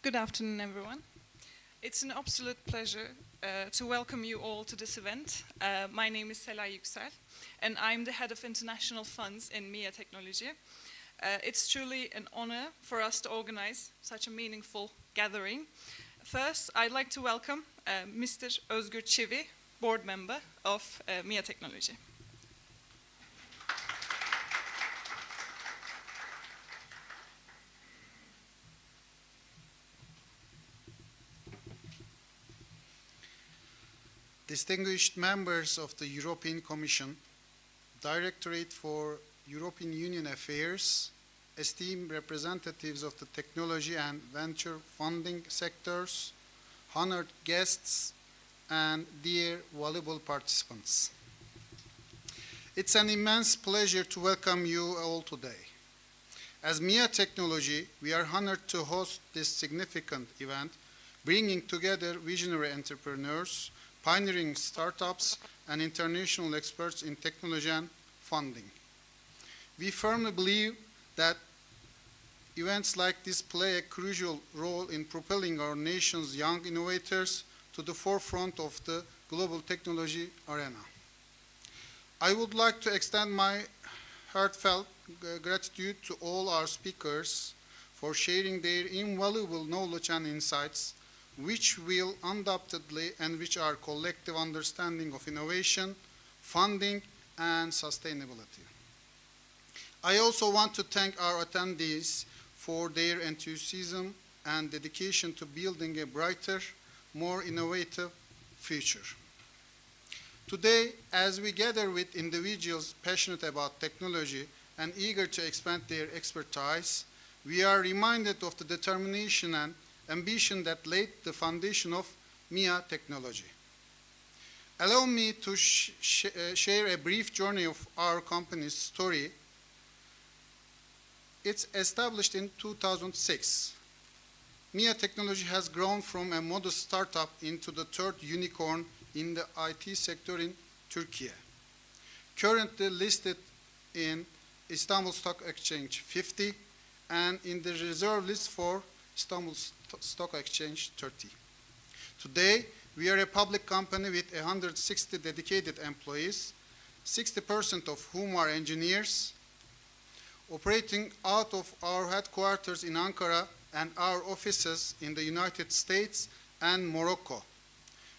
Good afternoon, everyone. It's an absolute pleasure to welcome you all to this event. My name is Sela Yüksel, and I'm the head of international funds in MIA Technology. It's truly an honor for us to organize such a meaningful gathering. First, I'd like to welcome Mr. Özgür Çivi, board member of MIA Technology. Distinguished members of the European Commission, Directorate for European Union Affairs, esteemed representatives of the technology and venture funding sectors, honored guests, and dear valuable participants. It's an immense pleasure to welcome you all today. As MIA Technology, we are honored to host this significant event, bringing together visionary entrepreneurs, pioneering startups, and international experts in technology and funding. We firmly believe that events like this play a crucial role in propelling our nation's young innovators to the forefront of the global technology arena. I would like to extend my heartfelt gratitude to all our speakers for sharing their invaluable knowledge and insights, which will undoubtedly enrich our collective understanding of innovation, funding, and sustainability. I also want to thank our attendees for their enthusiasm and dedication to building a brighter, more innovative future. Today, as we gather with individuals passionate about technology and eager to expand their expertise, we are reminded of the determination and ambition that laid the foundation of MIA Technology. Allow me to share a brief journey of our company's story. It's established in 2006. MIA Technology has grown from a modest startup into the third unicorn in the IT sector in Turkey. Currently listed in Istanbul Stock Exchange 50 and in the reserve list for Istanbul Stock Exchange 30. Today, we are a public company with 160 dedicated employees, 60% of whom are engineers, operating out of our headquarters in Ankara and our offices in the United States and Morocco.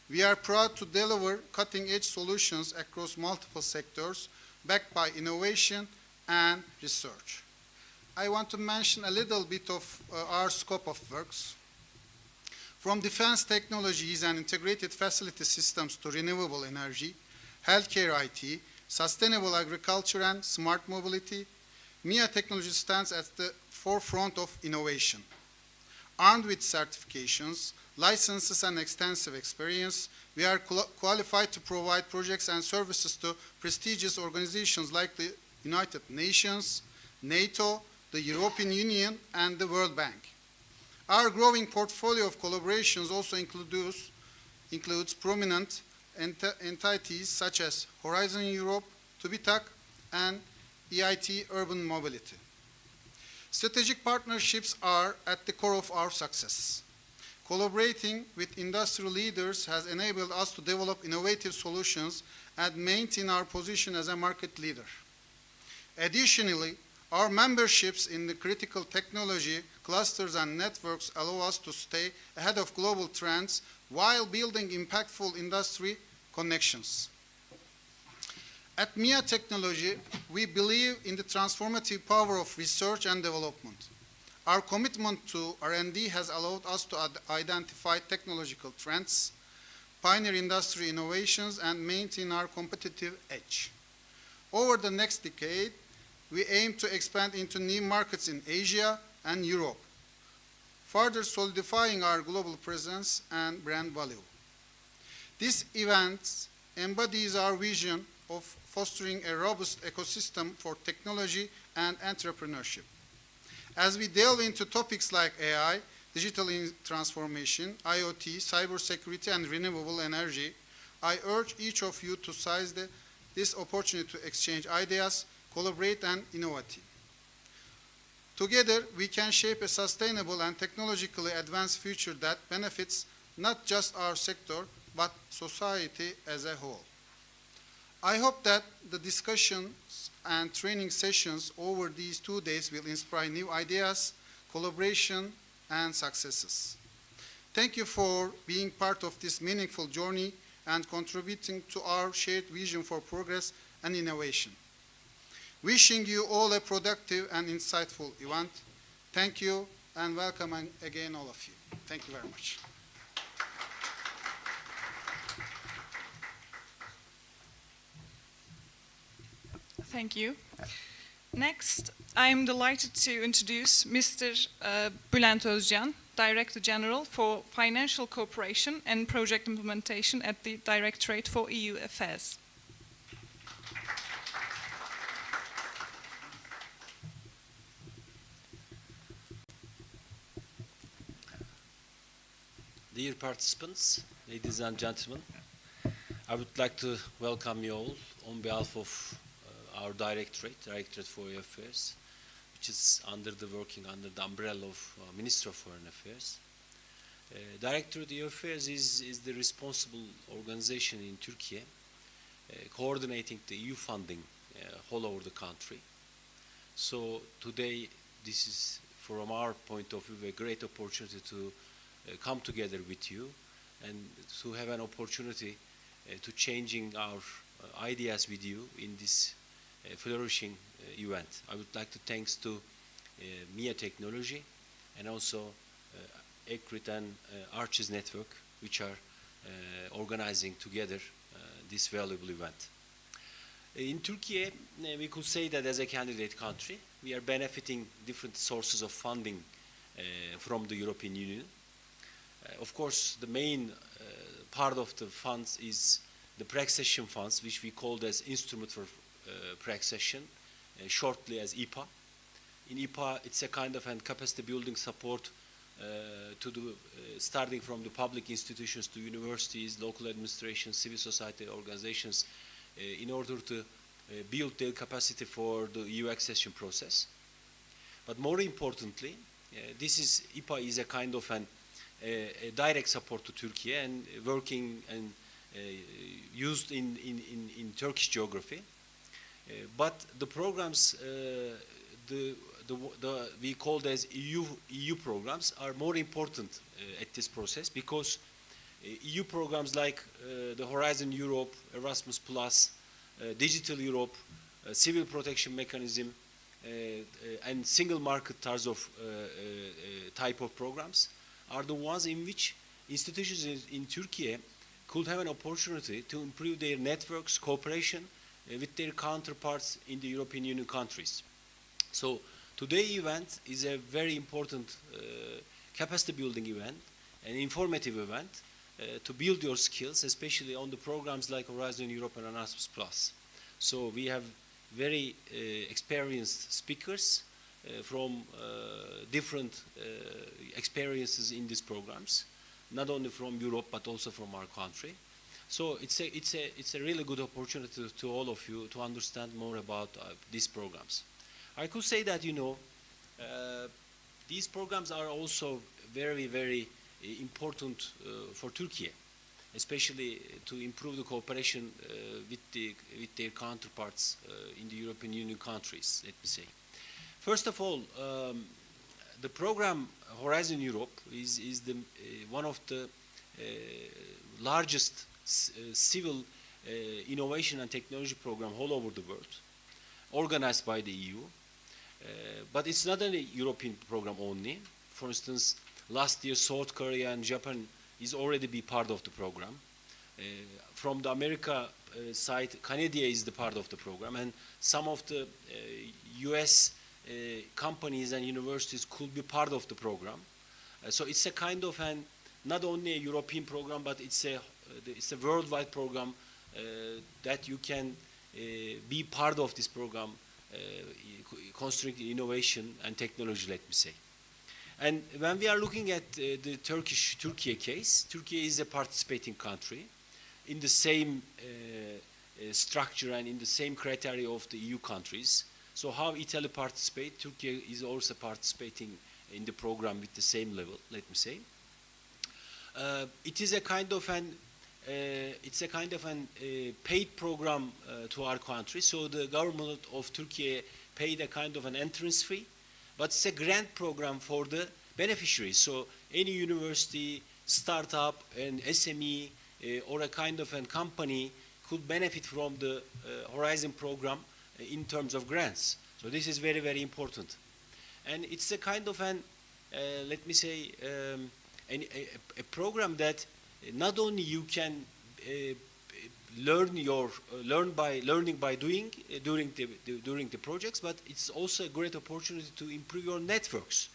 We are proud to deliver cutting-edge solutions across multiple sectors, backed by innovation and research. I want to mention a little bit of our scope of works. From defense technologies and integrated facility systems to renewable energy, healthcare IT, sustainable agriculture, and smart mobility, MIA Technology stands at the forefront of innovation. Armed with certifications, licenses, and extensive experience, we are qualified to provide projects and services to prestigious organizations like the United Nations, NATO, the European Union, and the World Bank. Our growing portfolio of collaborations also includes prominent entities such as Horizon Europe, TÜBİTAK, and EIT Urban Mobility. Strategic partnerships are at the core of our success. Collaborating with industry leaders has enabled us to develop innovative solutions and maintain our position as a market leader. Additionally, our memberships in the critical technology clusters and networks allow us to stay ahead of global trends while building impactful industry connections. At MIA Technology, we believe in the transformative power of research and development. Our commitment to R&D has allowed us to identify technological trends, pioneer industry innovations, and maintain our competitive edge. Over the next decade, we aim to expand into new markets in Asia and Europe, further solidifying our global presence and brand value. This event embodies our vision of fostering a robust ecosystem for technology and entrepreneurship. As we delve into topics like AI, digital transformation, IoT, cybersecurity, and renewable energy, I urge each of you to seize this opportunity to exchange ideas, collaborate, and innovate. Together, we can shape a sustainable and technologically advanced future that benefits not just our sector, but society as a whole. I hope that the discussions and training sessions over these 2 days will inspire new ideas, collaboration, and successes. Thank you for being part of this meaningful journey and contributing to our shared vision for progress and innovation. Wishing you all a productive and insightful event. Thank you and welcome again all of you. Thank you very much. Thank you. Next, I am delighted to introduce Mr. Bülent Özcan, Director General for Financial Cooperation and Project Implementation at the Directorate for EU Affairs. Dear participants, ladies and gentlemen, I would like to welcome you all on behalf of our Directorate for EU Affairs, which is working under the umbrella of Ministry of Foreign Affairs. Directorate EU Affairs is the responsible organization in Turkey, coordinating the EU funding all over the country. So today, this is, from our point of view, a great opportunity to come together with you and to have an opportunity to changing our ideas with you in this flourishing event. I would like to thanks to MIA Technology and also ECRIT and Arches Network, which are organizing together this valuable event. In Turkey, we could say that as a candidate country, we are benefiting different sources of funding from the European Union. Of course, the main part of the funds is the pre-accession funds, which we called as Instrument for Pre-accession, shortly as IPA. In IPA, it's a kind of a capacity building support to the, starting from the public institutions to universities, local administrations, civil society organizations, in order to build their capacity for the EU accession process. But more importantly, IPA is a kind of a direct support to Turkey and working and used in Turkish geography. But the programs we called as EU programs are more important at this process, because EU programs like the Horizon Europe, Erasmus Plus, Digital Europe, Civil Protection Mechanism, and single market type of programs are the ones in which institutions in Turkey could have an opportunity to improve their networks, cooperation with their counterparts in the European Union countries. So today's event is a very important capacity building event, an informative event to build your skills, especially on the programs like Horizon Europe and Erasmus Plus. So we have very experienced speakers from different experiences in these programs, not only from Europe but also from our country. So it's a really good opportunity to all of you to understand more about these programs. I could say that, you know, these programs are also very, very important for Turkey, especially to improve the cooperation with their counterparts in the European Union countries, let me say. First of all, the program Horizon Europe is one of the largest civil innovation and technology program all over the world, organized by the EU. But it's not a European program only. For instance, last year South Korea and Japan is already be part of the program. From the America side, Canada is the part of the program, and some of the US companies and universities could be part of the program. So it's a kind of not only a European program, but it's a worldwide program that you can be part of this program, concentrating innovation and technology, let me say. And when we are looking at the Turkey case, Turkey is a participating country in the same structure and in the same criteria of the EU countries. So how Italy participates, Turkey is also participating in the program with the same level, let me say. It is a kind of an paid program to our country. So the government of Turkey paid a kind of an entrance fee, but it's a grant program for the beneficiaries. So any university, startup, an SME, or a kind of a company could benefit from the Horizon program in terms of grants. So this is very, very important. And it's a kind of an, let me say, a program that not only you can learning by doing during the projects, but it's also a great opportunity to improve your networks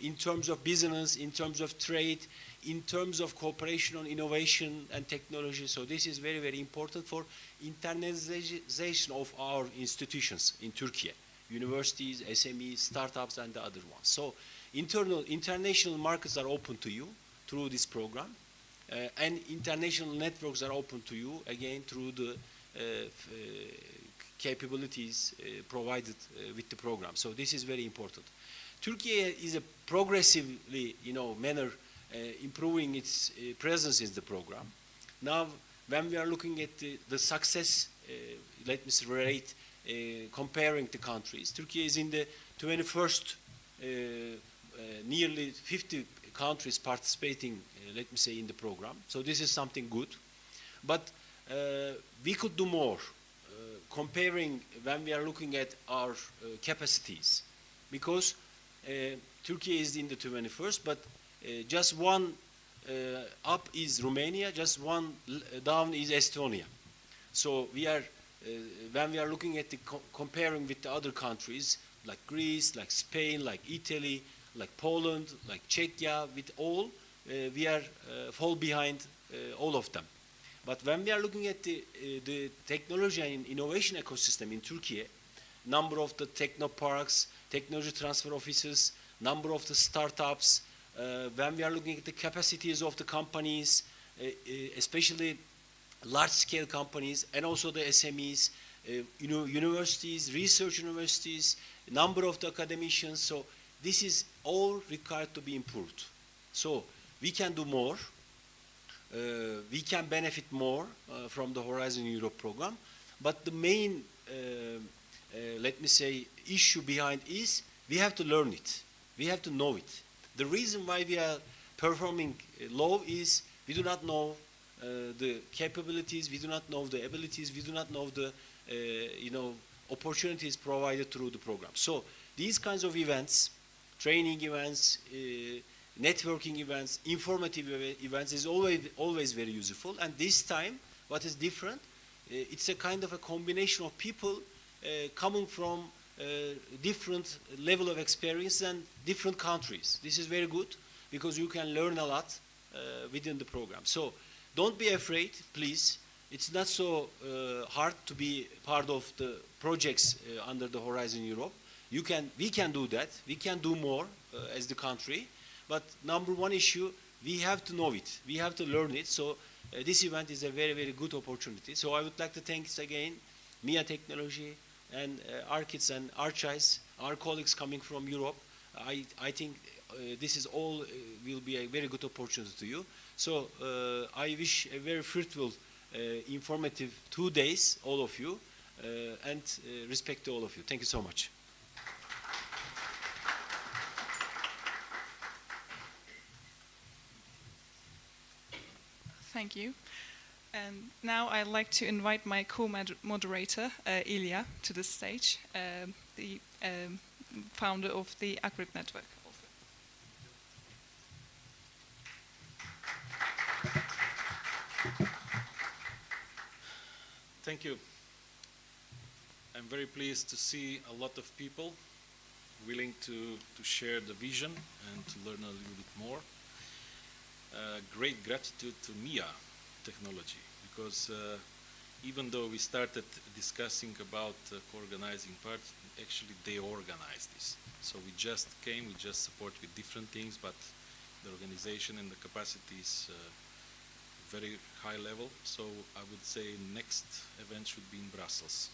in terms of business, in terms of trade, in terms of cooperation on innovation and technology. So this is very, very important for internationalization of our institutions in Turkey, universities, SMEs, startups, and the other ones. So international markets are open to you through this program, and international networks are open to you, again, through the capabilities provided with the program. So this is very important. Turkey is a progressively, manner improving its presence in the program. Now, when we are looking at the success, let me say, rate, comparing the countries, Turkey is in the 21st, nearly 50 countries participating, let me say, in the program. So this is something good. But we could do more, comparing when we are looking at our capacities, because Turkey is in the 21st, but just one up is Romania, just one down is Estonia. So we are, when we are looking at the comparing with the other countries, like Greece, like Spain, like Italy, like Poland, like Czechia, with all, we are fall behind all of them. But when we are looking at the technology and innovation ecosystem in Turkey, number of the technoparks, technology transfer offices, number of the startups, when we are looking at the capacities of the companies, especially large-scale companies, and also the SMEs, universities, research universities, number of the academicians. So this is all required to be improved. So we can do more. We can benefit more from the Horizon Europe program. But the main, let me say, issue behind is we have to learn it. We have to know it. The reason why we are performing low is we do not know the capabilities, we do not know the abilities, we do not know the opportunities provided through the program. So these kinds of events, training events, networking events, informative events is always very useful. And this time, what is different, it's a kind of a combination of people coming from different level of experience and different countries. This is very good because you can learn a lot within the program. So don't be afraid, please. It's not so hard to be part of the projects under the Horizon Europe. We can do that. We can do more as the country. But number one issue, we have to know it. We have to learn it. So this event is a very, very good opportunity. So I would like to thank again MIA Technology and ARKIDS and ARCHIS, our colleagues coming from Europe. I think this is all will be a very good opportunity to you. So I wish a very fruitful, informative 2 days, all of you, and respect to all of you. Thank you so much. Thank you. And now I'd like to invite my co-moderator, Ilya, to the stage, the founder of the ACRIP network. Thank you. I'm very pleased to see a lot of people willing to share the vision and to learn a little bit more. Great gratitude to MIA Technology, because even though we started discussing about co-organizing parts, actually they organized this. So we just came, we just support with different things, but the organization and the capacity is very high level. So I would say next event should be in Brussels,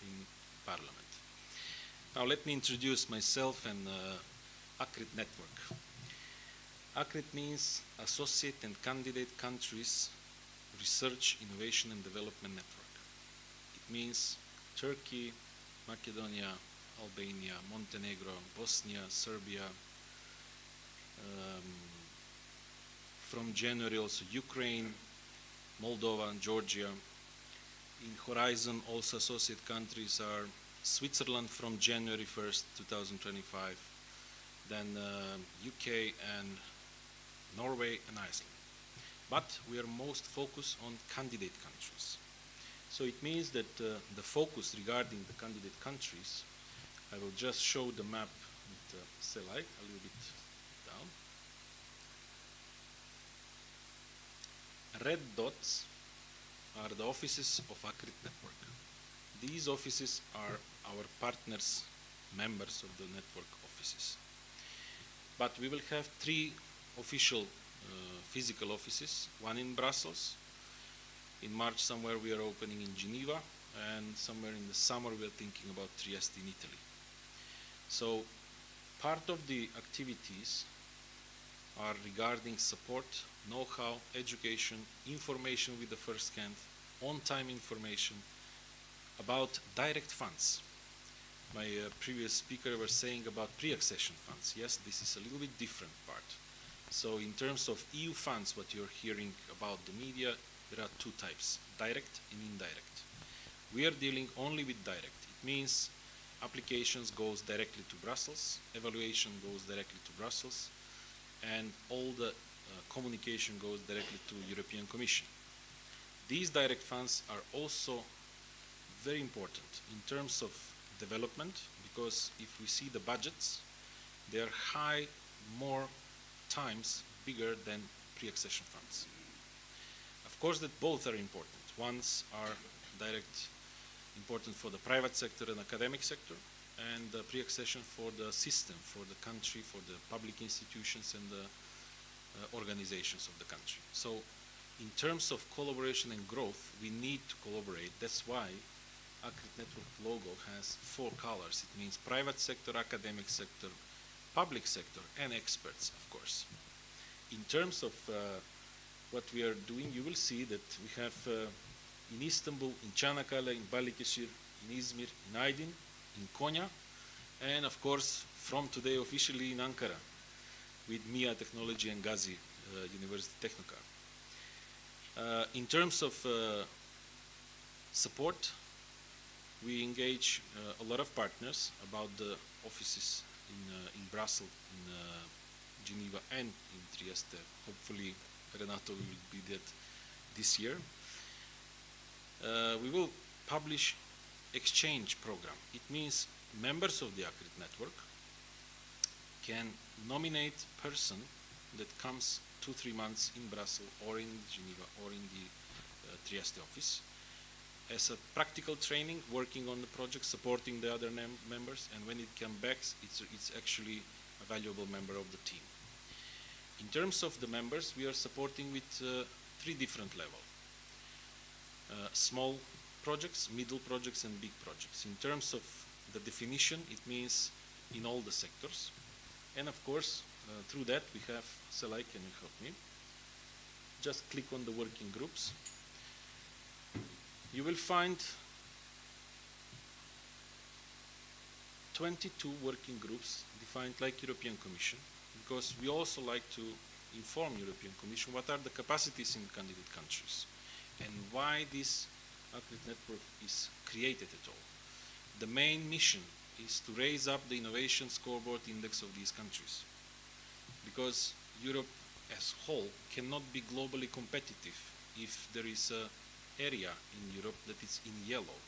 in Parliament. Now let me introduce myself and ACRIT network. ACRIT means Associate and Candidate Countries Research, Innovation and Development Network. It means Turkey, Macedonia, Albania, Montenegro, Bosnia, Serbia, from January also Ukraine, Moldova and Georgia. In Horizon also associate countries are Switzerland from January 1st, 2025, then UK and Norway and Iceland. But we are most focused on candidate countries. So it means that the focus regarding the candidate countries, I will just show the map with Selay a little bit down. Red dots are the offices of ACRIT network. These offices are our partners, members of the network offices. But we will have 3 official physical offices, one in Brussels. In March somewhere we are opening in Geneva, and somewhere in the summer we are thinking about Trieste in Italy. So part of the activities are regarding support, know-how, education, information with the first hand, on-time information about direct funds. My previous speaker was saying about pre-accession funds. Yes, this is a little bit different part. So in terms of EU funds, what you're hearing about the media, there are 2 types, direct and indirect. We are dealing only with direct. It means applications goes directly to Brussels, evaluation goes directly to Brussels, and all the communication goes directly to European Commission. These direct funds are also very important in terms of development, because if we see the budgets, they are high, more times bigger than pre-accession funds. Of course that both are important. Ones are direct important for the private sector and academic sector, and the pre-accession for the system, for the country, for the public institutions and the organizations of the country. So in terms of collaboration and growth, we need to collaborate. That's why ACRIT network logo has 4 colors. It means private sector, academic sector, public sector, and experts, of course. In terms of what we are doing, you will see that we have in Istanbul, in Çanakkale, in Balıkesir, in Izmir, in Aydın, in Konya, and of course from today officially in Ankara with MIA Technology and Gazi University Technocar. In terms of support, we engage a lot of partners about the offices in Brussels, in Geneva, and in Trieste. Hopefully Renato will be that this year. We will publish exchange program. It means members of the ACRIT network can nominate person that comes 2-3 months in Brussels or in Geneva or in the Trieste office as a practical training, working on the project, supporting the other members, and when it comes back, it's actually a valuable member of the team. In terms of the members, we are supporting with 3 different levels. Small projects, middle projects, and big projects. In terms of the definition, it means in all the sectors. And of course, through that, we have, Selay, can you help me? Just click on the working groups. You will find 22 working groups defined like European Commission, because we also like to inform European Commission what are the capacities in candidate countries and why this ACRIT network is created at all. The main mission is to raise up the innovation scoreboard index of these countries, because Europe as whole cannot be globally competitive if there is an area in Europe that is in yellow.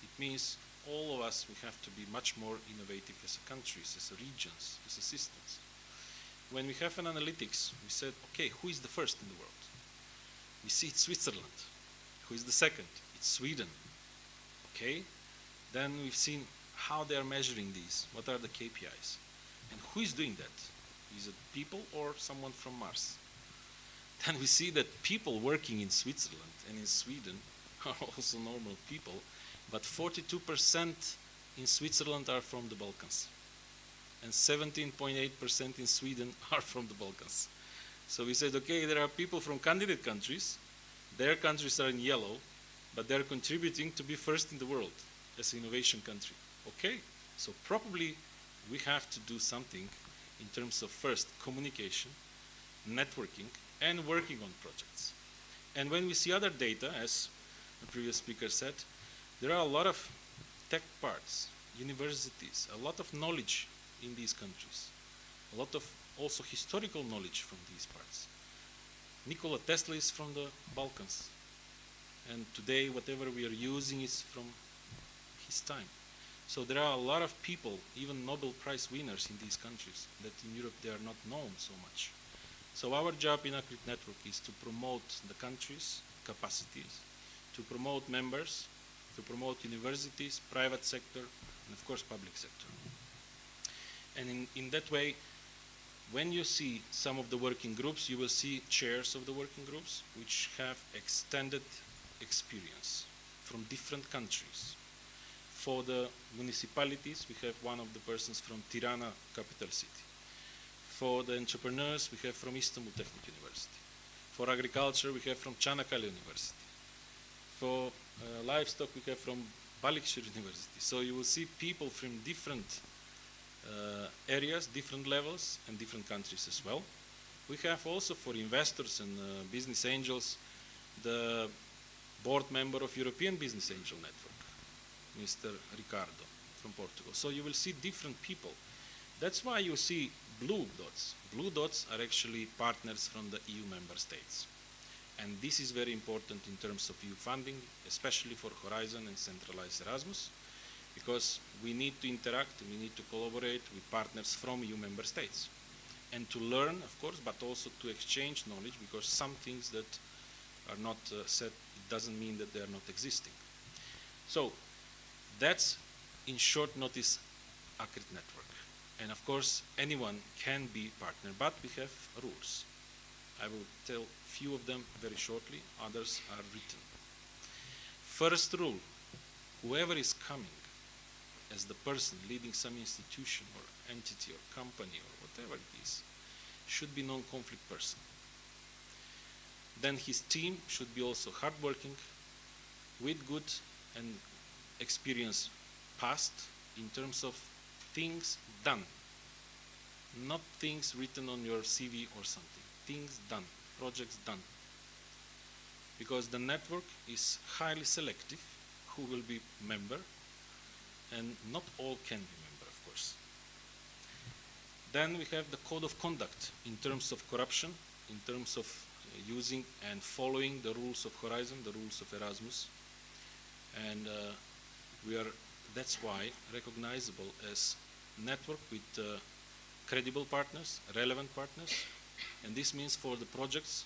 It means all of us, we have to be much more innovative as a countries, as a regions, as a systems. When we have an analytics, we said, okay, who is the first in the world? We see it's Switzerland. Who is the second? It's Sweden. Okay, then we've seen how they are measuring these, what are the KPIs, and who is doing that? Is it people or someone from Mars? Then we see that people working in Switzerland and in Sweden are also normal people, but 42% in Switzerland are from the Balkans, and 17.8% in Sweden are from the Balkans. So we said, okay, there are people from candidate countries, their countries are in yellow, but they're contributing to be first in the world as an innovation country. Okay, so probably we have to do something in terms of first communication, networking, and working on projects. And when we see other data, as the previous speaker said, there are a lot of tech parks, universities, a lot of knowledge in these countries, a lot of also historical knowledge from these parts. Nikola Tesla is from the Balkans, and today whatever we are using is from his time. So there are a lot of people, even Nobel Prize winners in these countries, that in Europe they are not known so much. So our job in Acrit Network is to promote the country's capacities, to promote members, to promote universities, private sector, and of course public sector. And in that way, when you see some of the working groups, you will see chairs of the working groups which have extended experience from different countries. For the municipalities, we have one of the persons from Tirana, capital city. For the entrepreneurs, we have from Istanbul Technical University. For agriculture, we have from Çanakkale University. For livestock, we have from Balıkesir University. So you will see people from different areas, different levels, and different countries as well. We have also for investors and business angels, the board member of European Business Angel Network, Mr. Ricardo from Portugal. So you will see different people. That's why you see blue dots. Blue dots are actually partners from the EU member states. And this is very important in terms of EU funding, especially for Horizon and centralized Erasmus, because we need to interact, we need to collaborate with partners from EU member states. And to learn, of course, but also to exchange knowledge, because some things that are not said, it doesn't mean that they are not existing. So that's, in short notice, Acrit Network. And of course, anyone can be partner, but we have rules. I will tell few of them very shortly, others are written. First rule, whoever is coming as the person leading some institution or entity or company or whatever it is, should be non-conflict person. Then his team should be also hardworking, with good and experience past in terms of things done, not things written on your CV or something, things done, projects done. Because the network is highly selective who will be member, and not all can be member, of course. Then we have the code of conduct in terms of corruption, in terms of using and following the rules of Horizon, the rules of Erasmus. And that's why recognizable as network with credible partners, relevant partners. And this means for the projects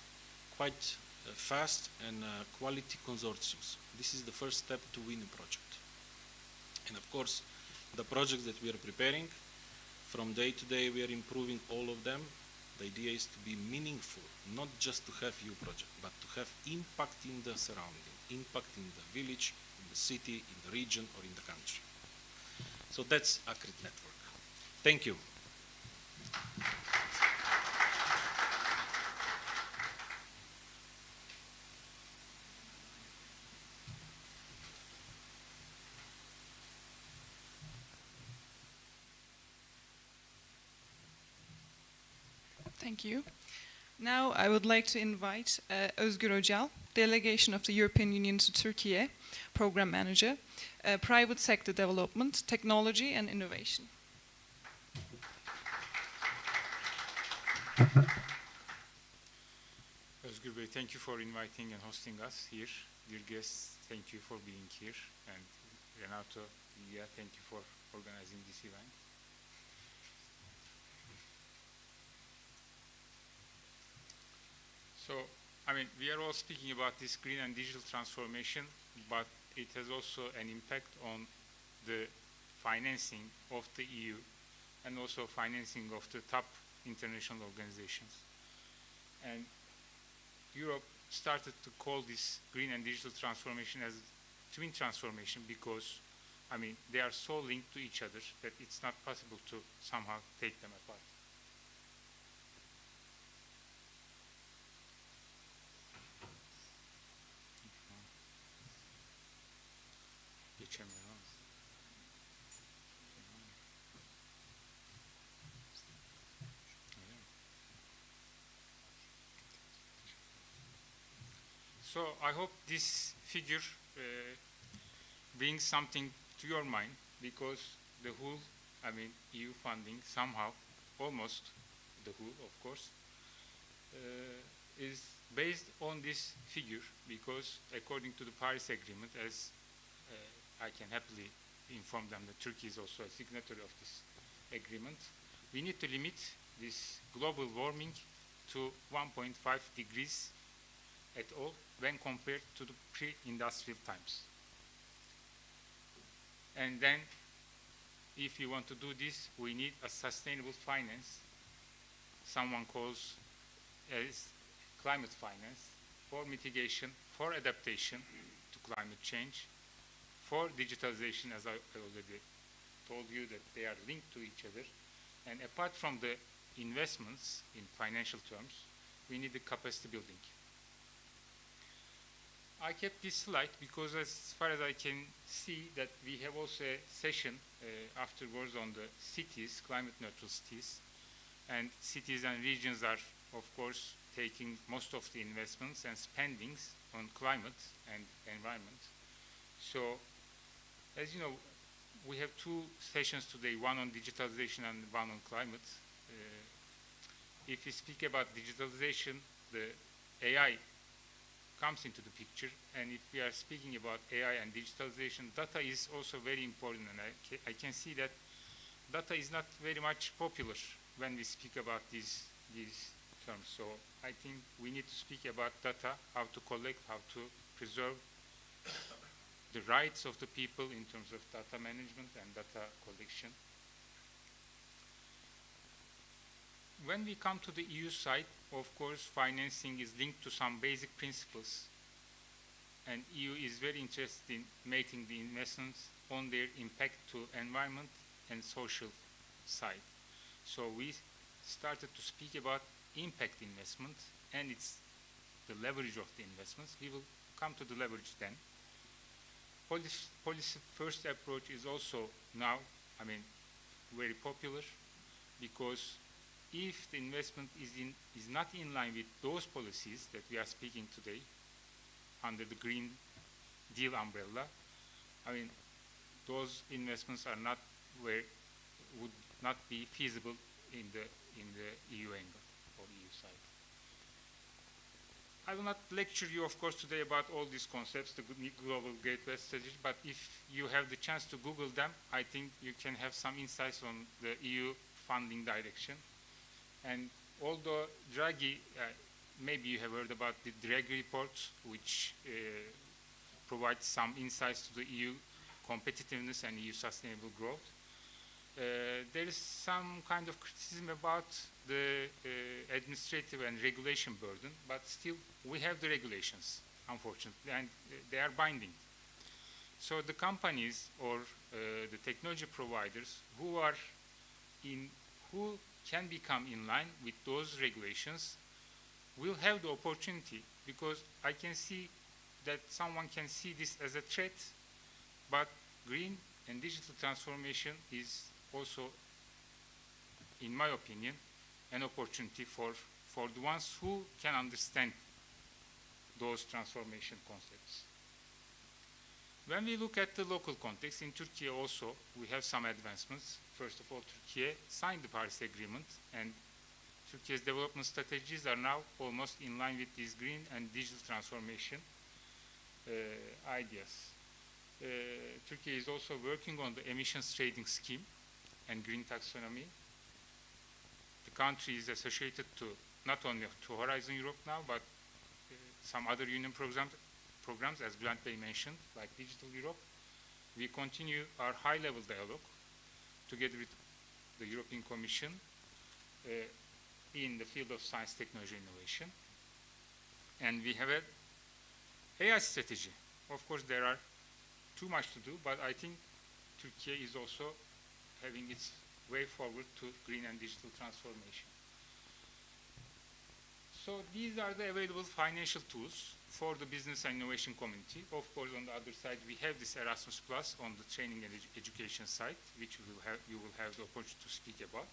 quite fast and quality consortiums. This is the first step to win a project. And of course, the projects that we are preparing, from day to day we are improving all of them. The idea is to be meaningful, not just to have your project, but to have impact in the surrounding, impact in the village, in the city, in the region, or in the country. So that's Acrit Network. Thank you. Thank you. Now I would like to invite Özgür Öcal, Delegation of the European Union to Turkey, Program Manager, Private Sector Development, Technology and Innovation. Özgür Bey, thank you for inviting and hosting us here. Dear guests, thank you for being here. And Renato, Lilia, thank you for organizing this event. So, I mean, we are all speaking about this green and digital transformation, but it has also an impact on the financing of the EU and also financing of the top international organizations. And Europe started to call this green and digital transformation as twin transformation because I mean, they are so linked to each other that it's not possible to somehow take them apart. Geçemiyorum. So I hope this figure brings something to your mind, because the whole, I mean, EU funding somehow, almost the whole, of course, is based on this figure, because according to the Paris Agreement, as I can happily inform them that Turkey is also a signatory of this agreement, we need to limit this global warming to 1.5 degrees at all when compared to the pre-industrial times. And then, if you want to do this, we need a sustainable finance, someone calls as climate finance, for mitigation, for adaptation to climate change, for digitalization, as I already told you that they are linked to each other. And apart from the investments in financial terms, we need the capacity building. I kept this slide because as far as I can see that we have also a session afterwards on the cities, climate neutral cities. And cities and regions are, of course, taking most of the investments and spendings on climate and environment. So, as you know, we have two sessions today, one on digitalization and one on climate. If we speak about digitalization, the AI comes into the picture, and if we are speaking about AI and digitalization, data is also very important, and I can see that data is not very much popular when we speak about these terms. So I think we need to speak about data, how to collect, how to preserve the rights of the people in terms of data management and data collection. When we come to the EU side, of course, financing is linked to some basic principles, and EU is very interested in making the investments on their impact to environment and social side. So we started to speak about impact investment, and it's the leverage of the investments. We will come to the leverage then. Policy first approach is also now, I mean, very popular, because if the investment is not in line with those policies that we are speaking today under the Green Deal umbrella, I mean, those investments are not would not be feasible in the EU angle or EU side. I will not lecture you, of course, today about all these concepts, the global gateway strategy, but if you have the chance to Google them, I think you can have some insights on the EU funding direction. And although Draghi, maybe you have heard about the Draghi report, which provides some insights to the EU competitiveness and EU sustainable growth, there is some kind of criticism about the administrative and regulation burden, but still we have the regulations, unfortunately, and they are binding. So the companies or the technology providers who can become in line with those regulations will have the opportunity, because I can see that someone can see this as a threat, but green and digital transformation is also, in my opinion, an opportunity for the ones who can understand those transformation concepts. When we look at the local context, in Turkey also, we have some advancements. First of all, Turkey signed the Paris Agreement, and Turkey's development strategies are now almost in line with these green and digital transformation ideas. Turkey is also working on the emissions trading scheme and green taxonomy. The country is associated to not only to Horizon Europe now, but some other union programs, as Bülent Bey mentioned, like Digital Europe. We continue our high-level dialogue together with the European Commission in the field of science, technology, innovation. And we have an AI strategy. Of course, there are too much to do, but I think Turkey is also having its way forward to green and digital transformation. So these are the available financial tools for the business and innovation community. Of course, on the other side, we have this Erasmus Plus on the training and education side, which you will have the opportunity to speak about.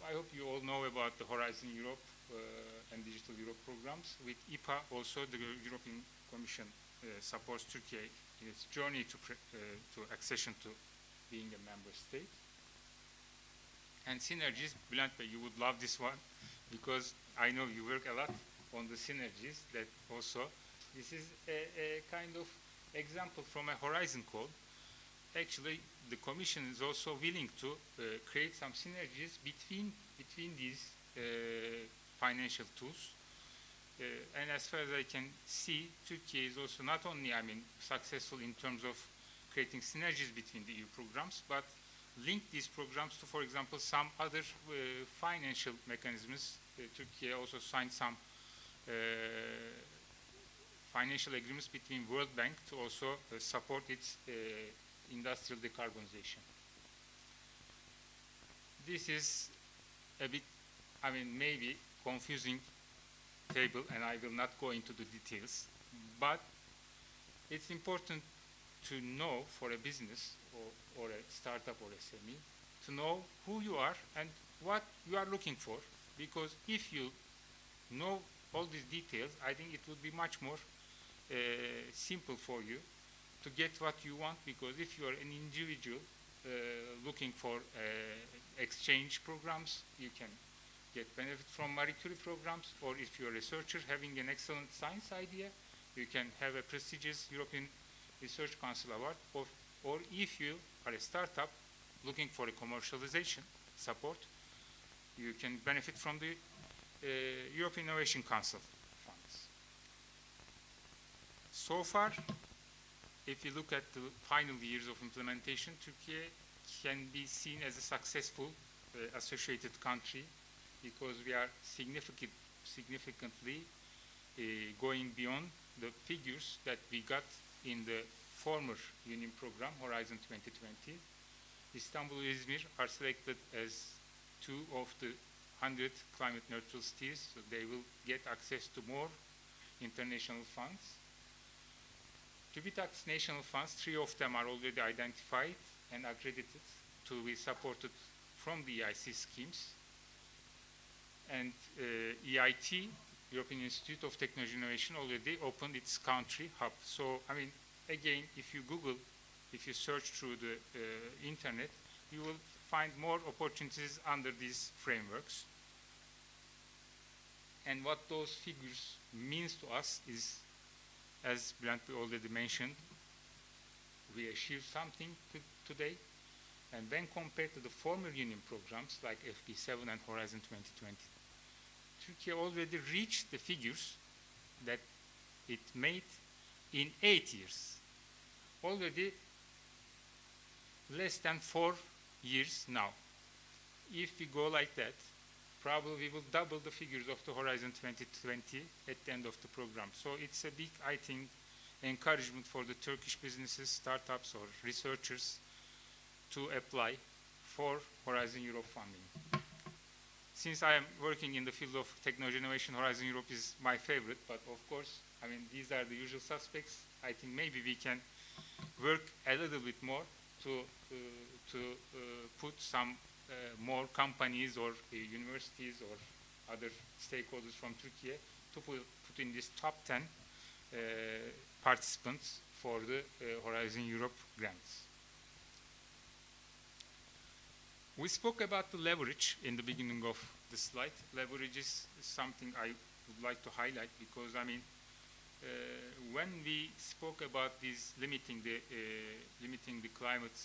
I hope you all know about the Horizon Europe and Digital Europe programs. With IPA, also the European Commission supports Turkey in its journey to accession to being a member state. And synergies, Bülent Bey, you would love this one because I know you work a lot on the synergies. That also, this is a kind of example from a Horizon code. Actually, the Commission is also willing to create some synergies between these financial tools. And as far as I can see, Turkey is also not only, successful in terms of creating synergies between the EU programs, but link these programs to, for example, some other financial mechanisms. Turkey also signed some financial agreements between World Bank to also support its industrial decarbonization. This is a bit, maybe confusing table, and I will not go into the details, but it's important to know for a business or a startup or SME to know who you are and what you are looking for, because if you know all these details, I think it would be much more simple for you to get what you want, because if you are an individual looking for exchange programs, you can get benefit from Marie Curie programs, or if you're a researcher having an excellent science idea, you can have a prestigious European Research Council award, or if you are a startup looking for a commercialization support, you can benefit from the European Innovation Council funds. So far, if you look at the final years of implementation, Turkey can be seen as a successful associated country, because we are significantly going beyond the figures that we got in the former Union program, Horizon 2020. Istanbul and Izmir are selected as 2 of the 100 climate neutral cities, so they will get access to more international funds. TÜBİTAK's national funds, 3 of them are already identified and accredited to be supported from the EIC schemes. And EIT, European Institute of Technology Innovation, already opened its country hub. So, again, if you search through the internet, you will find more opportunities under these frameworks. And what those figures means to us is, as Bülent already mentioned, we achieved something today. And when compared to the former Union programs like FP7 and Horizon 2020, Turkey already reached the figures that it made in 8 years. Already less than 4 years now. If we go like that, probably we will double the figures of the Horizon 2020 at the end of the program. So it's a big, I think, encouragement for the Turkish businesses, startups, or researchers to apply for Horizon Europe funding. Since I am working in the field of technology innovation, Horizon Europe is my favorite, but of course, these are the usual suspects. I think maybe we can work a little bit more to put some more companies or universities or other stakeholders from Turkey to put in this top 10 participants for the Horizon Europe grants. We spoke about the leverage in the beginning of the slide. Leverage is something I would like to highlight, because when we spoke about this limiting the climate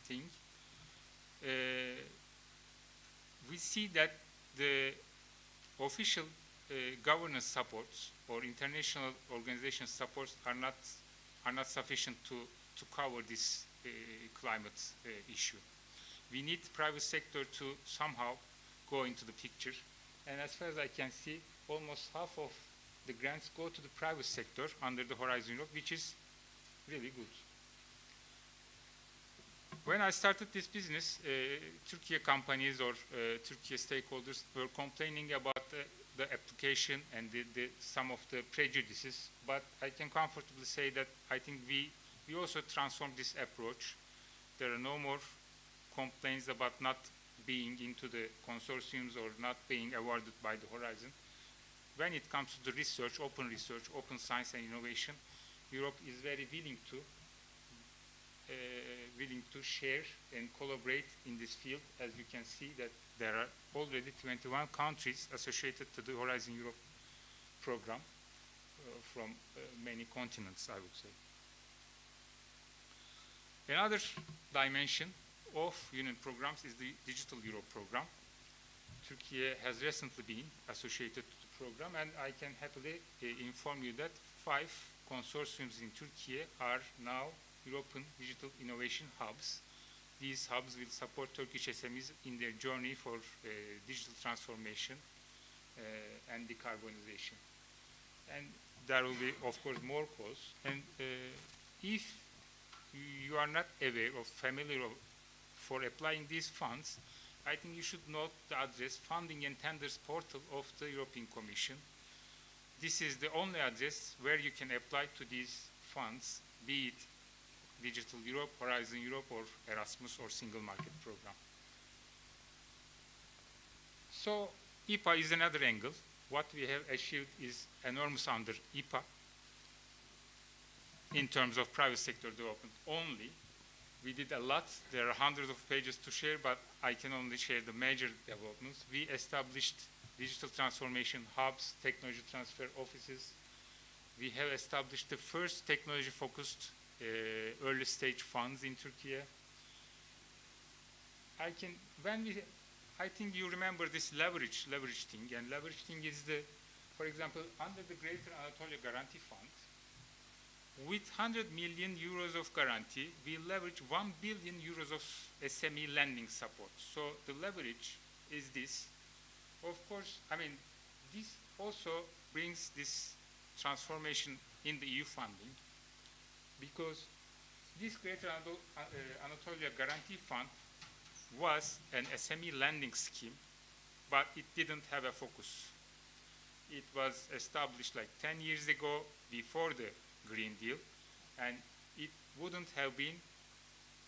thing, we see that the official governance supports or international organization supports are not sufficient to cover this climate issue. We need private sector to somehow go into the picture, and as far as I can see, almost half of the grants go to the private sector under the Horizon Europe, which is really good. When I started this business, Turkey companies or Turkey stakeholders were complaining about the application and some of the prejudices, but I can comfortably say that I think we also transformed this approach. There are no more complaints about not being into the consortiums or not being awarded by the Horizon. When it comes to the research, open science and innovation, Europe is very willing to share and collaborate in this field. As you can see that there are already 21 countries associated to the Horizon Europe program from many continents, I would say. Another dimension of Union programs is the Digital Europe program. Turkey has recently been associated to the program, and I can happily inform you that 5 consortiums in Turkey are now European digital innovation hubs. These hubs will support Turkish SMEs in their journey for digital transformation and decarbonization. And there will be, of course, more calls. And if you are not aware or familiar for applying these funds, I think you should note the address Funding and Tenders portal of the European Commission. This is the only address where you can apply to these funds, be it Digital Europe, Horizon Europe, or Erasmus or Single Market Program. So IPA is another angle. What we have achieved is enormous under IPA in terms of private sector development only. We did a lot. There are hundreds of pages to share, but I can only share the major developments. We established digital transformation hubs, technology transfer offices. We have established the first technology-focused early stage funds in Turkey. I think you remember this leverage thing, and leverage thing is for example, under the Greater Anatolia Guarantee Fund, with 100 million euros of guarantee, we leverage 1 billion euros of SME lending support. So the leverage is this. Of course, I mean, this also brings this transformation in the EU funding, because this Greater Anatolia Guarantee Fund was an SME lending scheme, but it didn't have a focus. It was established like 10 years ago, before the Green Deal, and it wouldn't have been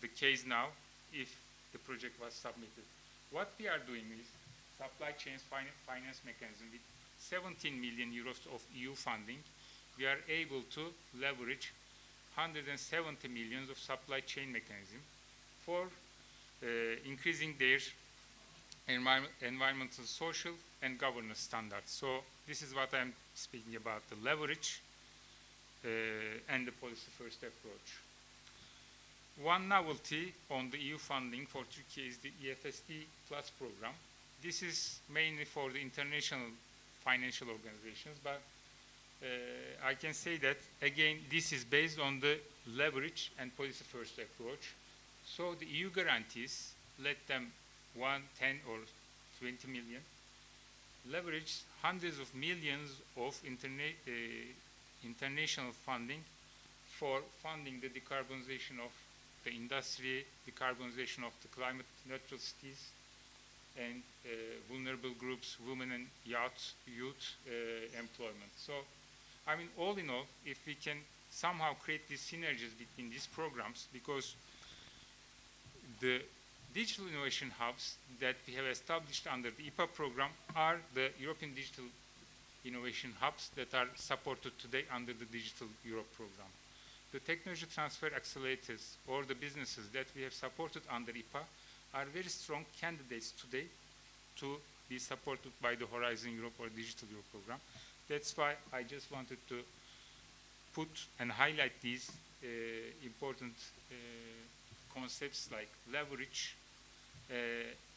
the case now if the project was submitted. What we are doing is supply chain finance mechanism with 17 million euros of EU funding. We are able to leverage 170 million of supply chain mechanism for increasing their environmental, social, and governance standards. So this is what I'm speaking about, the leverage and the policy first approach. One novelty on the EU funding for Turkey is the EFSD Plus program. This is mainly for the international financial organizations, but I can say that, again, this is based on the leverage and policy first approach. So the EU guarantees, let them 1, 10, or 20 million, leverage hundreds of millions of international funding for funding the decarbonization of the industry, decarbonization of the climate neutral cities, and vulnerable groups, women and youth employment. So, I mean, all in all, if we can somehow create these synergies between these programs, because the digital innovation hubs that we have established under the IPA program are the European digital innovation hubs that are supported today under the Digital Europe program. The technology transfer accelerators or the businesses that we have supported under IPA are very strong candidates today to be supported by the Horizon Europe or Digital Europe program. That's why I just wanted to put and highlight these important concepts like leverage,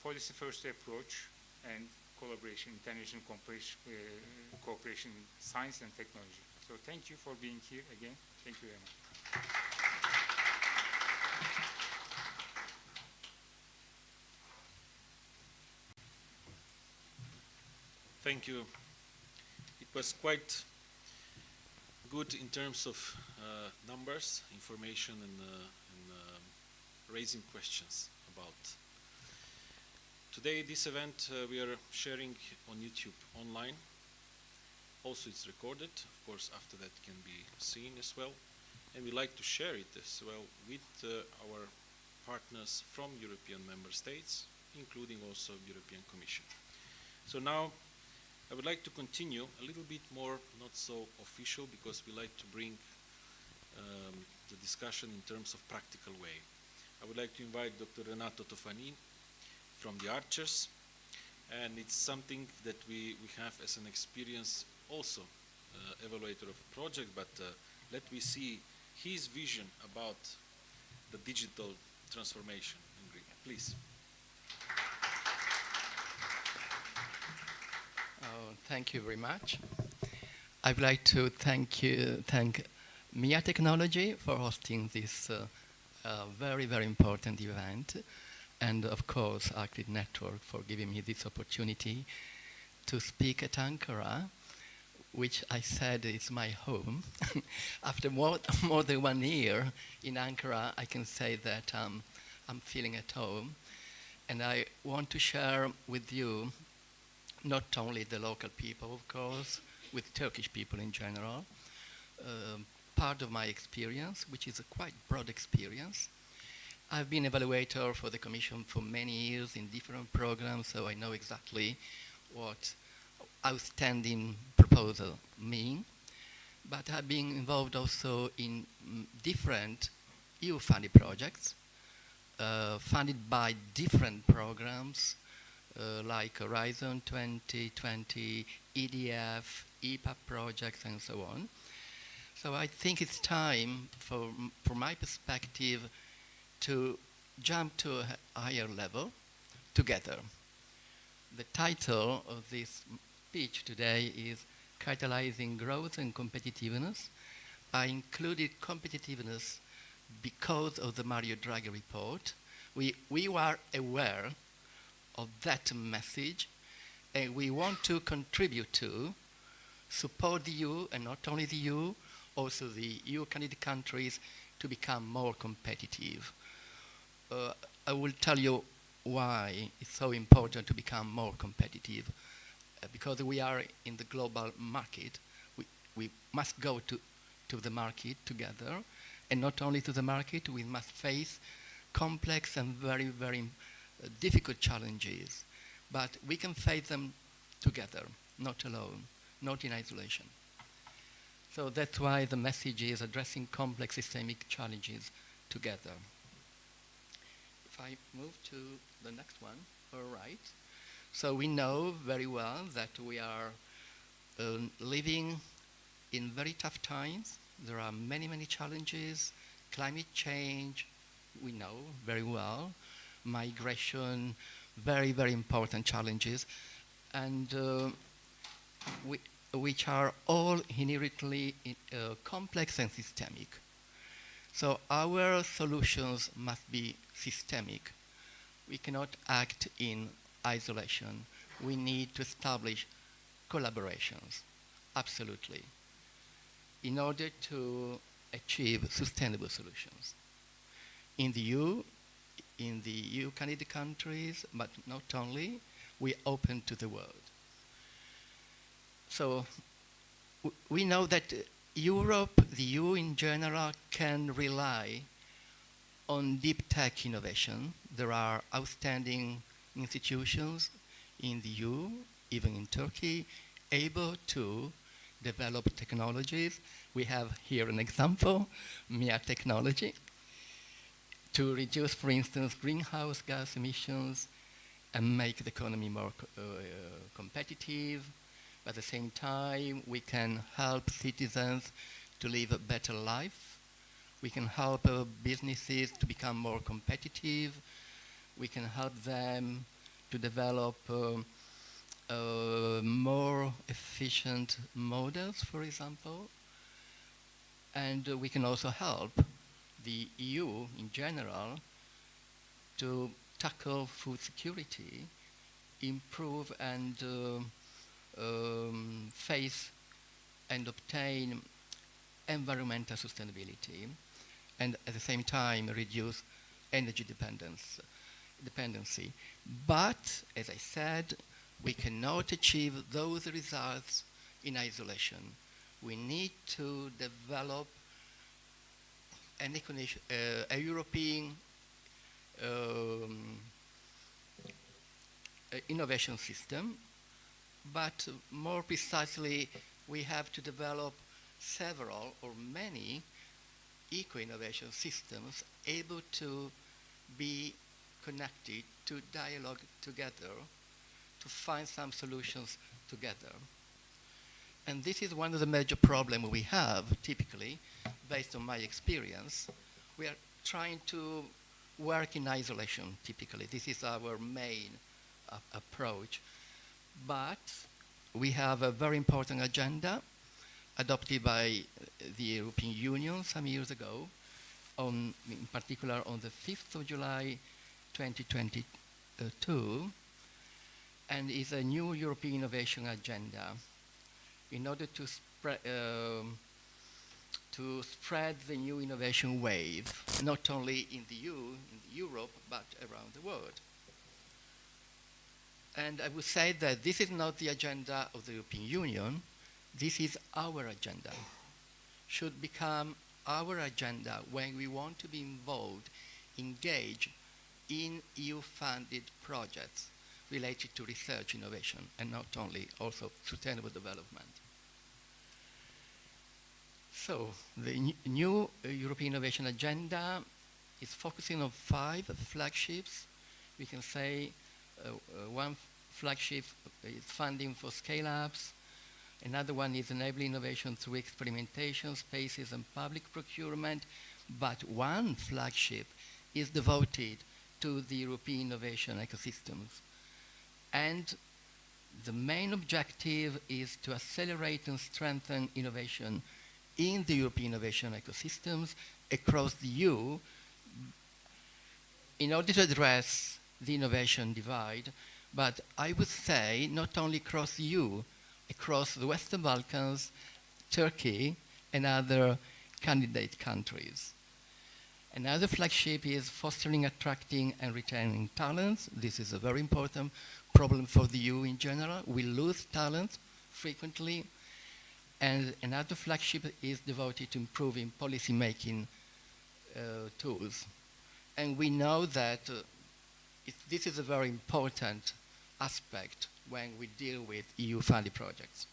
policy first approach, and collaboration, international cooperation in science and technology. So thank you for being here again. Thank you very much. Thank you. It was quite good in terms of numbers, information, and raising questions about. Today, this event we are sharing on YouTube online. Also, it's recorded. Of course, after that can be seen as well. And we like to share it as well with our partners from European member states, including also European Commission. So now, I would like to continue a little bit more, not so official, because we like to bring the discussion in terms of practical way. I would like to invite Dr. Renato Tofani from the Archers, and it's something that we have as an experience also, evaluator of a project, but let me see his vision about the digital transformation in Greece. Please. Thank you very much. I'd like to thank MIA Technology for hosting this very, very important event, and of course Arctic Network for giving me this opportunity to speak at Ankara, which I said is my home. After more than 1 year in Ankara, I can say that I'm feeling at home, and I want to share with you not only the local people, of course, with Turkish people in general, part of my experience, which is a quite broad experience. I've been evaluator for the Commission for many years in different programs, so I know exactly what outstanding proposal mean. But I've been involved also in different EU-funded projects, funded by different programs, like Horizon 2020, EDF, EPA projects, and so on. So I think it's time, from my perspective, to jump to a higher level together. The title of this speech today is Catalyzing Growth and Competitiveness. I included competitiveness because of the Mario Draghi report. We were aware of that message, and we want to contribute to support the EU, and not only the EU, also the EU candidate countries to become more competitive. I will tell you why it's so important to become more competitive. Because we are in the global market, we must go to the market together, and not only to the market, we must face complex and very, very difficult challenges, but we can face them together, not alone, not in isolation. So that's why the message is addressing complex systemic challenges together. If I move to the next one, all right. So we know very well that we are living in very tough times. There are many, many challenges. Climate change, we know very well. Migration, very, very important challenges, and which are all inherently complex and systemic. So our solutions must be systemic. We cannot act in isolation. We need to establish collaborations, absolutely, in order to achieve sustainable solutions. In the EU candidate countries, but not only, we open to the world. So we know that Europe, the EU in general, can rely on deep tech innovation. There are outstanding institutions in the EU, even in Turkey, able to develop technologies. We have here an example, MIA Technology, to reduce, for instance, greenhouse gas emissions and make the economy more competitive. At the same time, we can help citizens to live a better life. We can help businesses to become more competitive. We can help them to develop more efficient models, for example. And we can also help the EU in general to tackle food security, improve and face and obtain environmental sustainability, and at the same time reduce energy dependency. But, as I said, we cannot achieve those results in isolation. We need to develop a European innovation system, but more precisely, we have to develop several or many eco-innovation systems able to be connected, to dialogue together, to find some solutions together. And this is one of the major problems we have, typically, based on my experience. We are trying to work in isolation, typically. This is our main approach. But we have a very important agenda adopted by the European Union some years ago, in particular on the 5th of July 2022, and is a new European innovation agenda in order to spread the new innovation wave, not only in the EU, in Europe, but around the world. And I would say that this is not the agenda of the European Union, this is our agenda. Should become our agenda when we want to be involved, engaged in EU-funded projects related to research innovation, and not only also sustainable development. So the new European Innovation Agenda is focusing on 5 flagships. We can say one flagship is funding for scale-ups. Another one is enabling innovation through experimentation, spaces, and public procurement. But one flagship is devoted to the European innovation ecosystems. And the main objective is to accelerate and strengthen innovation in the European innovation ecosystems across the EU in order to address the innovation divide, but I would say not only across the EU, across the Western Balkans, Turkey, and other candidate countries. Another flagship is fostering, attracting, and retaining talents. This is a very important problem for the EU in general. We lose talent frequently. And another flagship is devoted to improving policy-making tools. And we know that this is a very important aspect when we deal with EU-funded projects.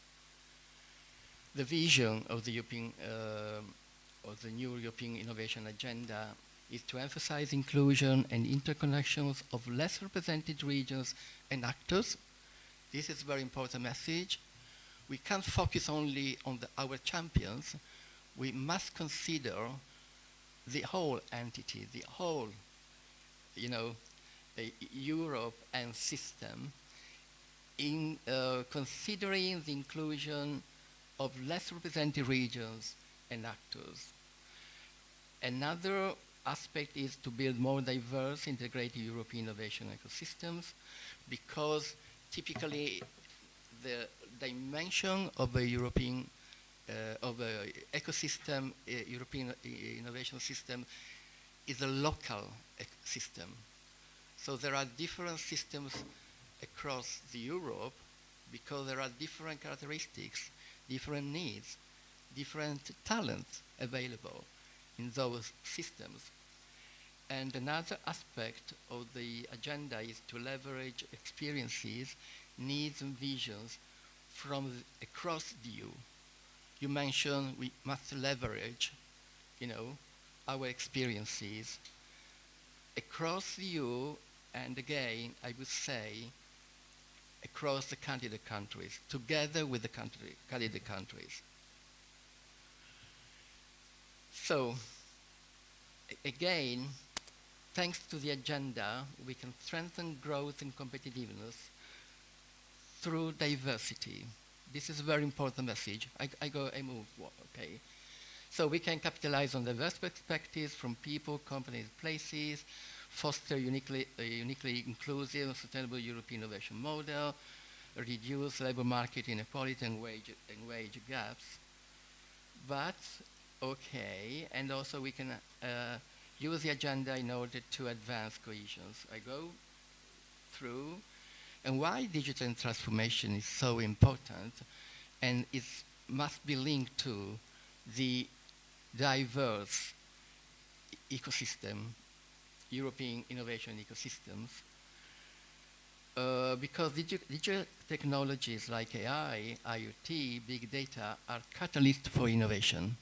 The vision of the new European Innovation Agenda is to emphasize inclusion and interconnections of less represented regions and actors. This is a very important message. We can't focus only on our champions. We must consider the whole entity, the whole, Europe and system in considering the inclusion of less represented regions and actors. Another aspect is to build more diverse, integrated European innovation ecosystems, because typically the dimension of a European ecosystem, European innovation system, is a local system. So there are different systems across the Europe because there are different characteristics, different needs, different talents available in those systems. And another aspect of the agenda is to leverage experiences, needs, and visions from across the EU. You mentioned we must leverage, our experiences across the EU, and again, I would say, across the candidate countries, together with the candidate countries. So, again, thanks to the agenda, we can strengthen growth and competitiveness through diversity. This is a very important message. I move, okay. So we can capitalize on diverse perspectives from people, companies, places, foster uniquely inclusive and sustainable European innovation model, reduce labor market inequality and wage gaps. But Okay, and also we can use the agenda in order to advance cohesions. I go through and why digital transformation is so important, and it must be linked to the diverse ecosystem, European innovation ecosystems, because digital technologies like AI, IoT, big data are catalysts for innovation.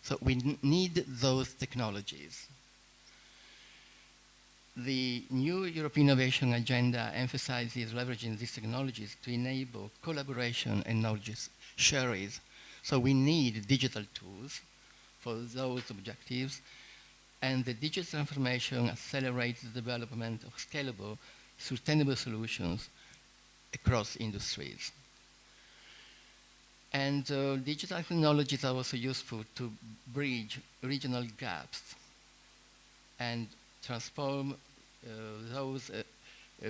So we need those technologies. The new European Innovation Agenda emphasizes leveraging these technologies to enable collaboration and knowledge sharing. So we need digital tools for those objectives, and the digital transformation accelerates the development of scalable, sustainable solutions across industries. And digital technologies are also useful to bridge regional gaps and transform those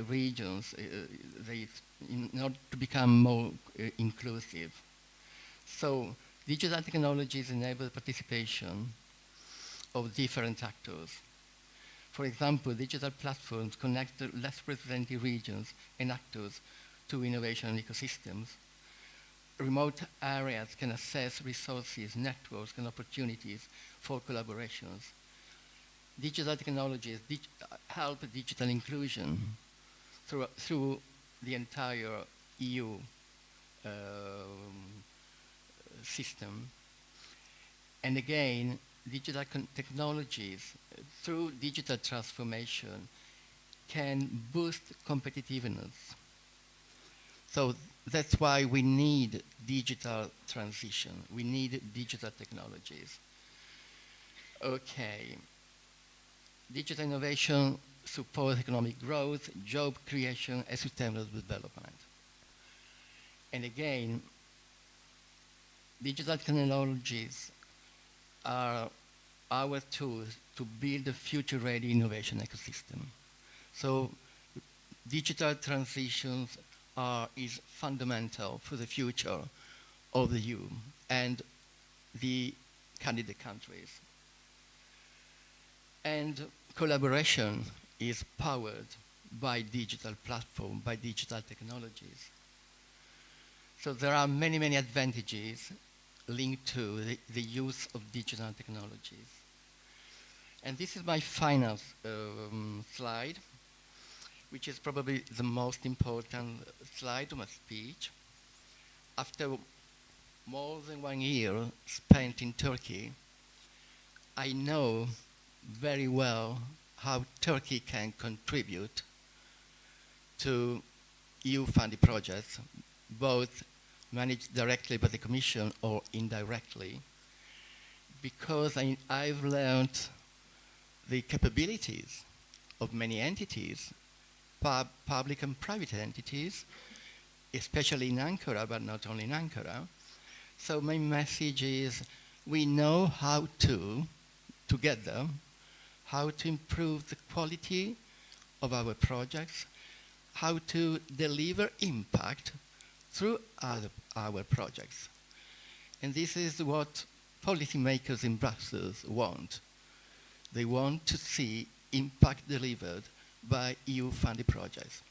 regions in order to become more inclusive. So digital technologies enable participation of different actors. For example, digital platforms connect less represented regions and actors to innovation ecosystems. Remote areas can access resources, networks, and opportunities for collaborations. Digital technologies help digital inclusion through the entire EU system. And again, digital technologies through digital transformation can boost competitiveness. So that's why we need digital transition. We need digital technologies. Okay. Digital innovation supports economic growth, job creation, and sustainable development. And again, digital technologies are our tools to build a future-ready innovation ecosystem. So digital transitions is fundamental for the future of the EU and the candidate countries. And collaboration is powered by digital platform, by digital technologies. So there are many, many advantages linked to the use of digital technologies. And this is my final slide, which is probably the most important slide of my speech. After more than 1 year spent in Turkey, I know very well how Turkey can contribute to EU-funded projects, both managed directly by the Commission or indirectly, because I've learned the capabilities of many entities, public and private entities, especially in Ankara, but not only in Ankara. So my message is we know how to, together, how to improve the quality of our projects, how to deliver impact through our projects. And this is what policymakers in Brussels want. They want to see impact delivered by EU-funded projects.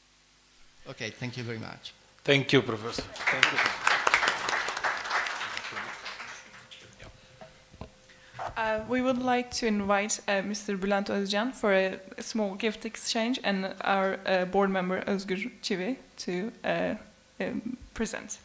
Okay, thank you very much. Thank you, Professor. Thank you. We would like to invite Mr. Bülent Özcan for a small gift exchange and our board member Özgür Çivi to present.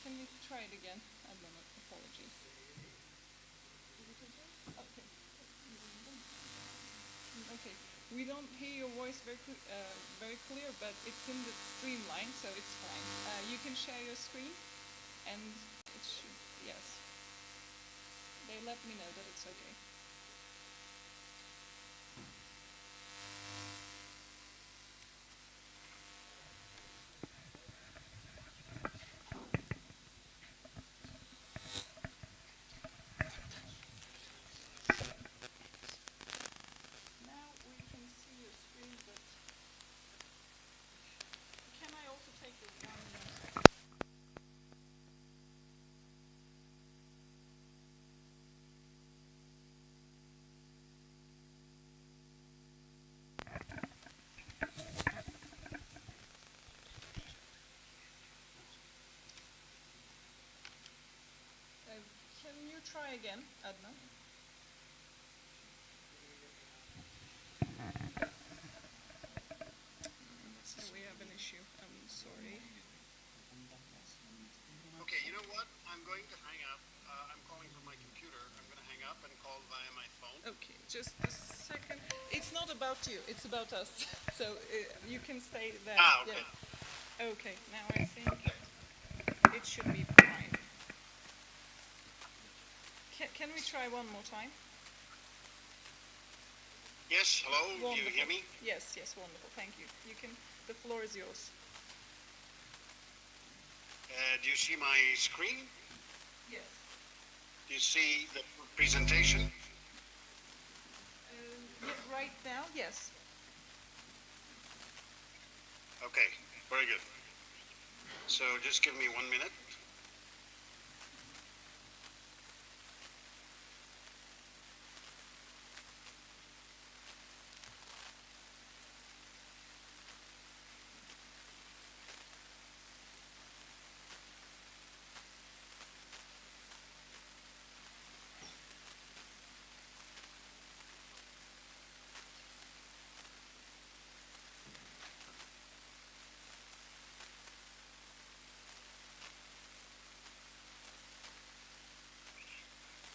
can we try it again? Adnan, apologies. Okay. Okay. We don't hear your voice very clear, but it's in the streamline, so it's fine. You can share your screen, and it should, yes. They let me know that it's okay. Now we can see your screen, but can I also take your one? Can you try again, Adnan? So we have an issue. I'm sorry. Okay, you know what? I'm going to hang up. I'm calling from my computer. I'm going to hang up and call via my phone. Okay, just a second. It's not about you. It's about us. So you can stay there. Ah, okay. Yeah. Okay. Now I think it should be fine. Can we try one more time? Yes, hello? Wonderful. Do you hear me? Yes, yes, wonderful. Thank you. You can. The floor is yours. Do you see my screen? Yes. Do you see the presentation? Right now, yes. Okay, very good. So just give me 1 minute.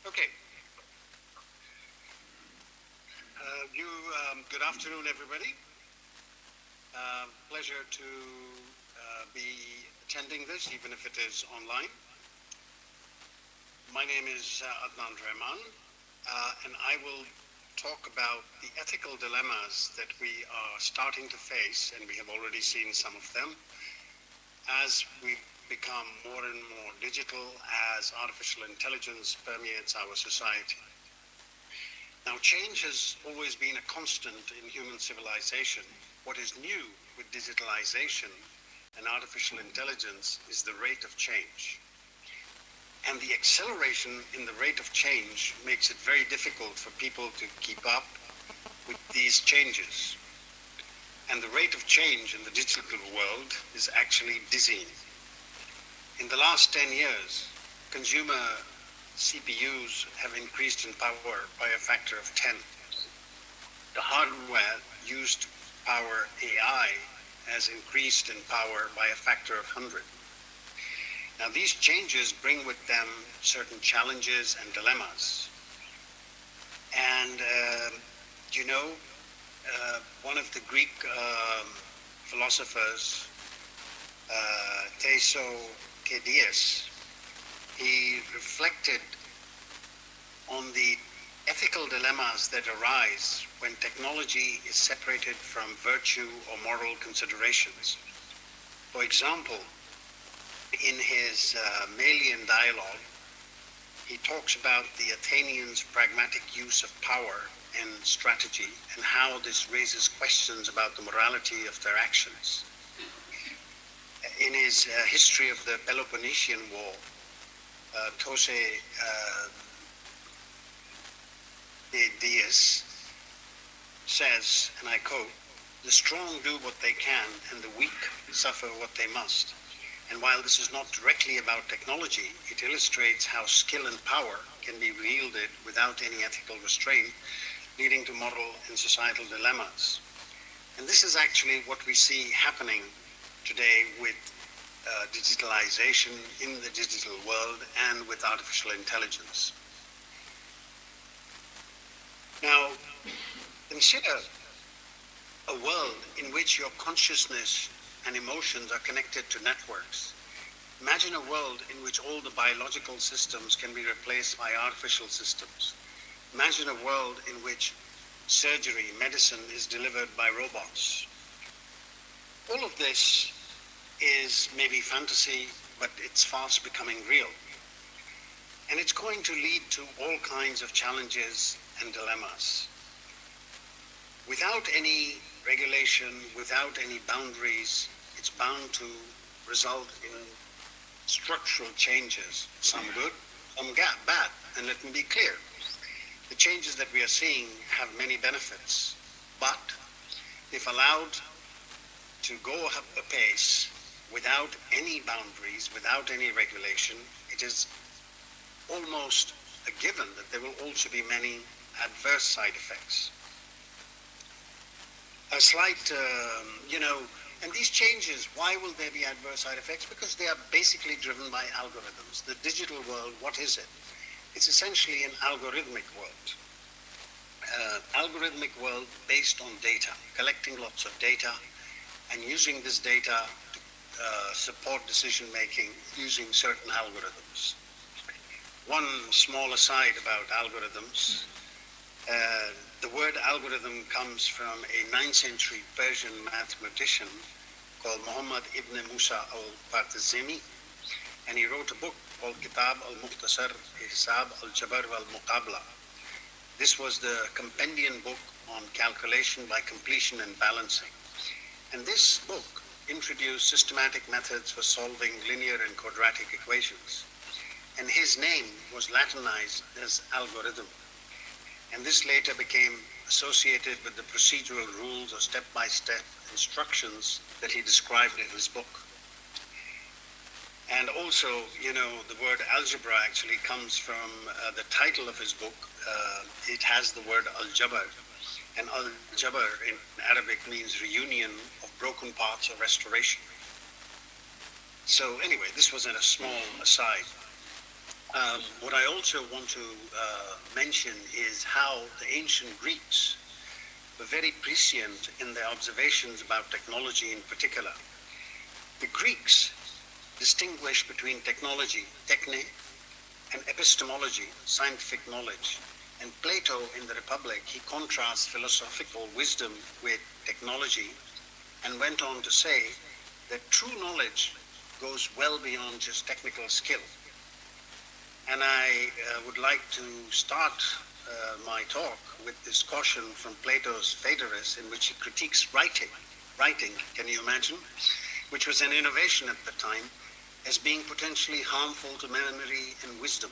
Okay. Good afternoon, everybody. Pleasure to be attending this, even if it is online. My name is Adnan Rahman, and I will talk about the ethical dilemmas that we are starting to face, and we have already seen some of them, as we become more and more digital, as artificial intelligence permeates our society. Now, change has always been a constant in human civilization. What is new with digitalization and artificial intelligence is the rate of change. And the acceleration in the rate of change makes it very difficult for people to keep up with these changes. And the rate of change in the digital world is actually dizzying. In the last 10 years, consumer CPUs have increased in power by a factor of 10. The hardware used to power AI has increased in power by a factor of 100. Now, these changes bring with them certain challenges and dilemmas. And, one of the Greek philosophers, Theocritus, he reflected on the ethical dilemmas that arise when technology is separated from virtue or moral considerations. For example, in his Melian dialogue, he talks about the Athenians' pragmatic use of power and strategy and how this raises questions about the morality of their actions. In his history of the Peloponnesian War, Thucydides says, and I quote, "The strong do what they can and the weak suffer what they must." And while this is not directly about technology, it illustrates how skill and power can be wielded without any ethical restraint, leading to moral and societal dilemmas. And this is actually what we see happening today with digitalization in the digital world and with artificial intelligence. Now, consider a world in which your consciousness and emotions are connected to networks. Imagine a world in which all the biological systems can be replaced by artificial systems. Imagine a world in which surgery, medicine is delivered by robots. All of this is maybe fantasy, but it's fast becoming real. And it's going to lead to all kinds of challenges and dilemmas. Without any regulation, without any boundaries, it's bound to result in structural changes, some good, some bad. And let me be clear, the changes that we are seeing have many benefits, but if allowed to go apace without any boundaries, without any regulation, it is almost a given that there will also be many adverse side effects. A slight, and these changes, why will there be adverse side effects? Because they are basically driven by algorithms. The digital world, what is it? It's essentially an algorithmic world. Algorithmic world based on data, collecting lots of data and using this data to support decision making using certain algorithms. One small aside about algorithms. The word algorithm comes from a 9th century Persian mathematician called Muhammad ibn Musa al-Partazemi, and he wrote a book called Kitab al-Mukhtasar Hisab al-Jabr wal-Muqabla. This was the compendium book on calculation by completion and balancing. And this book introduced systematic methods for solving linear and quadratic equations. And his name was Latinized as algorithm. And this later became associated with the procedural rules or step-by-step instructions that he described in his book. And also, the word algebra actually comes from the title of his book. It has the word al-jabr. And al-jabr in Arabic means reunion of broken parts or restoration. So anyway, this was in a small aside. What I also want to mention is how the ancient Greeks were very prescient in their observations about technology in particular. The Greeks distinguished between technology, techne, and epistemology, scientific knowledge. And Plato in the Republic, he contrasts philosophical wisdom with technology and went on to say that true knowledge goes well beyond just technical skill. And I would like to start my talk with this caution from Plato's Phaedrus, in which he critiques writing, can you imagine? Which was an innovation at the time, as being potentially harmful to memory and wisdom.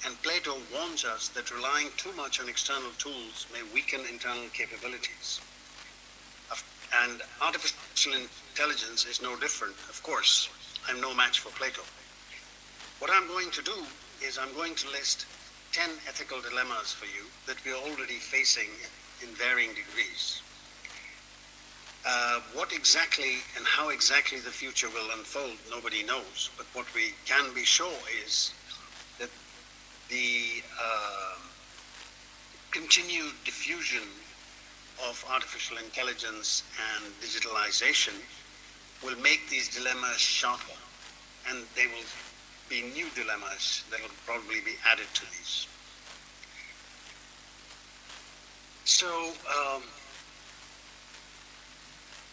And Plato warns us that relying too much on external tools may weaken internal capabilities. And artificial intelligence is no different. Of course, I'm no match for Plato. What I'm going to do is I'm going to list 10 ethical dilemmas for you that we are already facing in varying degrees. What exactly and how exactly the future will unfold, nobody knows. But what we can be sure is that the continued diffusion of artificial intelligence and digitalization will make these dilemmas sharper, and they will be new dilemmas that will probably be added to these. So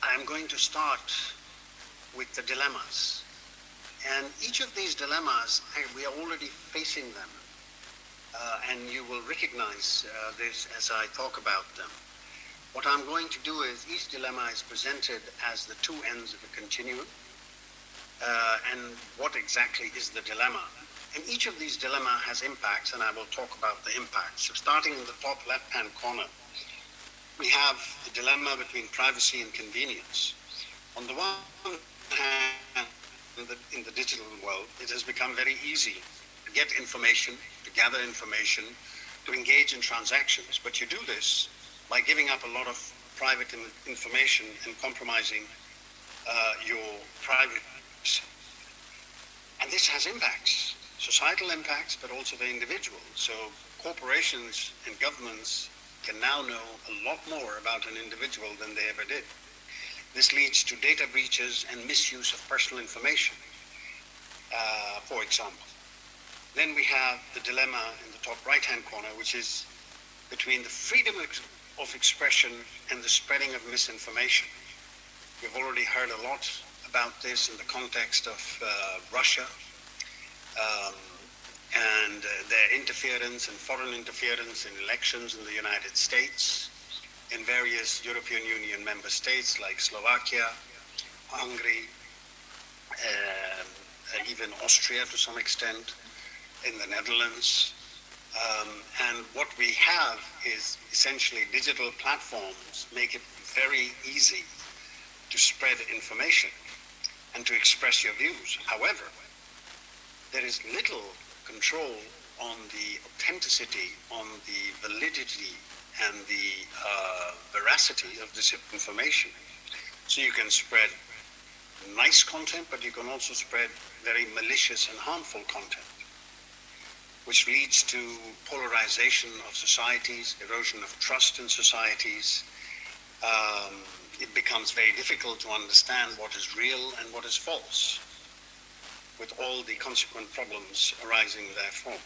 I'm going to start with the dilemmas. And each of these dilemmas, we are already facing them. And you will recognize this as I talk about them. What I'm going to do is each dilemma is presented as the two ends of a continuum. And what exactly is the dilemma? And each of these dilemma has impacts, and I will talk about the impacts. So starting in the top left-hand corner, we have the dilemma between privacy and convenience. On the one hand, in the digital world, it has become very easy to get information, to gather information, to engage in transactions. But you do this by giving up a lot of private information and compromising your privacy. this has impacts, societal impacts, but also the individual. So corporations and governments can now know a lot more about an individual than they ever did. This leads to data breaches and misuse of personal information, for example. Then we have the dilemma in the top right-hand corner, which is between the freedom of expression and the spreading of misinformation. We've already heard a lot about this in the context of Russia and their interference and foreign interference in elections in the United States, in various European Union member states like Slovakia, Hungary, even Austria to some extent, in the Netherlands. And what we have is essentially digital platforms make it very easy to spread information and to express your views. However, there is little control on the authenticity, on the validity and the veracity of this information. So you can spread nice content, but you can also spread very malicious and harmful content, which leads to polarization of societies, erosion of trust in societies. It becomes very difficult to understand what is real and what is false, with all the consequent problems arising therefrom.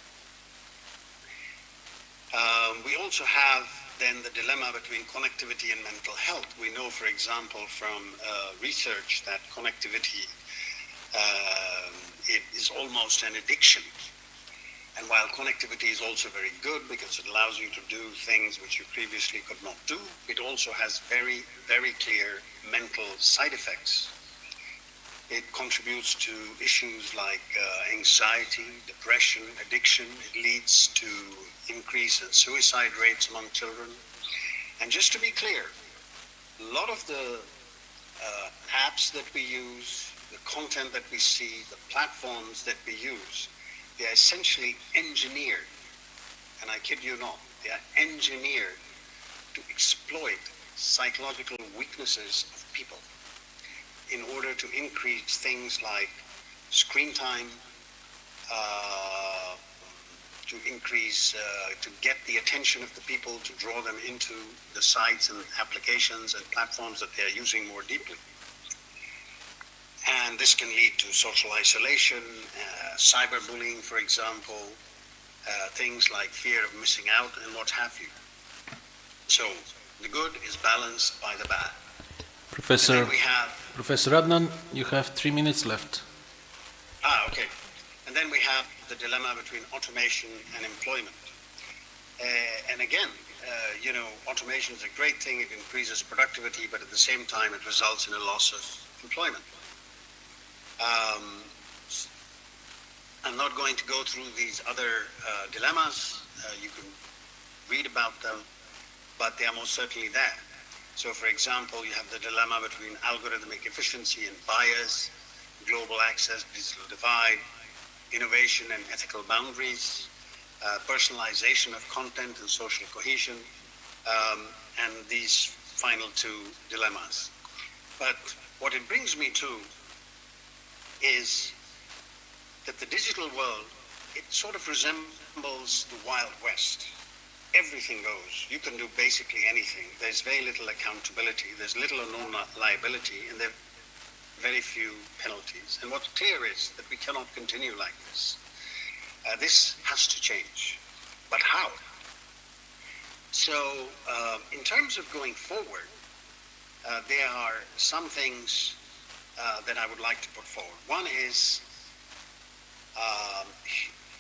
We also have then the dilemma between connectivity and mental health. We know, for example, from research that connectivity it is almost an addiction. And while connectivity is also very good because it allows you to do things which you previously could not do, it also has very, very clear mental side effects. It contributes to issues like anxiety, depression, addiction. It leads to increase in suicide rates among children. And just to be clear, a lot of the apps that we use, the content that we see, the platforms that we use, they are essentially engineered, and I kid you not, they are engineered to exploit psychological weaknesses of people in order to increase things like screen time, to get the attention of the people, to draw them into the sites and applications and platforms that they are using more deeply. And this can lead to social isolation, cyberbullying, for example, things like fear of missing out and what have you. So the good is balanced by the bad. Professor, we have, Professor Adnan, you have 3 minutes left. Okay. And then we have the dilemma between automation and employment. And again, automation is a great thing. It increases productivity, but at the same time, it results in a loss of employment. I'm not going to go through these other dilemmas. You can read about them, but they are most certainly there. So, for example, you have the dilemma between algorithmic efficiency and bias, global access, digital divide, innovation and ethical boundaries, personalization of content and social cohesion, and these final two dilemmas. But what it brings me to is that the digital world, it sort of resembles the Wild West. Everything goes. You can do basically anything. There's very little accountability. There's little or no liability, and there are very few penalties. And what's clear is that we cannot continue like this. This has to change. But how? So, in terms of going forward, there are some things that I would like to put forward. One is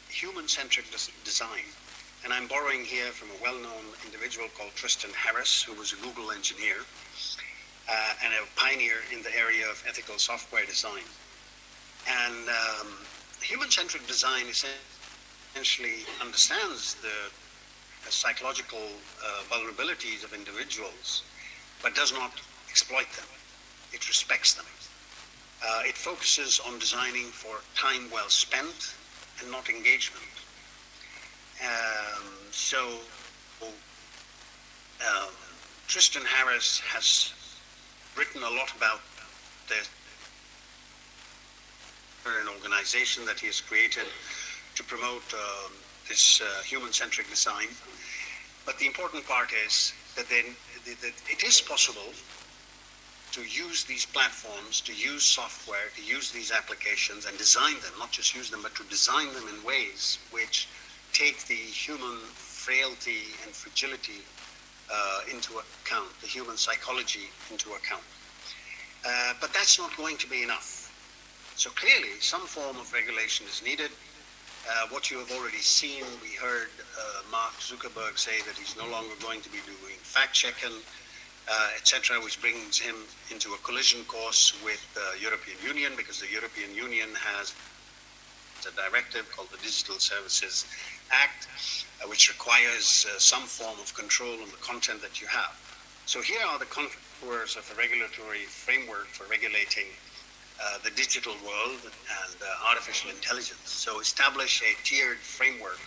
human-centric design. And I'm borrowing here from a well-known individual called Tristan Harris, who was a Google engineer and a pioneer in the area of ethical software design. And human-centric design essentially understands the psychological vulnerabilities of individuals, but does not exploit them. It respects them. It focuses on designing for time well spent and not engagement. Tristan Harris has written a lot about this an organization that he has created to promote this human-centric design. But the important part is that it is possible to use these platforms, to use software, to use these applications and design them, not just use them, but to design them in ways which take the human frailty and fragility into account, the human psychology into account. But that's not going to be enough. So clearly, some form of regulation is needed. What you have already seen, we heard Mark Zuckerberg say that he's no longer going to be doing fact-checking, etc., which brings him into a collision course with the European Union, because the European Union has a directive called the Digital Services Act, which requires some form of control on the content that you have. So here are the contours of a regulatory framework for regulating the digital world and artificial intelligence. So establish a tiered framework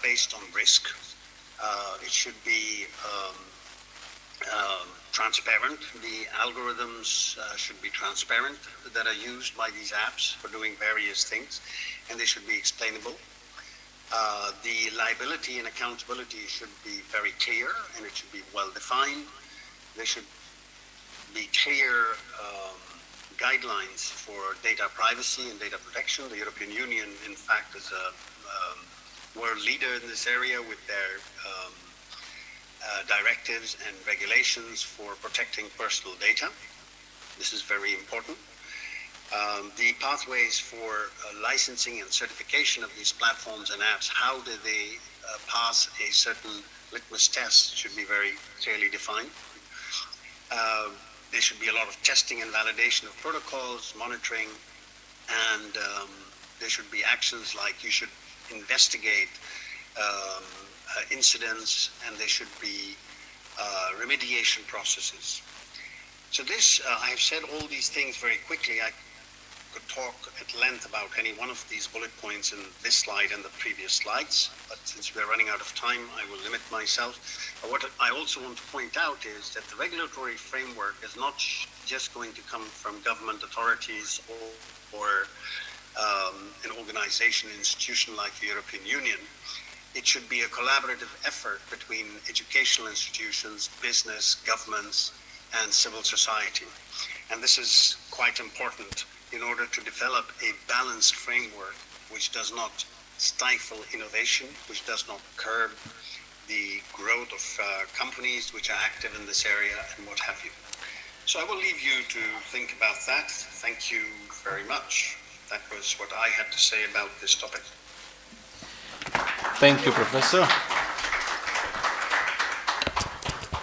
based on risk. It should be transparent. The algorithms should be transparent that are used by these apps for doing various things, and they should be explainable. The liability and accountability should be very clear, and it should be well defined. There should be clear guidelines for data privacy and data protection. The European Union, in fact, is a world leader in this area with their directives and regulations for protecting personal data. This is very important. The pathways for licensing and certification of these platforms and apps, how do they pass a certain litmus test, should be very clearly defined. There should be a lot of testing and validation of protocols, monitoring, and there should be actions like you should investigate incidents, and there should be remediation processes. So this, I have said all these things very quickly. I could talk at length about any one of these bullet points in this slide and the previous slides, but since we're running out of time, I will limit myself. What I also want to point out is that the regulatory framework is not just going to come from government authorities or an organization, institution like the European Union. It should be a collaborative effort between educational institutions, business, governments, and civil society. And this is quite important in order to develop a balanced framework which does not stifle innovation, which does not curb the growth of companies which are active in this area and what have you. So I will leave you to think about that. Thank you very much. That was what I had to say about this topic. Thank you, Professor.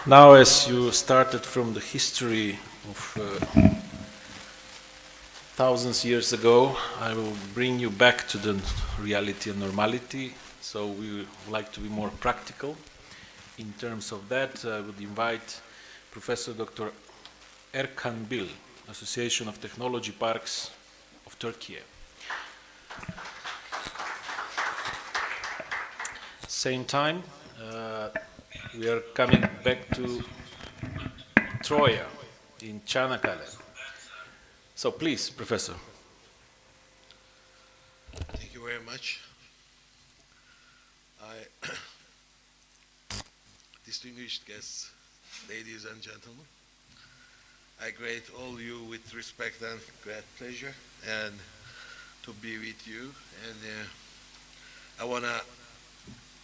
Now, as you started from the history of thousands of years ago, I will bring you back to the reality and normality. So we would like to be more practical. In terms of that, I would invite Professor Dr. Erkan Bil, Association of Technology Parks of Turkey. Same time, we are coming back to Troya in Çanakkale. So please, Professor. Thank you very much. Distinguished guests, ladies and gentlemen, I greet all you with respect and great pleasure and to be with you. And I want to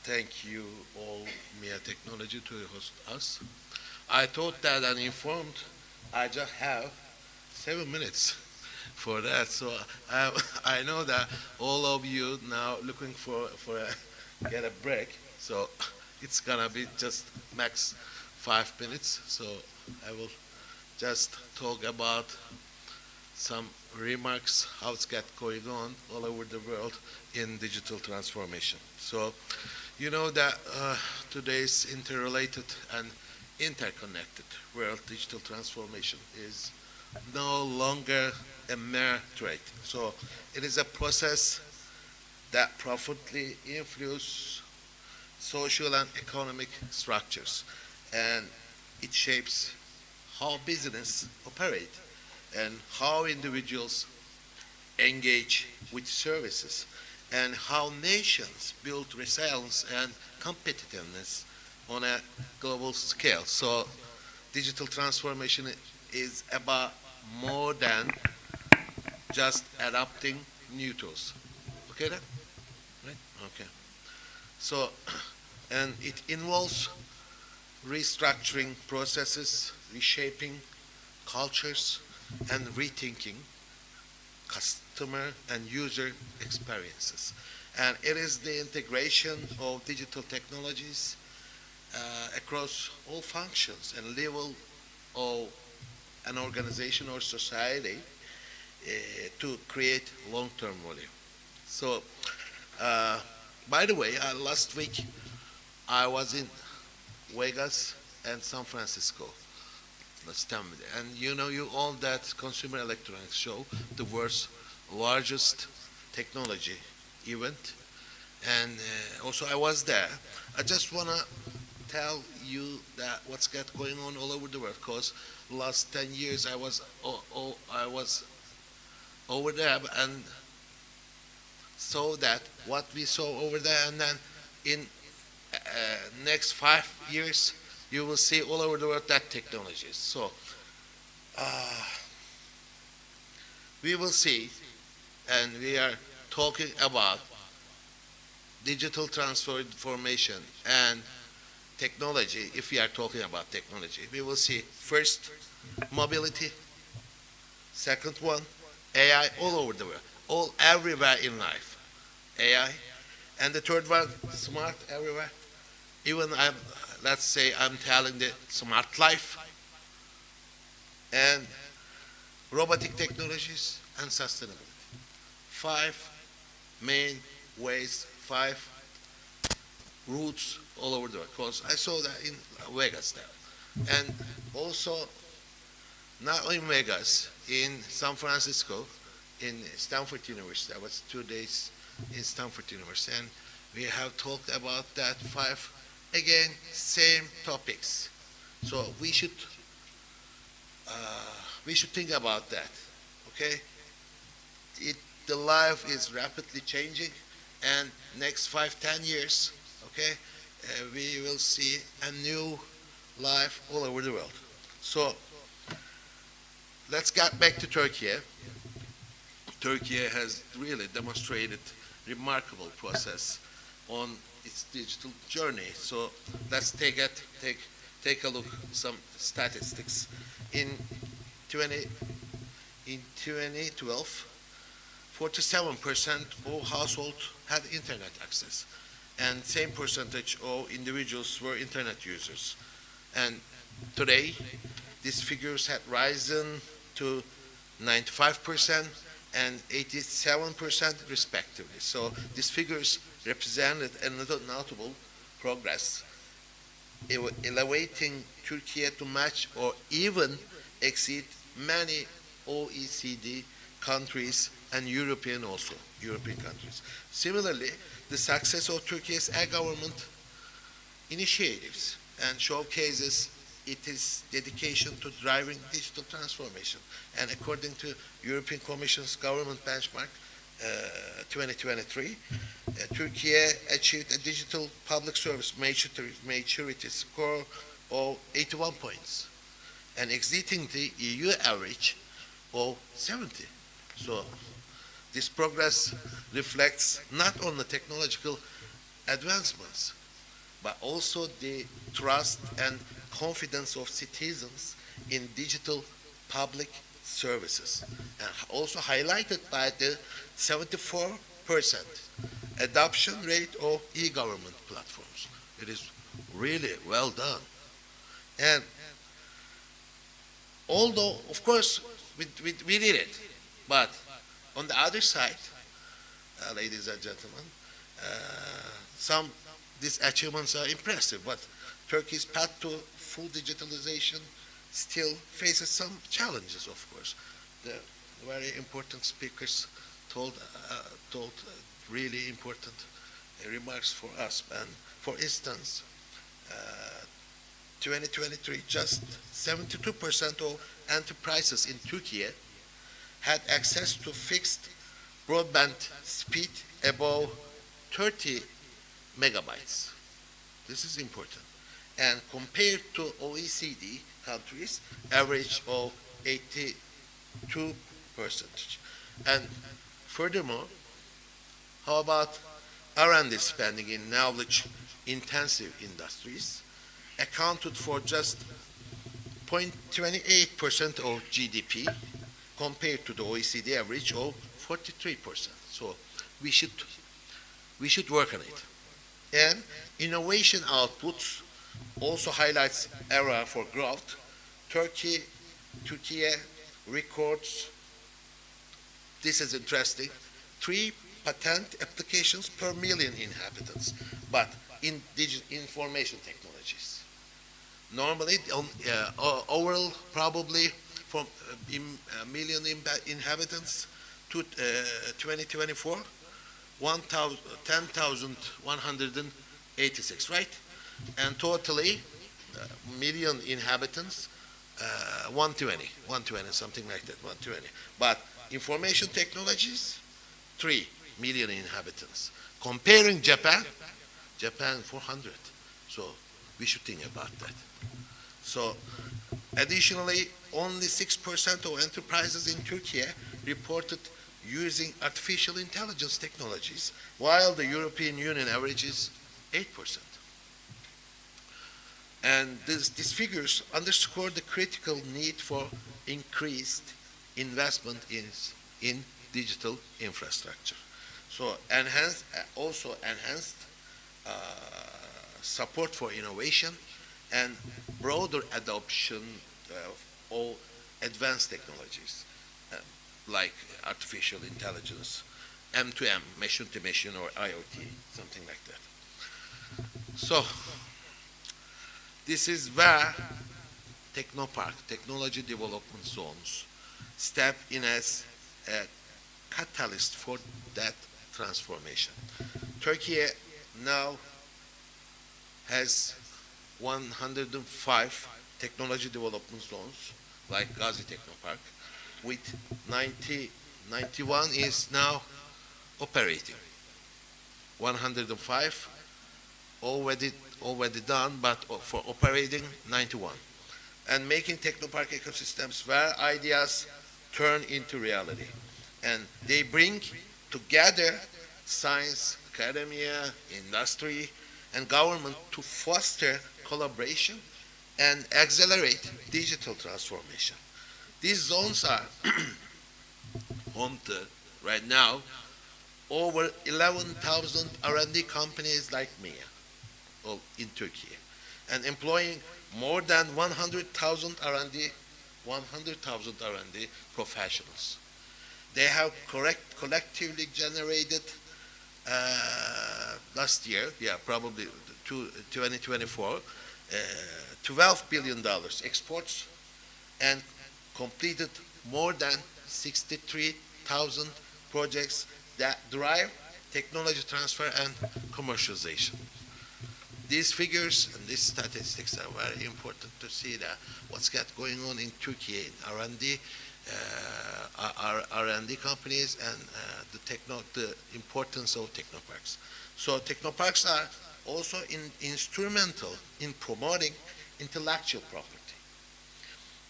thank you all, MIA Technology, to host us. I thought that uninformed, I just have 7 minutes for that. So I know that all of you now looking for get a break. So it's gonna be just max 5 minutes. So I will just talk about some remarks, how it's got going on all over the world in digital transformation. So you know that today's interrelated and interconnected world, digital transformation is no longer a mere trade. So it is a process that profoundly influences social and economic structures, and it shapes how business operate and how individuals engage with services, and how nations build resilience and competitiveness on a global scale. So digital transformation is about more than just adapting new tools. Okay then? Right? Okay. So, and it involves restructuring processes, reshaping cultures, and rethinking customer and user experiences. And it is the integration of digital technologies across all functions and level of an organization or society to create long-term value. So, by the way, last week I was in Vegas and San Francisco. Let's tell me. And you know, you own that Consumer Electronics Show, the world's largest technology event. And also I was there. I just want to tell you that what's going on all over the world, because last 10 years I was over there and saw that what we saw over there, and then in next 5 years you will see all over the world that technologies. So we will see, and we are talking about digital transformation and technology. If we are talking about technology, we will see first mobility, second one AI, all over the world, all everywhere in life, AI, and the third one smart everywhere. Even let's say I'm telling the smart life, and robotic technologies and sustainability. 5 main ways, 5 routes all over the world. Because I saw that in Vegas there. And also, not in Vegas, in San Francisco, in Stanford University. I was 2 days in Stanford University, and we have talked about that 5, again, same topics. So we should think about that, okay? The life is rapidly changing, and next 5-10 years, okay, we will see a new life all over the world. So let's get back to Turkey. Turkey has really demonstrated remarkable process on its digital journey. So let's take a look some statistics. In 2012, 47% of households had internet access, and same percentage of individuals were internet users. And today, these figures had risen to 95% and 87% respectively. So these figures represented a notable progress, elevating Turkey to match or even exceed many OECD countries and European countries. Similarly, the success of Turkey's government initiatives and showcases its dedication to driving digital transformation. And according to European Commission's government benchmark 2023, Turkey achieved a digital public service maturity score of 81 points, and exceeding the EU average of 70. So this progress reflects not only technological advancements, but also the trust and confidence of citizens in digital public services, and also highlighted by the 74% adoption rate of e-government platforms. It is really well done. And although, of course, we did it, but on the other side, ladies and gentlemen, these achievements are impressive, but Turkey's path to full digitalization still faces some challenges, of course. The very important speakers told really important remarks for us. And for instance, 2023, just 72% of enterprises in Turkey had access to fixed broadband speed above 30 megabytes. This is important. And compared to OECD countries, average of 82%. And furthermore, how about R&D spending in knowledge-intensive industries accounted for just 0.28% of GDP compared to the OECD average of 43%. So we should work on it. And innovation outputs also highlights area for growth. Turkey records, this is interesting, 3 patent applications per million inhabitants, but in information technologies. Normally, overall, probably from a million inhabitants to 2024, 10,186, right? And totally, million inhabitants, 120, something like that, 120. But information technologies, 3 million inhabitants. Comparing Japan, 400. So we should think about that. So additionally, only 6% of enterprises in Turkey reported using artificial intelligence technologies, while the European Union average is 8%. And these figures underscore the critical need for increased investment in digital infrastructure. So enhanced support for innovation and broader adoption of all advanced technologies like artificial intelligence, M2M, machine-to-machine, or IoT, something like that. So this is where Technopark, Technology Development Zones, step in as a catalyst for that transformation. Turkey now has 105 technology development zones, like Gazi Technopark, with 91 is now operating. 105 already done, but for operating 91. And making Technopark ecosystems where ideas turn into reality. And they bring together science, academia, industry, and government to foster collaboration and accelerate digital transformation. These zones are home to, right now, over 11,000 R&D companies like MIA in Turkey, and employing more than 100,000 R&D professionals. They have collectively generated last year, probably 2024, $12 billion exports, and completed more than 63,000 projects that drive technology transfer and commercialization. These figures and these statistics are very important to see that what's going on in Turkey in R&D, R&D companies, and the importance of technoparks. So technoparks are also instrumental in promoting intellectual property.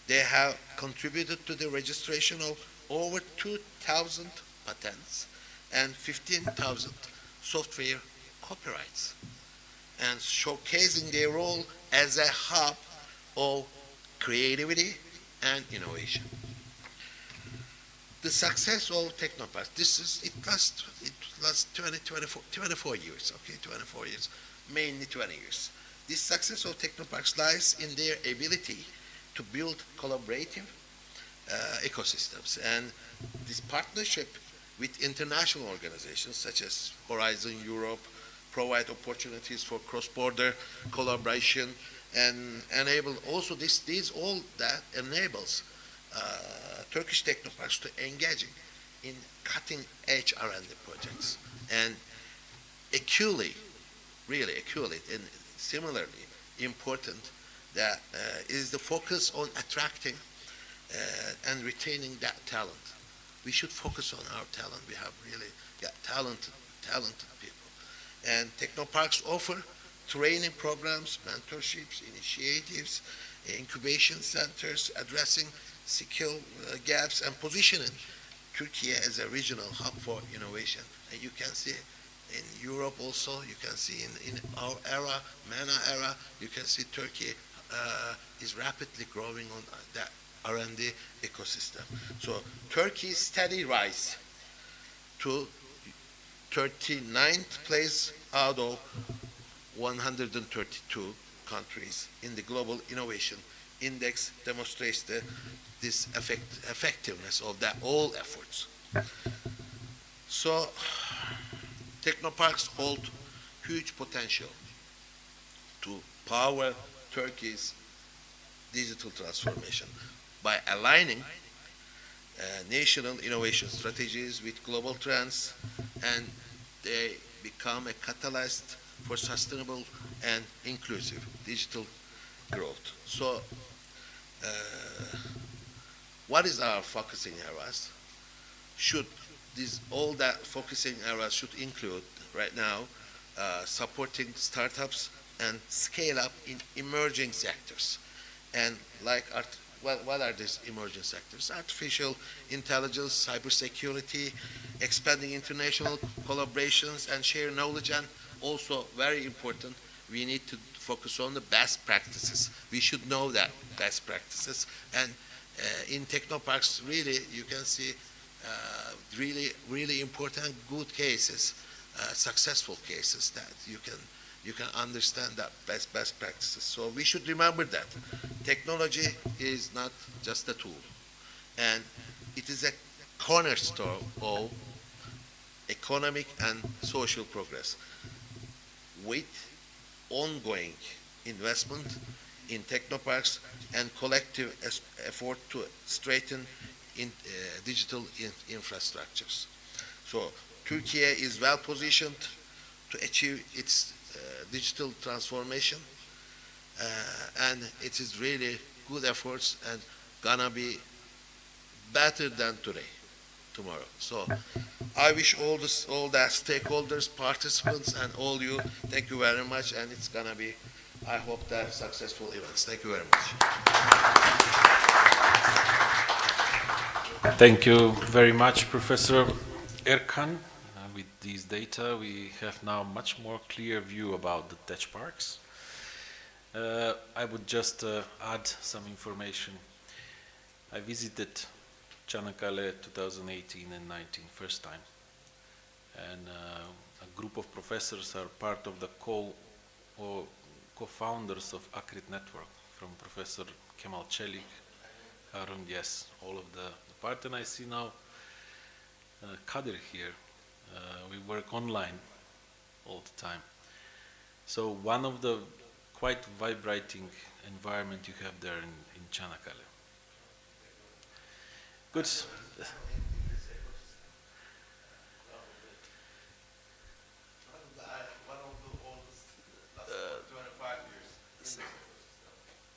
They have contributed to the registration of over 2,000 patents and 15,000 software copyrights, and showcasing their role as a hub of creativity and innovation. The success of technoparks, it lasts 24 years, okay, 24 years, mainly 20 years. This success of technoparks lies in their ability to build collaborative ecosystems, and this partnership with international organizations such as Horizon Europe provide opportunities for cross-border collaboration, and enable also this all that enables Turkish technoparks to engage in cutting-edge R&D projects. And really equally, and similarly important, that is the focus on attracting and retaining that talent. we should focus on our talent. We have really talented people. And technoparks offer training programs, mentorships, initiatives, incubation centers addressing skill gaps and positioning Turkey as a regional hub for innovation. And you can see in Europe also, you can see in our era, MENA era, you can see Turkey is rapidly growing on that R&D ecosystem. So Turkey's steady rise to 39th place out of 132 countries in the Global Innovation Index demonstrates this effectiveness of all efforts. So technoparks hold huge potential to power Turkey's digital transformation by aligning national innovation strategies with global trends, and they become a catalyst for sustainable and inclusive digital growth. So, what is our focusing areas? All that focusing areas should include right now supporting startups and scale up in emerging sectors. And what are these emerging sectors? Artificial intelligence, cybersecurity, expanding international collaborations and share knowledge, and also very important, we need to focus on the best practices. We should know that best practices. And in technoparks, really, you can see really important good cases, successful cases that you can understand that best practices. So we should remember that technology is not just a tool, and it is a cornerstone of economic and social progress. With ongoing investment in technoparks and collective effort to strengthen digital infrastructures. So Turkey is well positioned to achieve its digital transformation, and it is really good efforts and gonna be better than tomorrow. So I wish all the stakeholders, participants, and all you, thank you very much, and it's gonna be, I hope, that successful events. Thank you very much. Thank you very much, Professor Erkan. With these data, we have now much more clear view about the tech parks. I would just add some information. I visited Çanakkale 2018 and 19, first time. And a group of professors are part of the co-founders of Akrit Network, from Professor Kemal Çelik, Harun, yes, all of the part. And I see now Kadir here. We work online all the time. So one of the quite vibrating environment you have there in Çanakkale. Good.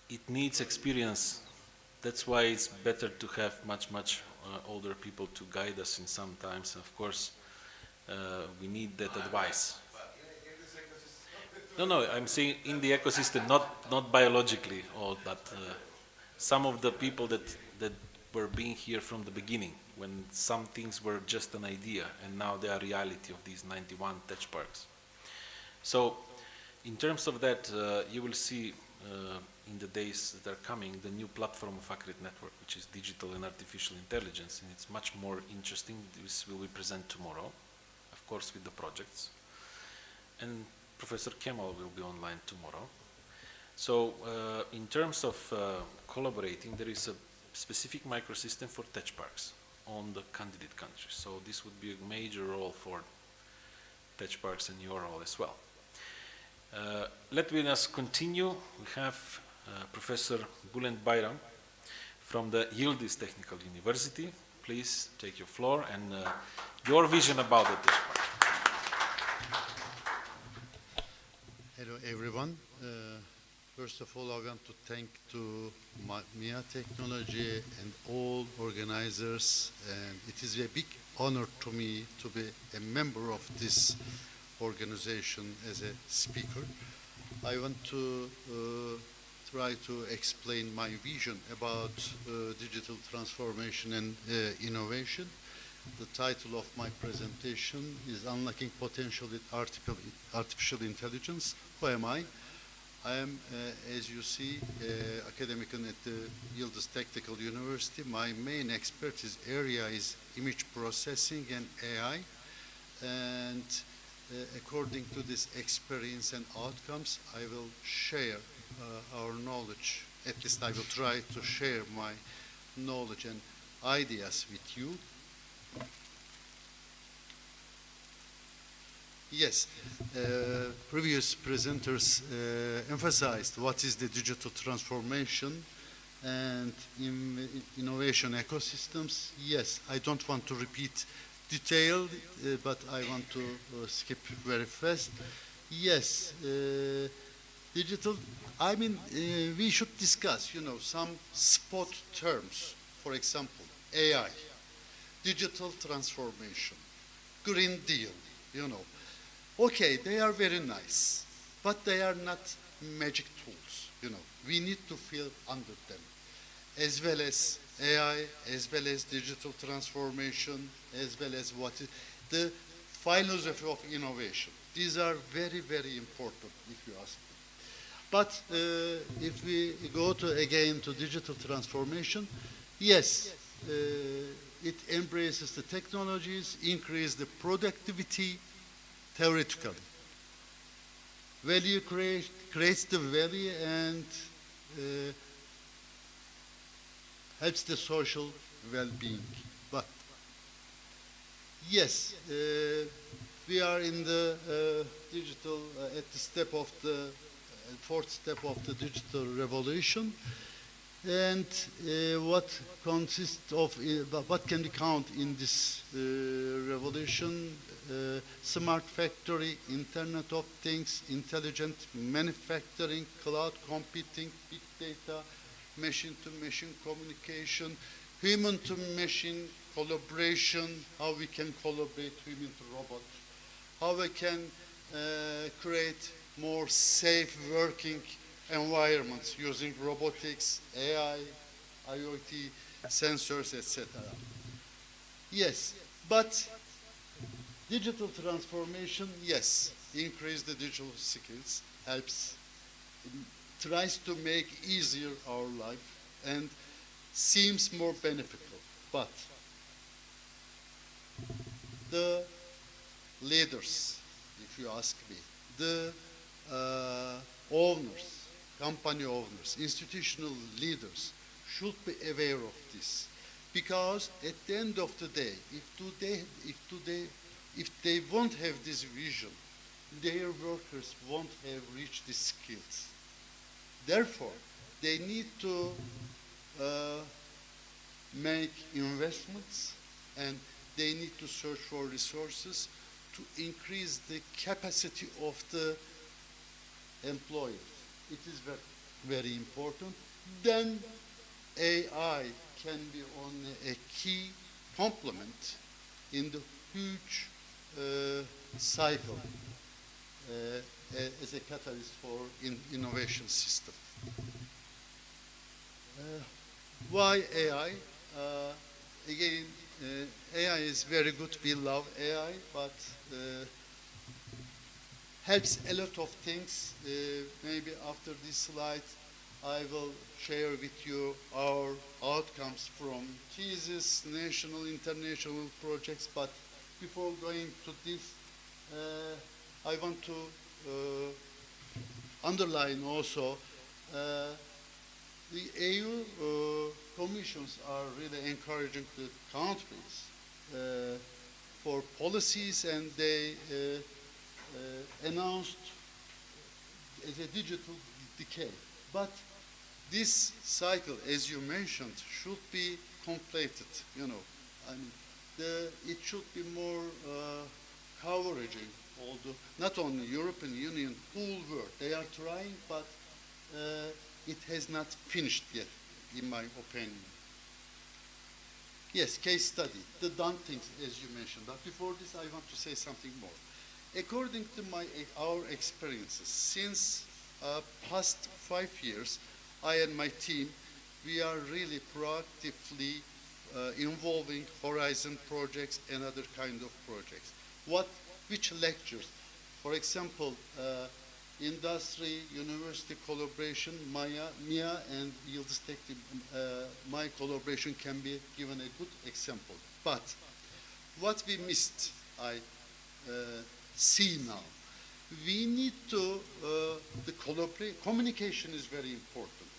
It needs experience. That's why it's better to have much older people to guide us in some times. Of course, we need that advice. No, I'm saying in the ecosystem, not biologically, but some of the people that were being here from the beginning, when some things were just an idea, and now they are reality of these 91 tech parks. So, in terms of that, you will see in the days that are coming the new platform of Akrit Network, which is digital and artificial intelligence, and it's much more interesting. This will be presented tomorrow, of course, with the projects. And Professor Kemal will be online tomorrow. So in terms of collaborating, there is a specific microsystem for tech parks on the candidate countries. So this would be a major role for tech parks and your role as well. Let us continue. We have Professor Bülent Bayram from the Yildiz Technical University. Please take your floor and your vision about the tech park. Hello everyone. first of all, I want to thank to MIA Technology and all organizers, and it is a big honor to me to be a member of this organization as a speaker. I want to try to explain my vision about digital transformation and innovation. The title of my presentation is Unlocking Potential with Artificial Intelligence. Who am I? I am, as you see, academic at the Yıldız Technical University. My main expertise area is image processing and AI. And according to this experience and outcomes, I will share our knowledge. At least I will try to share my knowledge and ideas with you. Yes, previous presenters emphasized what is the digital transformation and innovation ecosystems. Yes, I don't want to repeat detailed, but I want to skip very fast. Yes, digital, I mean, we should discuss, some spot terms. For example, AI, digital transformation, Green Deal, Okay, they are very nice, but they are not magic tools, We need to feel under them, as well as AI, as well as digital transformation, as well as the philosophy of innovation. These are very, very important, if you ask me. But if we go again to digital transformation, yes, it embraces the technologies, increase the productivity, theoretically. Value creates the value and helps the social well-being. But yes, we are in the digital, at the step of the fourth step of the digital revolution. And what consists of, what can we count in this revolution? Smart factory, Internet of Things, intelligent manufacturing, cloud computing, big data, machine-to-machine communication, human-to-machine collaboration, how we can collaborate human to robot, how we can create more safe working environments using robotics, AI, IoT, sensors, etc. Yes, but digital transformation, yes, increase the digital skills, helps, tries to make easier our life and seems more beneficial. But the leaders, if you ask me, the owners, company owners, institutional leaders should be aware of this. Because at the end of the day, if they won't have this vision, their workers won't have reached these skills. Therefore, they need to make investments and they need to search for resources to increase the capacity of the employers. It is very, very important. Then AI can be only a key complement in the huge cycle as a catalyst for innovation system. Why AI? Again, AI is very good. We love AI, but helps a lot of things. Maybe after this slide, I will share with you our outcomes from thesis, national, international projects. But before going to this, I want to underline also the EU commissions are really encouraging the countries for policies, and they announced as a digital decade. But this cycle, as you mentioned, should be completed. It should be more coverage, not only European Union, whole world. They are trying, but it has not finished yet, in my opinion. Yes, case study, the done things, as you mentioned. But before this, I want to say something more. According to our experiences, since past 5 years, I and my team, we are really proactively involving Horizon projects and other kind of projects. Which lectures? For example, industry, university collaboration, MIA and Yıldız Teknik, my collaboration can be given a good example. But what we missed, I see now, we need to, communication is very important.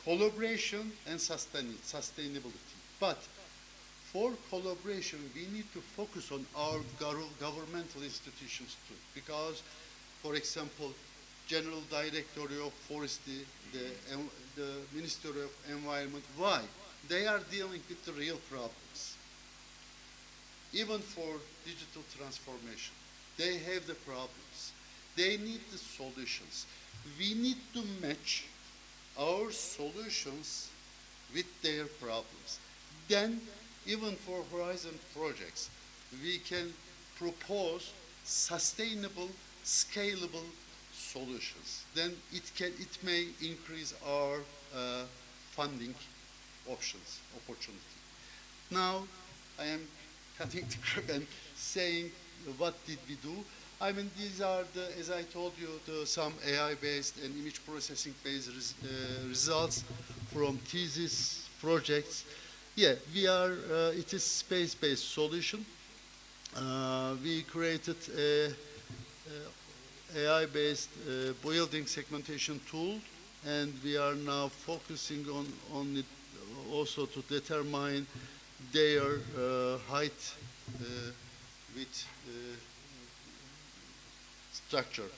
Collaboration and sustainability. But for collaboration, we need to focus on our governmental institutions too. Because, for example, General Directorate of Forestry, the Ministry of Environment, why? They are dealing with the real problems. Even for digital transformation, they have the problems. They need the solutions. We need to match our solutions with their problems. Then, even for Horizon projects, we can propose sustainable, scalable solutions. Then it may increase our funding opportunity. Now, I am cutting the crap and saying what did we do. I mean, these are as I told you, some AI-based and image processing-based results from thesis projects. Yeah, it is space-based solution. We created a AI-based building segmentation tool, and we are now focusing on it also to determine their height with structure.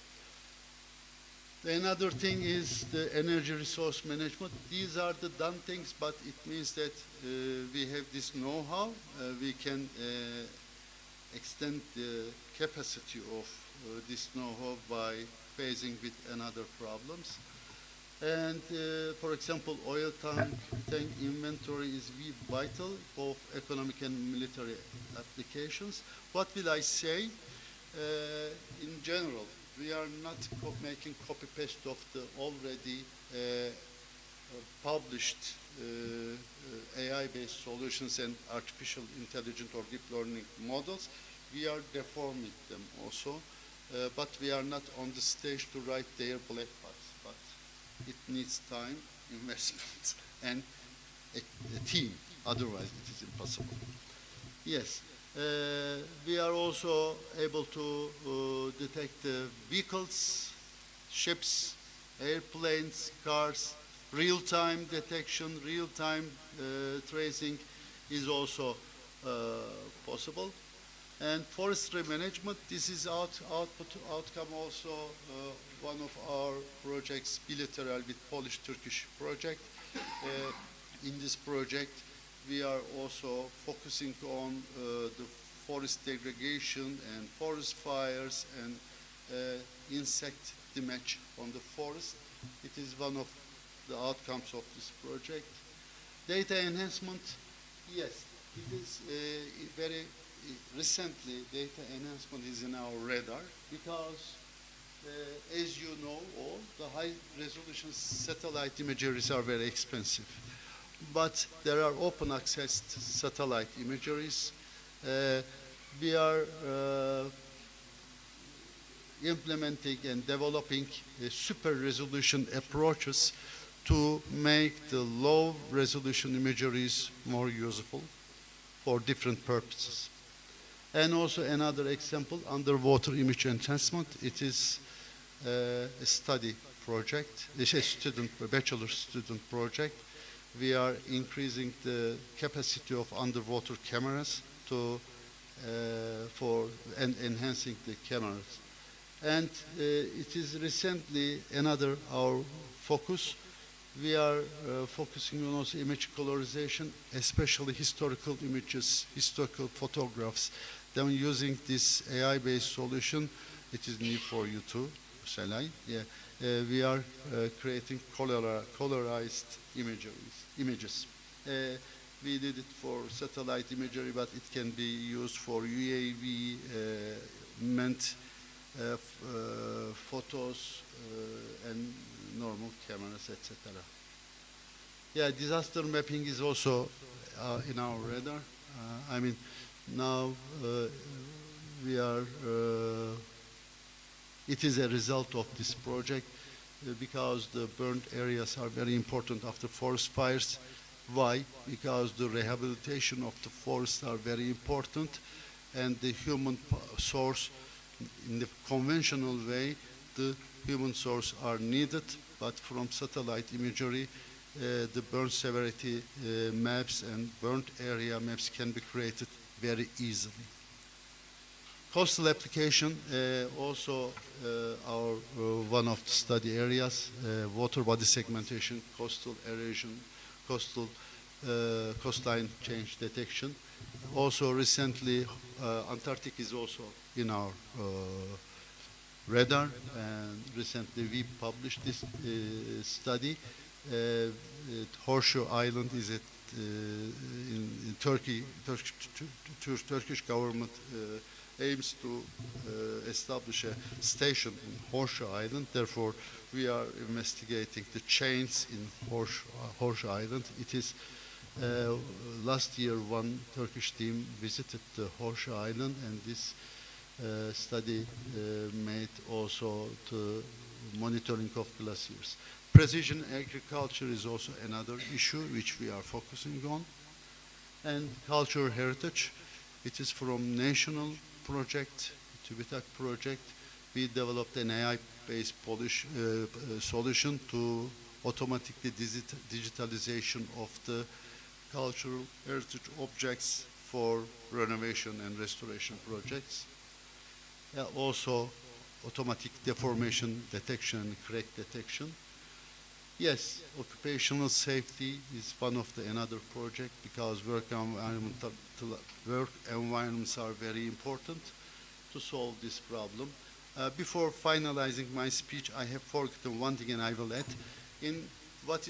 Another thing is the energy resource management. These are the done things, but it means that we have this know-how. We can extend the capacity of this know-how by facing with another problems. And for example, oil tank inventory is vital, both economic and military applications. What will I say? In general, we are not making copy-paste of the already published AI-based solutions and artificial intelligence or deep learning models. We are deforming them also, but we are not on the stage to write their black box. But it needs time, investment, and a team. Otherwise, it is impossible. Yes. We are also able to detect vehicles, ships, airplanes, cars. Real-time detection, real-time tracing is also possible. And forestry management, this is outcome also one of our projects, bilateral with Polish-Turkish project. In this project, we are also focusing on the forest degradation and forest fires and insect damage on the forest. It is one of the outcomes of this project. Data enhancement, yes, it is very recently data enhancement is in our radar because as you know all, the high resolution satellite imageries are very expensive. But there are open access satellite imageries. We are implementing and developing super resolution approaches to make the low resolution imageries more useful for different purposes. And also another example, underwater image enhancement. It is a study project, it's a bachelor student project. We are increasing the capacity of underwater cameras and enhancing the cameras. And it is recently another our focus. We are focusing on also image colorization, especially historical images, historical photographs. Then using this AI-based solution, it is new for you too, Selay. Yeah. we are creating colorized images. We did it for satellite imagery, but it can be used for UAV, meant photos, and normal cameras, etc. Yeah, disaster mapping is also in our radar. I mean, now we are, it is a result of this project because the burned areas are very important after forest fires. Why? Because the rehabilitation of the forests are very important, and the human source, in the conventional way, the human source are needed, but from satellite imagery, the burn severity maps and burnt area maps can be created very easily. Coastal application, also our one of the study areas, water body segmentation, coastal erosion, coastline change detection. Also recently, Antarctic is also in our radar, and recently we published this study. Horseshoe Island is in Turkey. Turkish government aims to establish a station in Horseshoe Island. Therefore, we are investigating the chains in Horseshoe Island. It is last year one Turkish team visited the Horseshoe Island, and this study made also the monitoring of glaciers. Precision agriculture is also another issue which we are focusing on. And cultural heritage, it is from national project, Tübitak project. We developed an AI-based solution to automatically digitalization of the cultural heritage objects for renovation and restoration projects. Also automatic deformation detection and crack detection. Yes, occupational safety is one of the another project because work environments are very important to solve this problem. Before finalizing my speech, I have forgotten one thing, and I will add. In what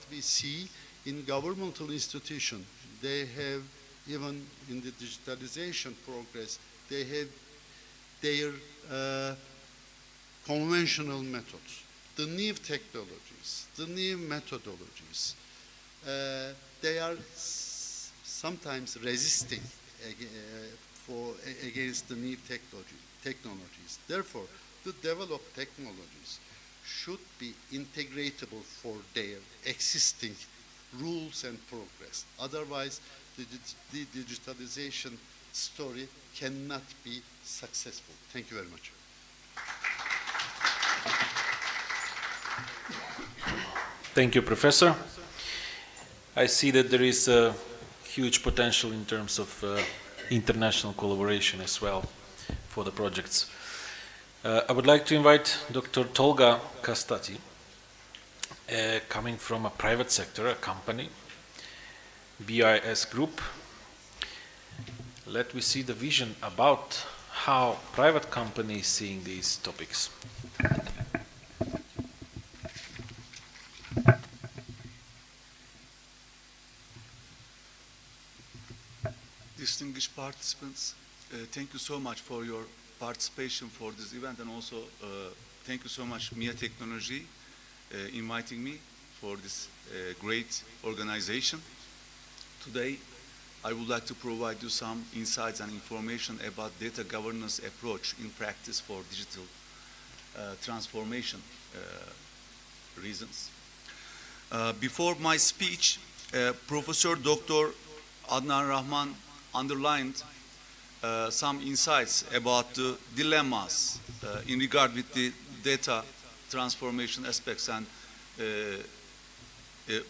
we see in governmental institutions, they have, even in the digitalization progress, they have their conventional methods. The new technologies, the new methodologies, they are sometimes resisting against the new technologies. Therefore, the developed technologies should be integratable for their existing rules and progress. Otherwise, the digitalization story cannot be successful. Thank you very much. Thank you, Professor. I see that there is a huge potential in terms of international collaboration as well for the projects. I would like to invite Dr. Tolga Kastati, coming from a private sector, a company, BIS Group. Let me see the vision about how private companies is seeing these topics. Distinguished participants, thank you so much for your participation for this event, and also thank you so much MIA Technology inviting me for this great organization. Today I would like to provide you some insights and information about data governance approach in practice for digital transformation reasons. Before my speech, Professor Dr. Adnan Rahman underlined some insights about the dilemmas in regard with the data transformation aspects, and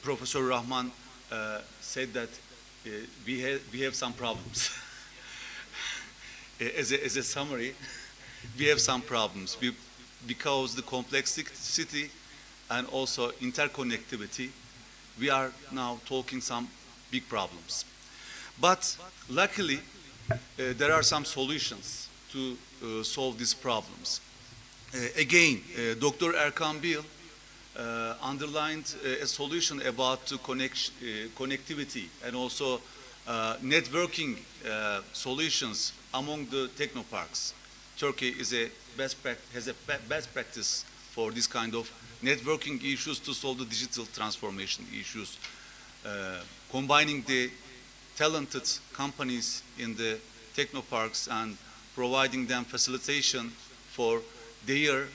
Professor Rahman said that we have some problems. As a summary, we have some problems because the complexity and also interconnectivity, we are now talking some big problems. But luckily, there are some solutions to solve these problems. Again, Dr. Erkan Bil underlined a solution about to connectivity and also networking solutions among the technoparks. Turkey is has a best practice for this kind of networking issues to solve the digital transformation issues, combining the talented companies in the technoparks and providing them facilitation for their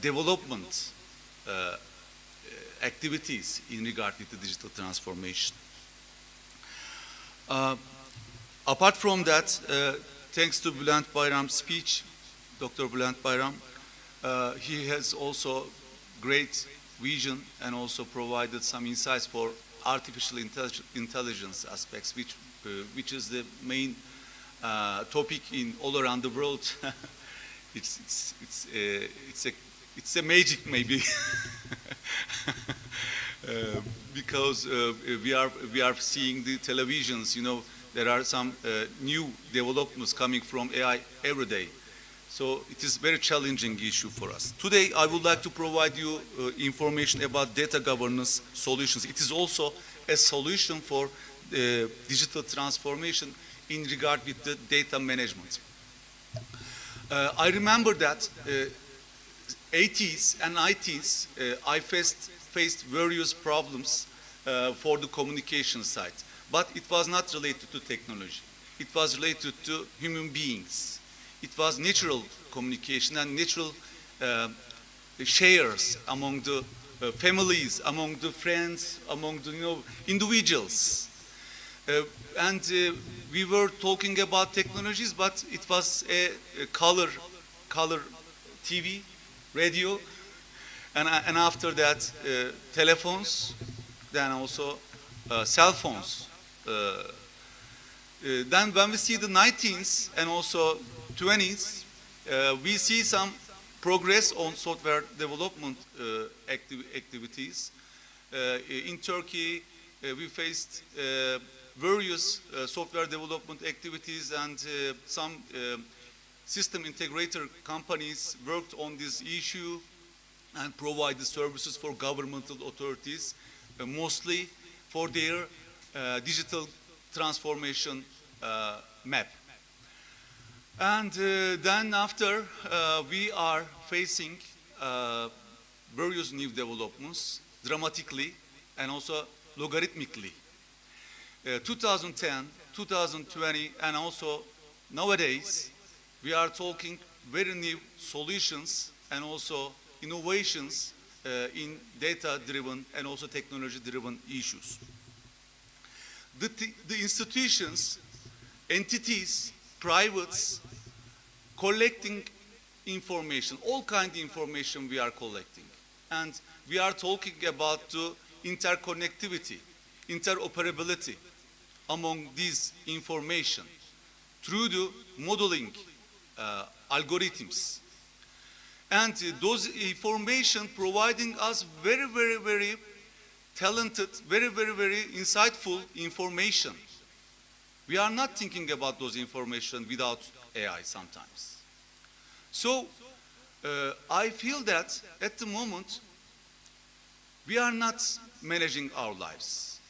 development activities in regard with the digital transformation. Apart from that, thanks to Bülent Bayram's speech, Dr. Bülent Bayram, he has also great vision and also provided some insights for artificial intelligence aspects, which is the main topic in all around the world. It's a magic maybe because we are seeing the televisions. You know, there are some new developments coming from AI every day. So it is a very challenging issue for us. Today, I would like to provide you information about data governance solutions. It is also a solution for digital transformation in regard with the data management. I remember that 80s and 90s, I faced various problems for the communication side, but it was not related to technology. It was related to human beings. It was natural communication and natural shares among the families, among the friends, among the individuals. We were talking about technologies, but it was a color TV, radio, and after that telephones, then also cell phones. Then when we see the 19th and also 20s, we see some progress on software development activities. In Turkey, we faced various software development activities, and some system integrator companies worked on this issue and provided services for governmental authorities, mostly for their digital transformation map. And then after, we are facing various new developments dramatically and also logarithmically. 2010, 2020, and also nowadays, we are talking very new solutions and also innovations in data-driven and also technology-driven issues. The institutions, entities, privates, collecting information, all kind of information we are collecting. And we are talking about the interconnectivity, interoperability among these information through the modeling algorithms. And those information providing us very, very, very talented, very, very, very insightful information. We are not thinking about those information without AI sometimes. So I feel that at the moment, we are not managing our lives.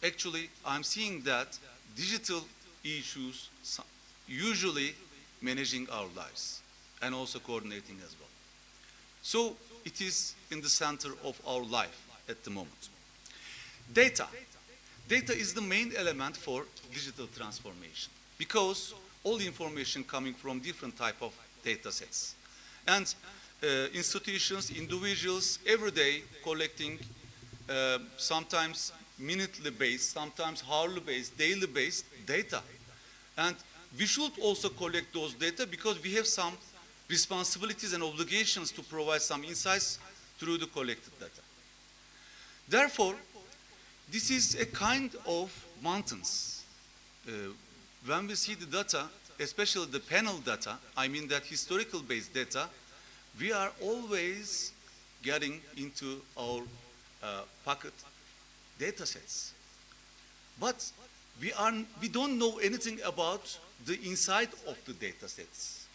Actually, I'm seeing that digital issues usually managing our lives and also coordinating as well. So it is in the center of our life at the moment. Data. Data is the main element for digital transformation because all information coming from different type of data sets. And institutions, individuals, every day collecting sometimes minutely based, sometimes hourly based, daily based data. And we should also collect those data because we have some responsibilities and obligations to provide some insights through the collected data. Therefore, this is a kind of mountains. When we see the data, especially the panel data, I mean that historical based data, we are always getting into our pocket data sets. But we don't know anything about the inside of the data sets.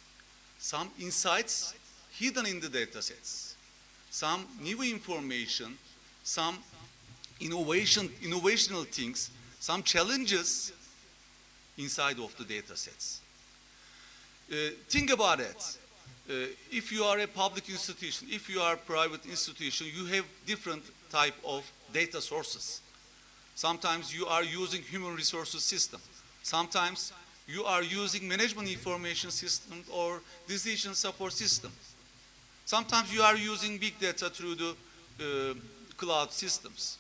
Some insights hidden in the data sets, some new information, some innovational things, some challenges inside of the data sets. Think about it. If you are a public institution, if you are a private institution, you have different type of data sources. Sometimes you are using human resources system. Sometimes you are using management information system or decision support system. Sometimes you are using big data through the cloud systems.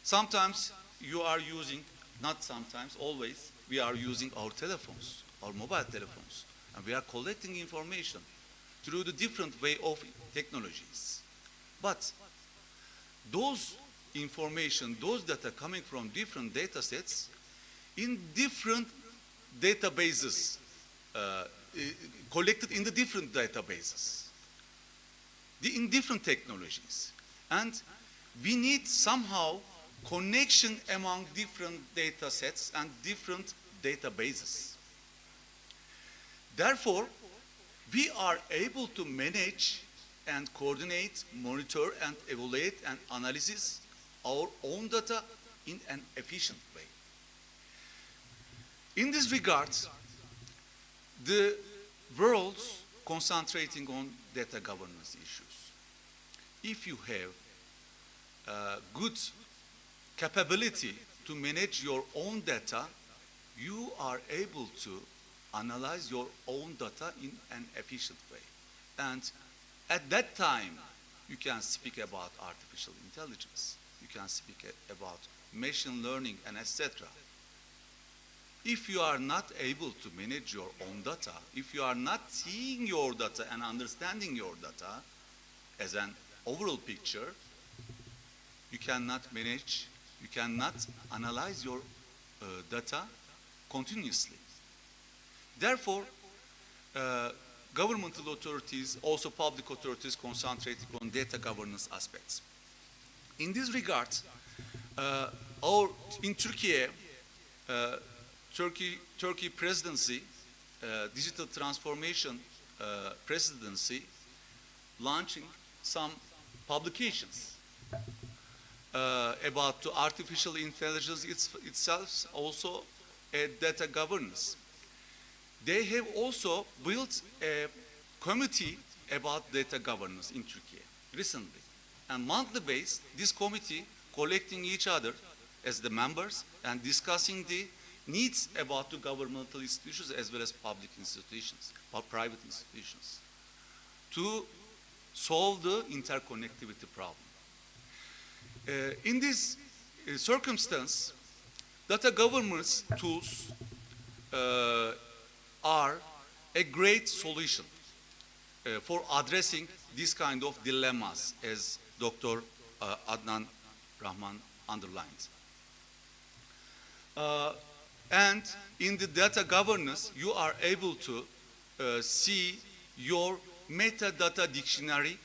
Sometimes you are using, not sometimes, always, we are using our telephones, our mobile telephones, and we are collecting information through the different way of technologies. But those information, those data coming from different data sets in different databases, collected in the different databases, in different technologies. And we need somehow connection among different data sets and different databases. Therefore, we are able to manage and coordinate, monitor and evaluate and analyze our own data in an efficient way. In this regard, the world concentrating on data governance issues. If you have good capability to manage your own data, you are able to analyze your own data in an efficient way. And at that time, you can speak about artificial intelligence. You can speak about machine learning and etc. If you are not able to manage your own data, if you are not seeing your data and understanding your data as an overall picture, you cannot manage, you cannot analyze your data continuously. Therefore, governmental authorities, also public authorities, concentrating on data governance aspects. In this regard, in Turkey, Turkey presidency, digital transformation presidency, launching some publications about artificial intelligence itself, also data governance. They have also built a committee about data governance in Turkey recently. And monthly based, this committee collecting each other as the members and discussing the needs about the governmental institutions as well as public institutions, or private institutions, to solve the interconnectivity problem. In this circumstance, data governance tools are a great solution for addressing this kind of dilemmas, as Dr. Adnan Rahman underlined. And in the data governance, you are able to see your metadata dictionary.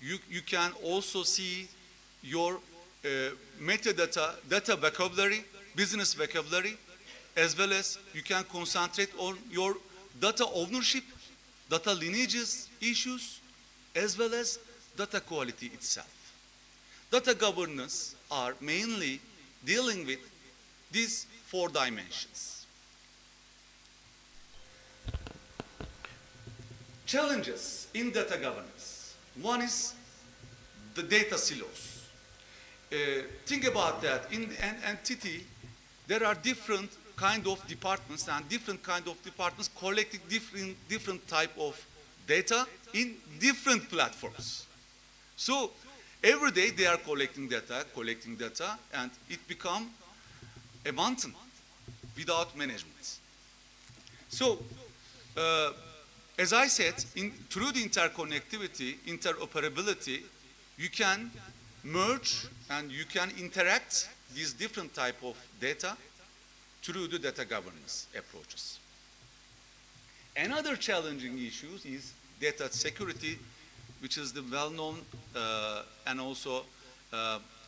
You can also see your metadata, data vocabulary, business vocabulary, as well as you can concentrate on your data ownership, data lineages issues, as well as data quality itself. Data governance are mainly dealing with these 4 dimensions. Challenges in data governance. One is the data silos. Think about that. In an entity, there are different kind of departments, and different kind of departments collecting different type of data in different platforms. So every day they are collecting data, and it becomes a mountain without management. So, as I said, through the interconnectivity, interoperability, you can merge and you can interact these different type of data through the data governance approaches. Another challenging issue is data security, which is the well-known and also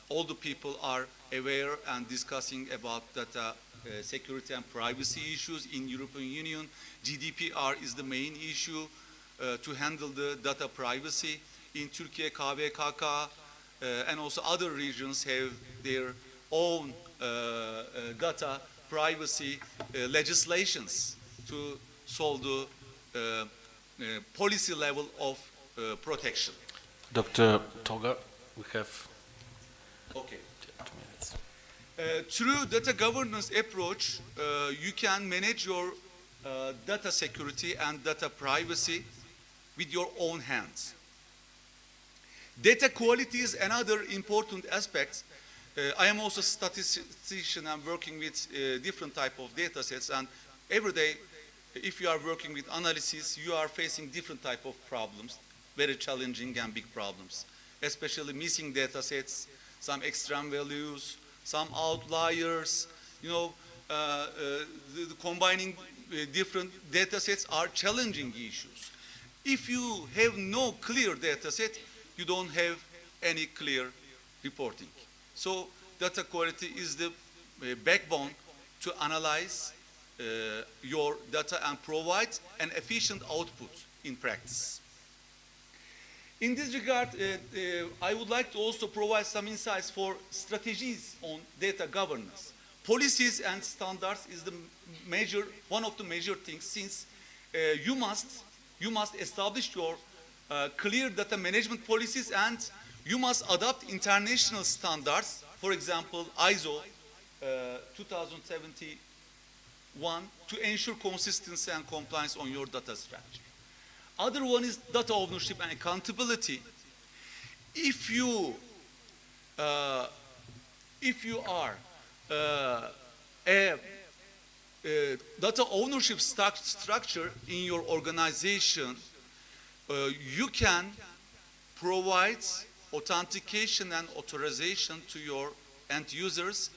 all the people are aware and discussing about data security and privacy issues in European Union. GDPR is the main issue. to handle the data privacy. In Turkey, KVKK and also other regions have their own data privacy legislations to solve the policy level of protection. Dr. Tolga, we have Okay. 2 minutes. Through data governance approach, you can manage your data security and data privacy with your own hands. Data quality is another important aspect. I am also a statistician. I'm working with different type of data sets, and every day, if you are working with analysis, you are facing different type of problems, very challenging and big problems, especially missing data sets, some extreme values, some outliers. You know, the combining different data sets are challenging issues. If you have no clear data set, you don't have any clear reporting. So data quality is the backbone to analyze your data and provide an efficient output in practice. In this regard, I would like to also provide some insights for strategies on data governance. Policies and standards is the one of the major things, since you must establish your clear data management policies, and you must adopt international standards, for example, ISO 2071, to ensure consistency and compliance on your data structure. Other one is data ownership and accountability. If you are a data ownership structure in your organization, you can provide authentication and authorization to your end users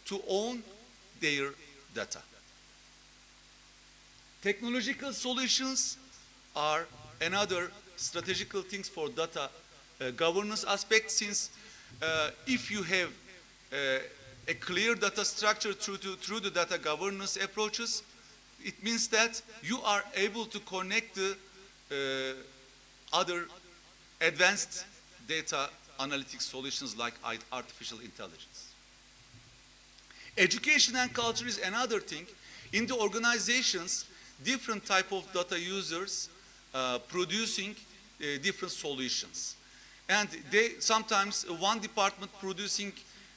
to own their data. Technological solutions are another strategical things for data governance aspect, since if you have a clear data structure through the data governance approaches, it means that you are able to connect the other advanced data analytics solutions like artificial intelligence. Education and culture is another thing. In the organizations, different type of data users producing different solutions. And they sometimes one department producing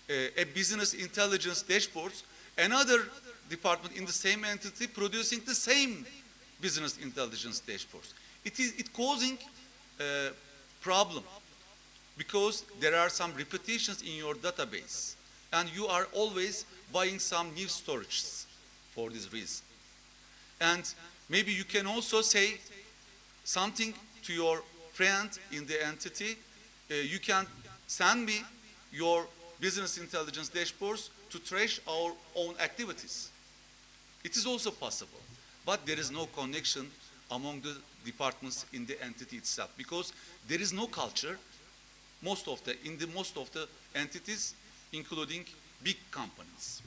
a business intelligence dashboards, another department in the same entity producing the same business intelligence dashboards. It causing a problem because there are some repetitions in your database, and you are always buying some new storages for this reason. And maybe you can also say something to your friend in the entity. You can send me your business intelligence dashboards to trace our own activities. It is also possible, but there is no connection among the departments in the entity itself, because there is no culture in most of the entities, including big companies.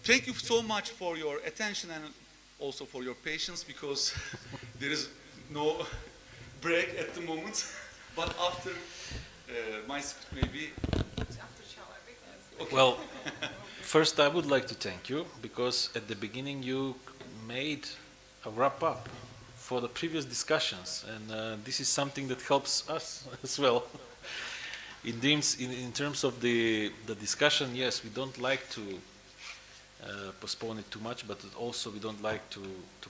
Thank you so much for your attention and also for your patience, because there is no break at the moment. But after my speech, maybe. Okay. Well, first I would like to thank you, because at the beginning you made a wrap up for the previous discussions, and this is something that helps us as well. In terms of the discussion, yes, we don't like to postpone it too much, but also we don't like to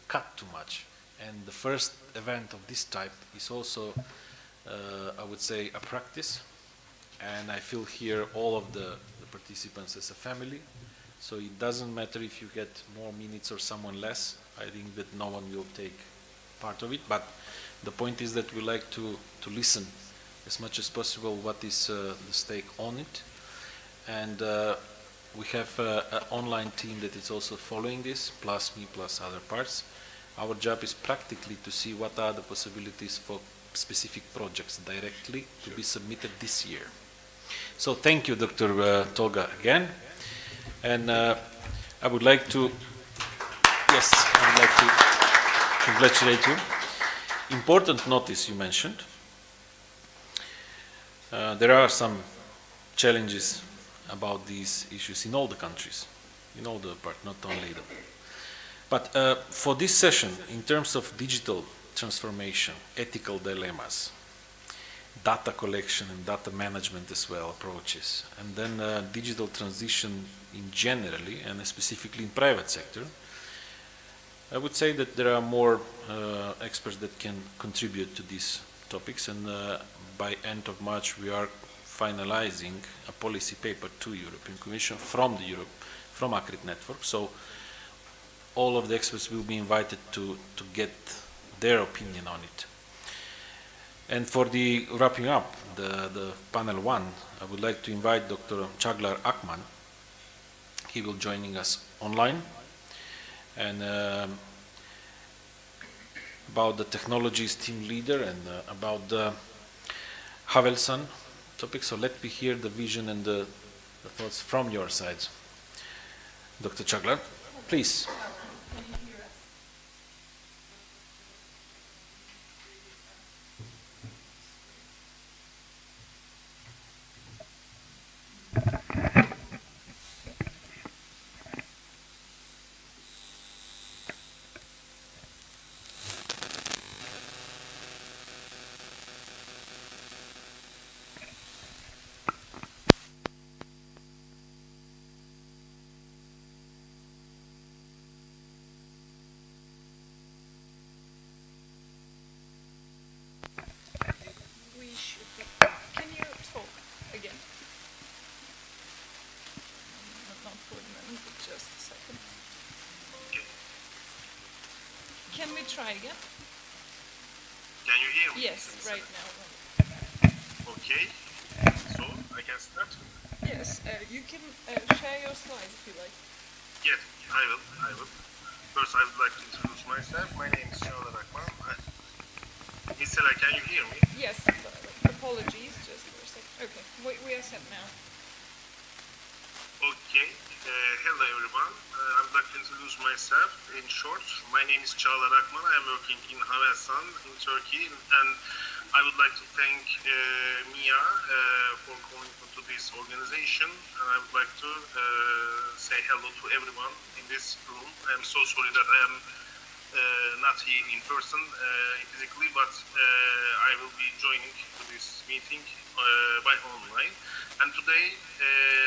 cut too much. And the first event of this type is also, I would say, a practice. And I feel here all of the participants as a family. So it doesn't matter if you get more minutes or someone less. I think that no one will take part of it. But the point is that we like to listen as much as possible what is the stake on it. And we have an online team that is also following this, plus me, plus other parts. Our job is practically to see what are the possibilities for specific projects directly to be submitted this year. So thank you, Dr. Tolga, again. And I would like to, yes, I would like to congratulate you. Important notice you mentioned. There are some challenges about these issues in all the countries, in all the part, not only the. But for this session, in terms of digital transformation, ethical dilemmas, data collection and data management as well, approaches, and then digital transition in generally and specifically in private sector, I would say that there are more experts that can contribute to these topics, and by end of March we are finalizing a policy paper to European Commission from ACRIT network. So all of the experts will be invited to get their opinion on it. And for the wrapping up, the panel one, I would like to invite Dr. Çağlar Akman. He will joining us online, and about the technologies team leader and about the Havelsan topic. So let me hear the vision and the thoughts from your side. Dr. Çağlar, please. Can you talk again? Not for a moment, but just a second. Can we try again? Can you hear me? Yes, right now. Okay. So, I can start? Yes, you can share your slides if you like. Yes, I will. First, I would like to introduce myself. My name is Çağlar Akman. Ms. Sela, can you hear me? Yes, apologies, just for a second. Okay, we are set now. Okay. Hello, everyone. I would like to introduce myself in short. My name is Çağlar Akman. I am working in Havelsan in Turkey, and I would like to thank Mia for calling to this organization, and I would like to say hello to everyone in this room. I am so sorry that I am not here in person physically, but I will be joining to this meeting by online. And today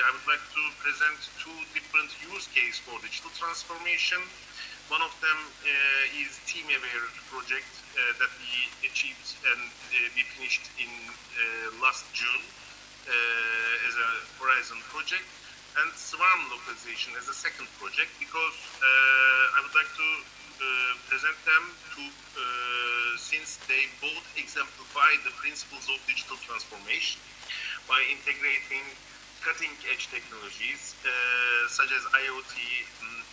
I would like to present two different use cases for digital transformation. One of them is Team Aware project that we achieved and we finished in last June as a Horizon project, and Swarm localization as a second project, because I would like to present them since they both exemplify the principles of digital transformation by integrating cutting-edge technologies such as IoT,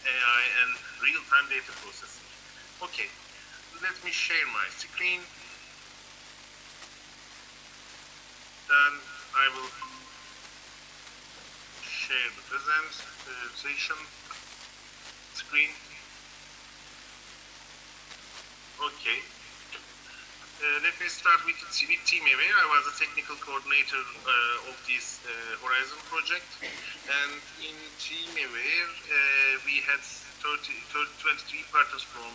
AI, and real-time data processing. Okay, let me share my screen. Then I will share the presentation screen. Okay. Let me start with Team Aware. I was a technical coordinator of this Horizon project, and in Team Aware we had 23 partners from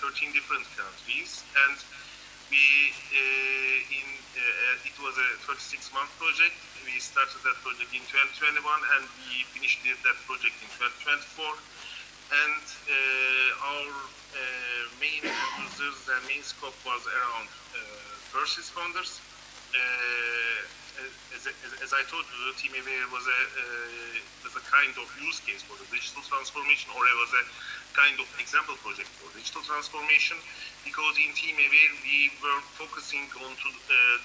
13 different countries, and it was a 36-month project. We started that project in 2021, and we finished that project in 2024. And our main users and main scope was around first responders. As I told you, Team Aware was a kind of use case for the digital transformation, or it was a kind of example project for digital transformation, because in Team Aware we were focusing on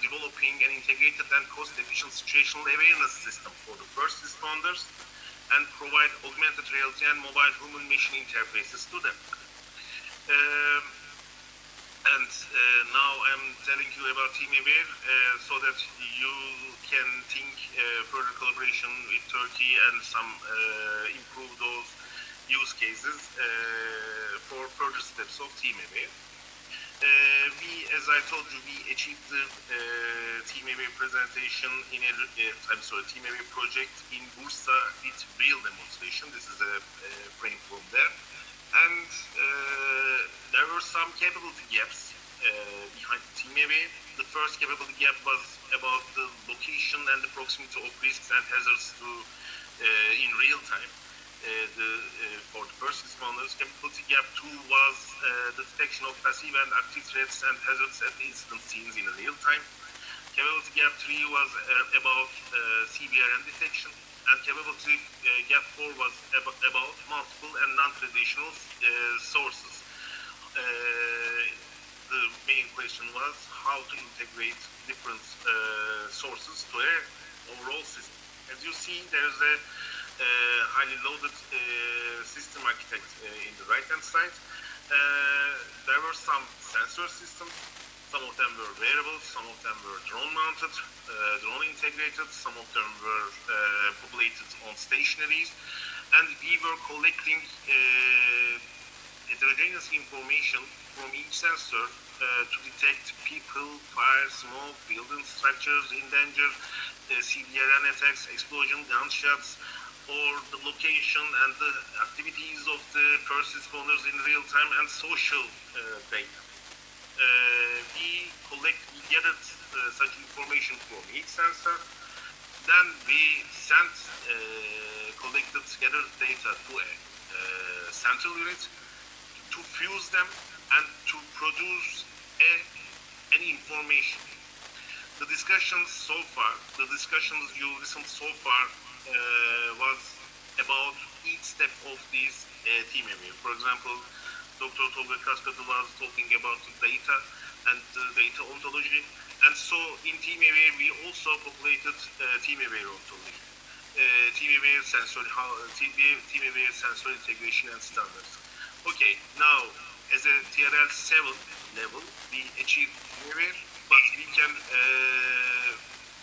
developing an integrated and cost-efficient situational awareness system for the first responders, and provide augmented reality and mobile human-machine interfaces to them. Now I'm telling you about Team Aware so that you can think further collaboration with Turkey and some improve those use cases for further steps of TeamAware. We, as I told you, we achieved the TeamAware presentation in a, TeamAware project in Bursa with real demonstration. This is a frame from there. And there were some capability gaps behind TeamAware. The first capability gap was about the location and the proximity of risks and hazards to in real time. For the first responders, capability gap 2 was the detection of passive and active threats and hazards at the incident scenes in real time. Capability gap 3 was about CBRN detection, and capability gap 4 was about multiple and non-traditional sources. The main question was how to integrate different sources to an overall system. As you see, there's a highly loaded system architect in the right-hand side. There were some sensor systems. Some of them were wearables, some of them were drone-mounted, drone integrated, some of them were populated on stationaries, and we were collecting heterogeneous information from each sensor to detect people, fire, smoke, building structures in danger, CBRN attacks, explosion, gunshots, or the location and the activities of the first responders in real time, and social data. We gathered such information from each sensor. Then we sent collected gathered data to a central unit to fuse them and to produce an information. The discussions you listened so far was about each step of this TeamAware. For example, Dr. Tolga Kaskatı was talking about the data and the data ontology. And so in TeamAware, we also populated TeamAware ontology, TeamAware sensor integration and standards. Okay, now as a TRL 7 level, we achieved TeamAware, but we can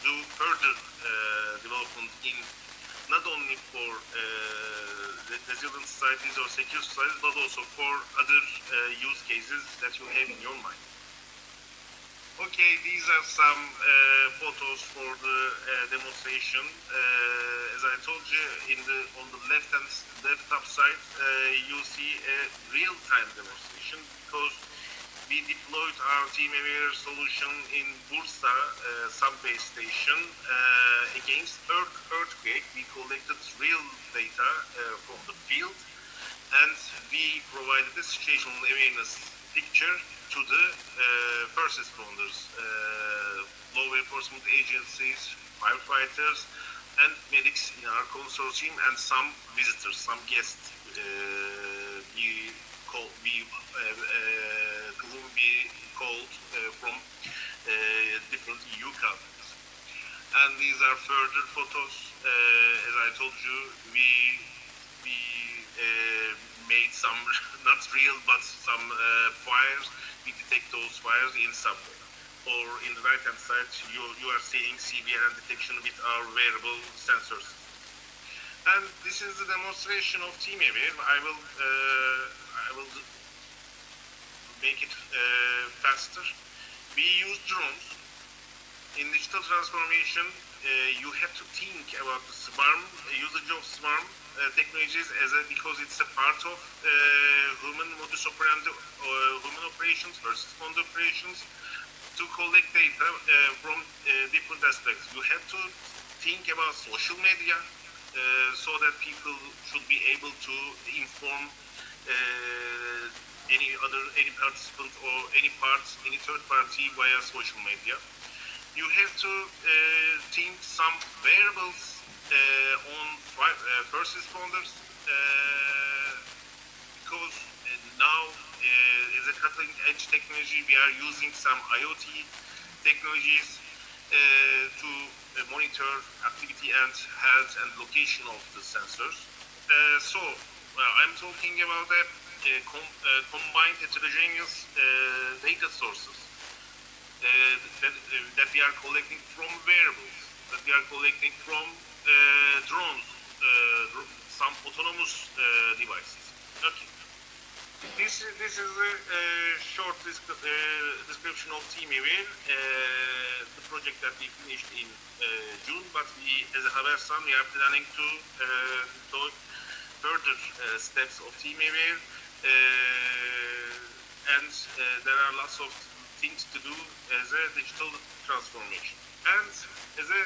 do further development in not only for resilient societies or secure societies, but also for other use cases that you have in your mind. Okay, these are some photos for the demonstration. As I told you, on the left top side, you see a real-time demonstration, because we deployed our TeamAware solution in Bursa sub-base station against earthquake. We collected real data from the field, and we provided a situational awareness picture to the first responders, law enforcement agencies, firefighters, and medics in our consortium, and some visitors, some guests whom we called from different EU countries. And these are further photos. As I told you, we made some, not real, but some fires. We detect those fires in subway. Or in the right-hand side, you are seeing CBRN detection with our wearable sensors. And this is the demonstration of TeamAware. I will make it faster. We use drones. In digital transformation, you have to think about the swarm, usage of swarm technologies because it's a part of human modus operandi, human operations versus responder operations, to collect data from different aspects. You have to think about social media so that people should be able to inform any participant or any third party via social media. You have to think some variables on first responders because now as a cutting edge technology, we are using some IoT technologies to monitor activity and health and location of the sensors. So I'm talking about combined heterogeneous data sources that we are collecting from wearables, that we are collecting from drones, some autonomous devices. Okay. This is a short description of Team Evil, the project that we finished in June, but we, as a Habersan, we are planning to do further steps of Team Evil, and there are lots of things to do as a digital transformation. And as a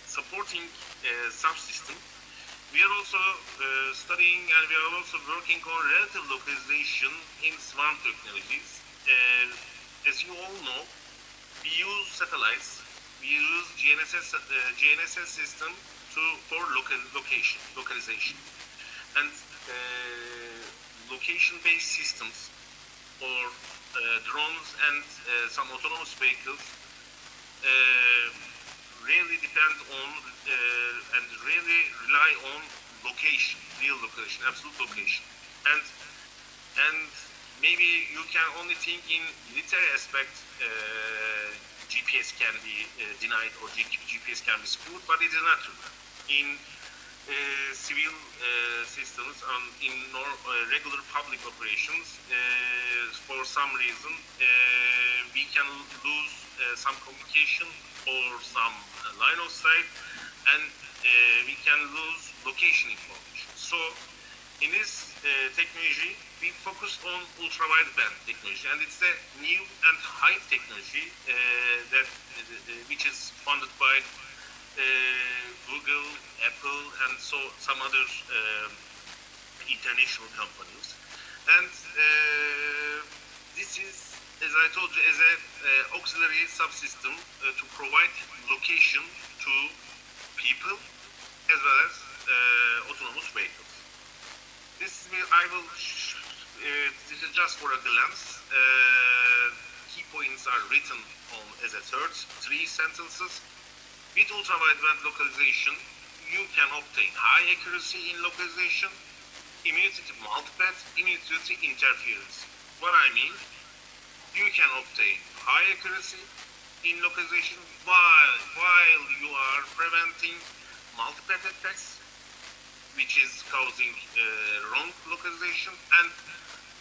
supporting subsystem, we are also studying and we are also working on relative localization in SWAN technologies. As you all know, we use satellites, we use GNSS system for localization. And location-based systems or drones and some autonomous vehicles really depend on and really rely on location, real location, absolute location. And maybe you can only think in military aspect GPS can be denied or GPS can be screwed, but it is not true. In civil systems and in regular public operations, for some reason, we can lose some communication or some line of sight, and we can lose location information. So in this technology, we focused on ultra-wideband technology, and it's a new and high technology which is funded by Google, Apple, and so some other international companies. And this is, as I told you, as an auxiliary subsystem to provide location to people as well as autonomous vehicles. This is just for a glance. Key points are written on as a three sentences. With ultra-wideband localization, you can obtain high accuracy in localization, immunity to multipath, immunity to interference. What I mean, you can obtain high accuracy in localization while you are preventing multipath attacks, which is causing wrong localization, and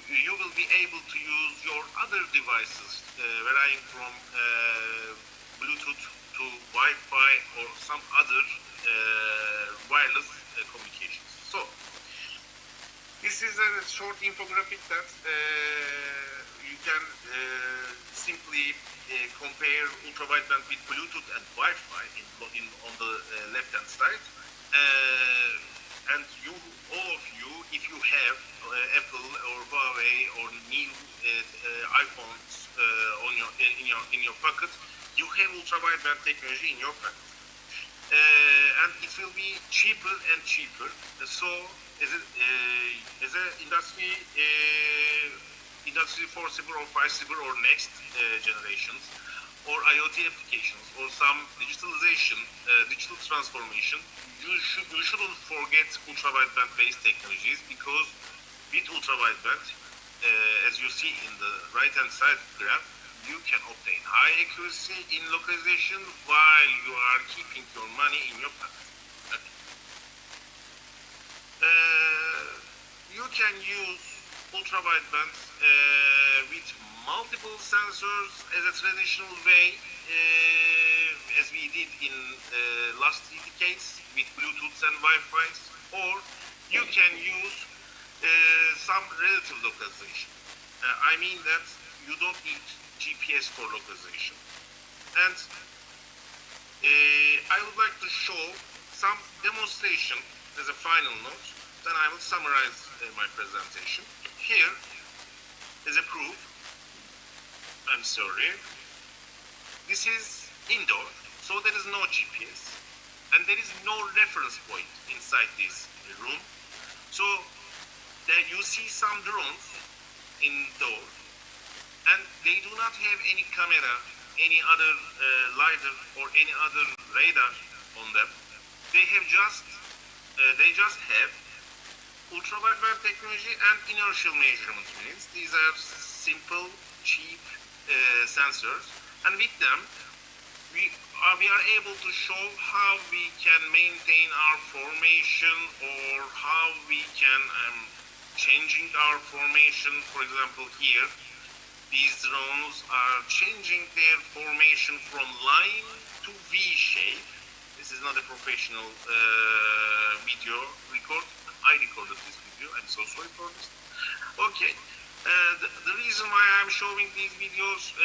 you will be able to use your other devices varying from Bluetooth to Wi-Fi or some other wireless communications. So this is a short infographic that you can simply compare ultra-wideband with Bluetooth and Wi-Fi on the left-hand side. And all of you, if you have Apple or Huawei or new iPhones in your pocket, you have ultra-wideband technology in your pocket, and it will be cheaper and cheaper. So, as a industry 4.0 or 5.0 or next generations, or IoT applications, or some digitalization, digital transformation, you shouldn't forget ultra-wideband based technologies, because with ultra-wideband, as you see in the right-hand side graph, you can obtain high accuracy in localization while you are keeping your money in your pocket. You can use ultra-wideband with multiple sensors as a traditional way, as we did in last 3 decades with Bluetooth and Wi-Fi, or you can use some relative localization. I mean that you don't need GPS for localization. And I would like to show some demonstration as a final note, then I will summarize my presentation. Here is a proof. I'm sorry. This is indoor, so there is no GPS, and there is no reference point inside this room. So there you see some drones indoor, and they do not have any camera, any other LiDAR or any other radar on them. They just have ultra-wideband technology and inertial measurement units. These are simple, cheap sensors, and with them we are able to show how we can maintain our formation or how we can changing our formation. For example, here, these drones are changing their formation from line to V shape. This is not a professional video record. I recorded this video. I'm so sorry for this. Okay. The reason why I'm showing these videos,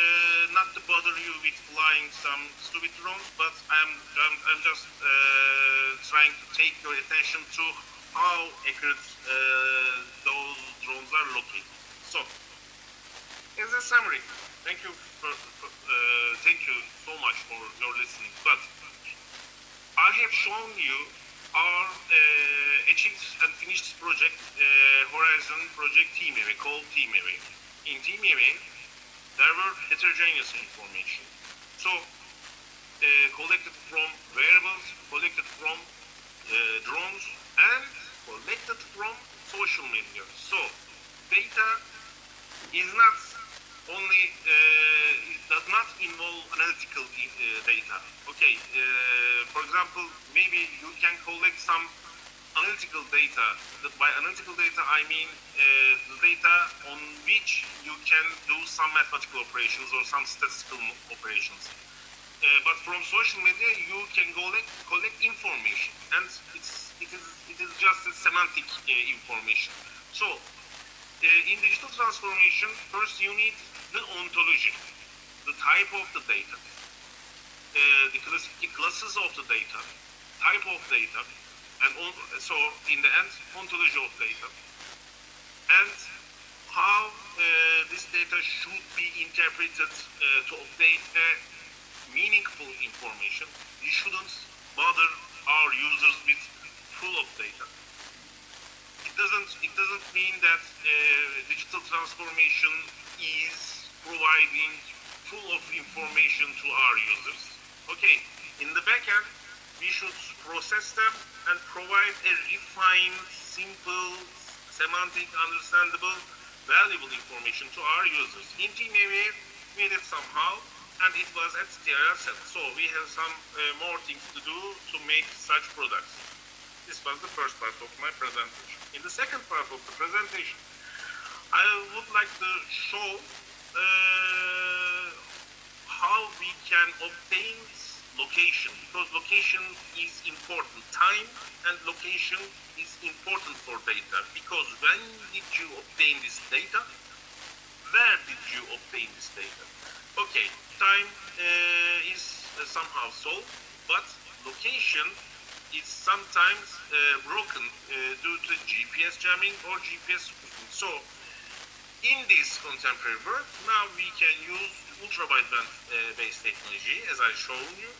not to bother you with flying some stupid drones, but I'm just trying to take your attention to how accurate those drones are located. So, as a summary, thank you so much for your listening. But I have shown you our achieved and finished project, Horizon Project Team Area, called Team Area. In Team Area, there were heterogeneous information. So, collected from wearables, collected from drones, and collected from social media. So, data is not only, it does not involve analytical data. Okay, for example, maybe you can collect some analytical data. By analytical data, I mean the data on which you can do some mathematical operations or some statistical operations. But from social media, you can collect information, and it is just a semantic information. So, in digital transformation, first you need the ontology, the type of the data, the classes of the data, type of data, and so in the end, ontology of data, and how this data should be interpreted to obtain a meaningful information. We shouldn't bother our users with full of data. It doesn't mean that digital transformation is providing full of information to our users. Okay, in the back end, we should process them and provide a refined, simple, semantic, understandable, valuable information to our users. In Team AVA, we did somehow, and it was at TRL7. So we have some more things to do to make such products. This was the first part of my presentation. In the second part of the presentation, I would like to show how we can obtain location, because location is important. Time and location is important for data, because when did you obtain this data? Where did you obtain this data? Okay, time is somehow solved, but location is sometimes broken due to GPS jamming or GPS spoofing. So, in this contemporary world, now we can use ultra-wideband based technology, as I've shown you,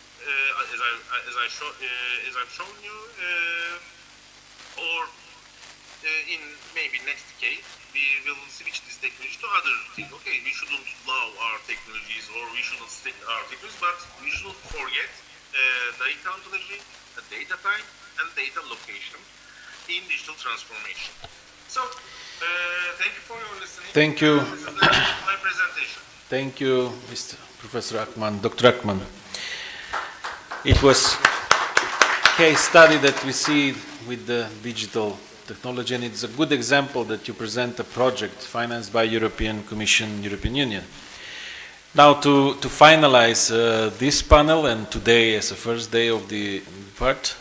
or in maybe next decade, we will switch this technology to other things. Okay, we shouldn't love our technologies or we shouldn't stick our technologies, but we shouldn't forget data ontology, data time, and data location in digital transformation. So, thank you for your listening. Thank you. This is my presentation. Thank you, Mr. Professor Akman, Dr. Akman. It was a case study that we see with the digital technology, and it's a good example that you present a project financed by European Commission, European Union. Now to finalize this panel, and today as the first day of the part,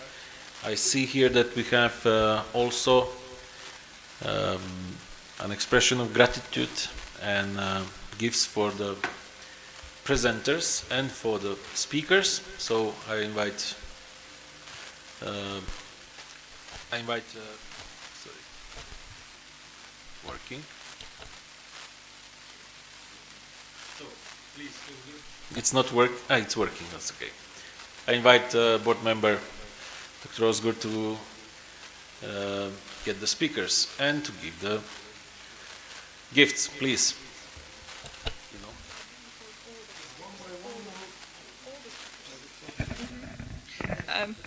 I see here that we have also an expression of gratitude and gifts for the presenters and for the speakers. So I invite sorry, working. So please. It's not work. It's working. That's okay. I invite board member Dr. Özgür to get the speakers and to give the gifts, please.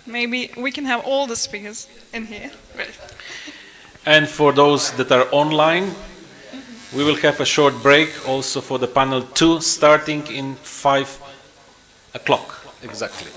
Maybe we can have all the speakers in here. Great. And for those that are online, we will have a short break also for the panel 2 starting in 5 o'clock. Exactly.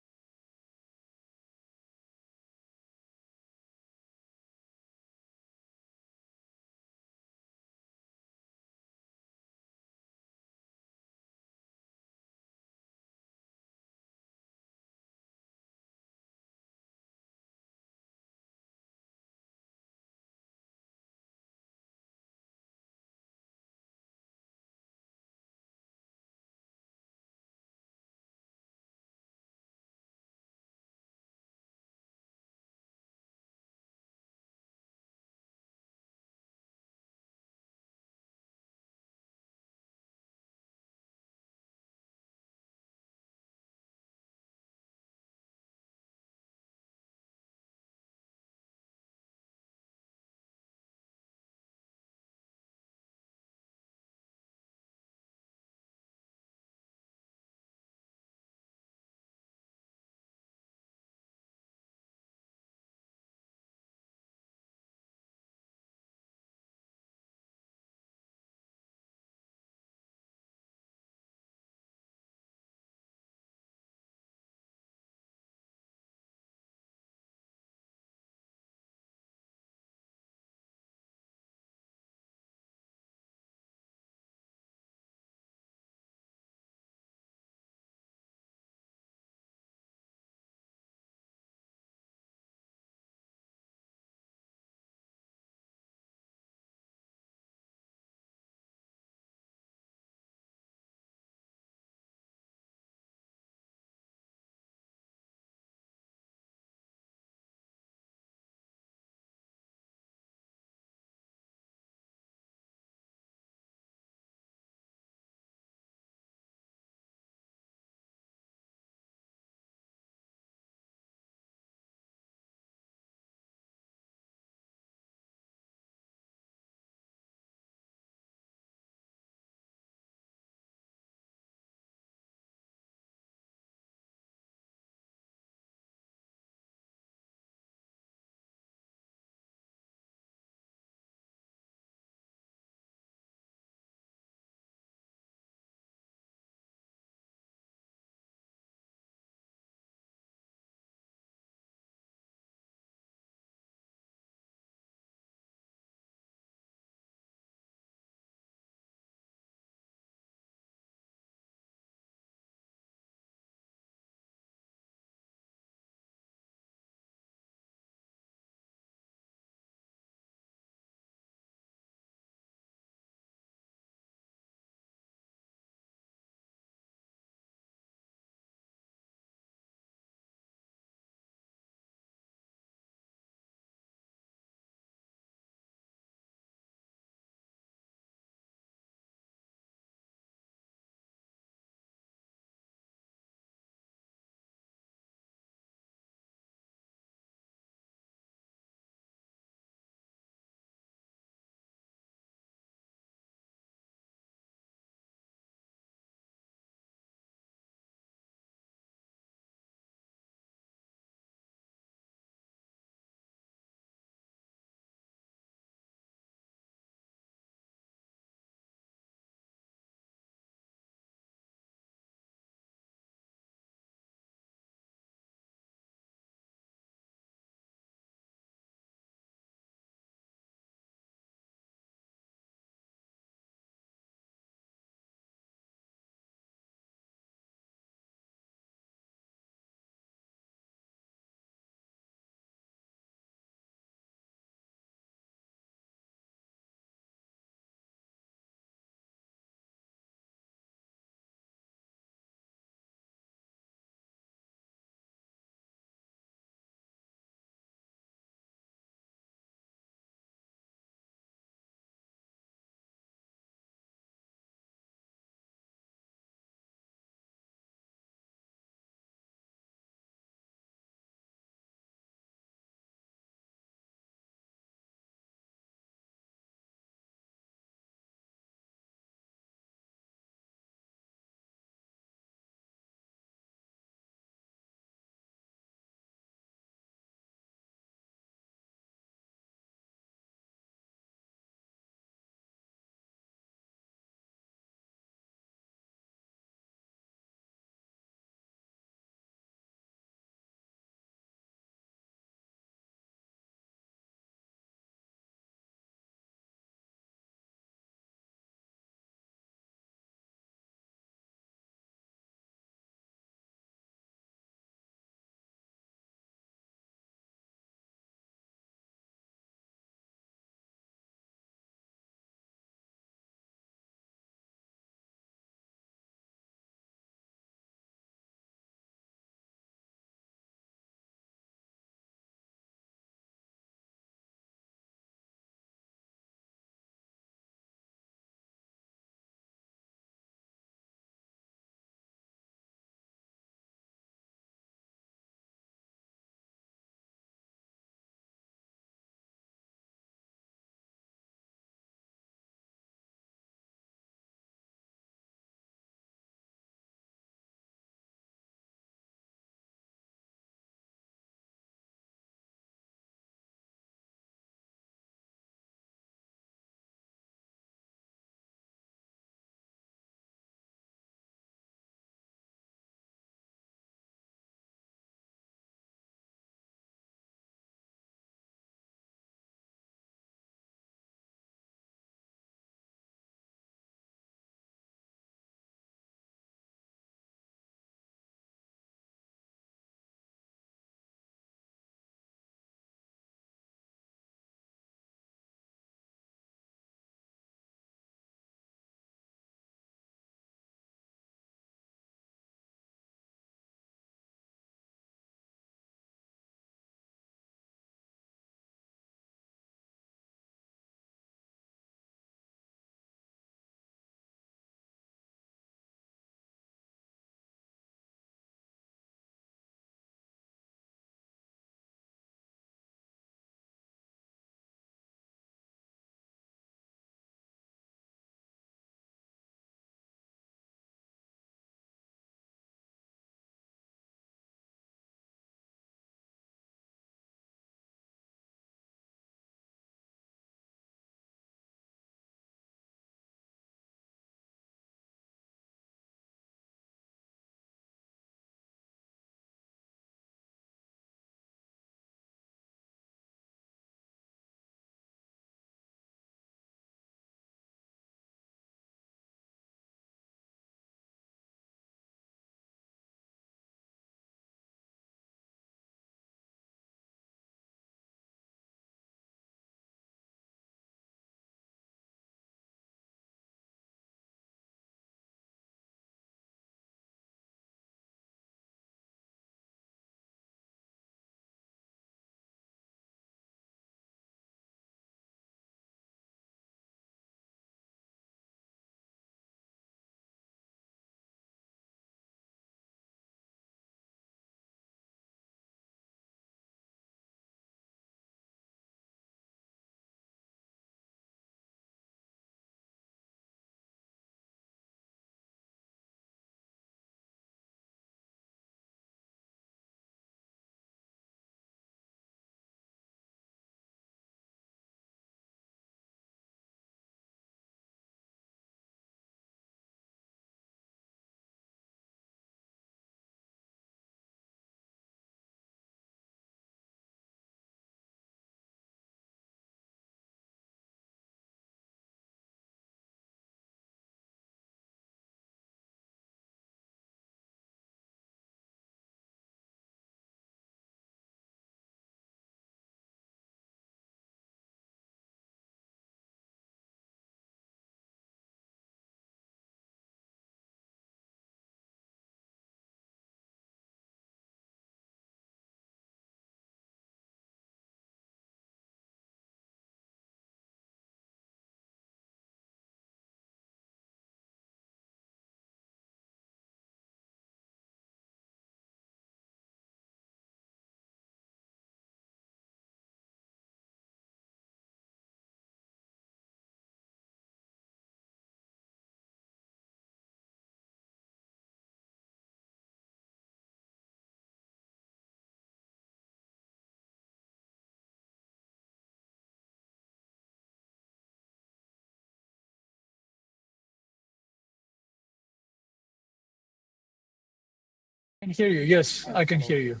I can hear you. Yes, I can hear you.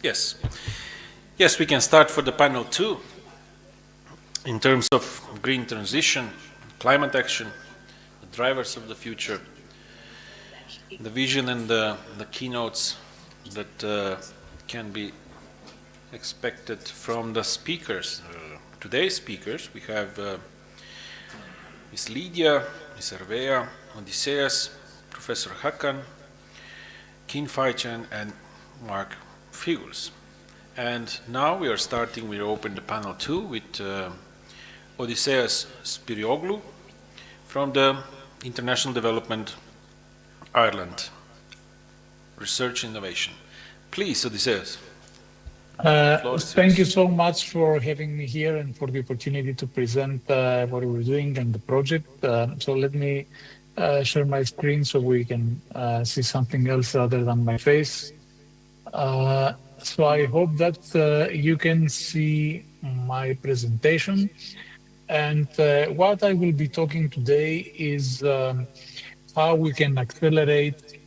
Yes. Yes, we can start for the panel 2 in terms of green transition, climate action, the drivers of the future, the vision and the keynotes that can be expected from the speakers. Today's speakers, we have Ms. Lydia, Ms. Hervea, Odysseus, Professor Hakan, Kin Faichan, and Mark Figuls. And now we are starting, we open the panel 2 with Odysseus Spirioglu from the International Development Ireland Research Innovation. Please, Odysseus. Thank you so much for having me here and for the opportunity to present what we're doing and the project. So let me share my screen so we can see something else other than my face. So I hope that you can see my presentation. And what I will be talking today is how we can accelerate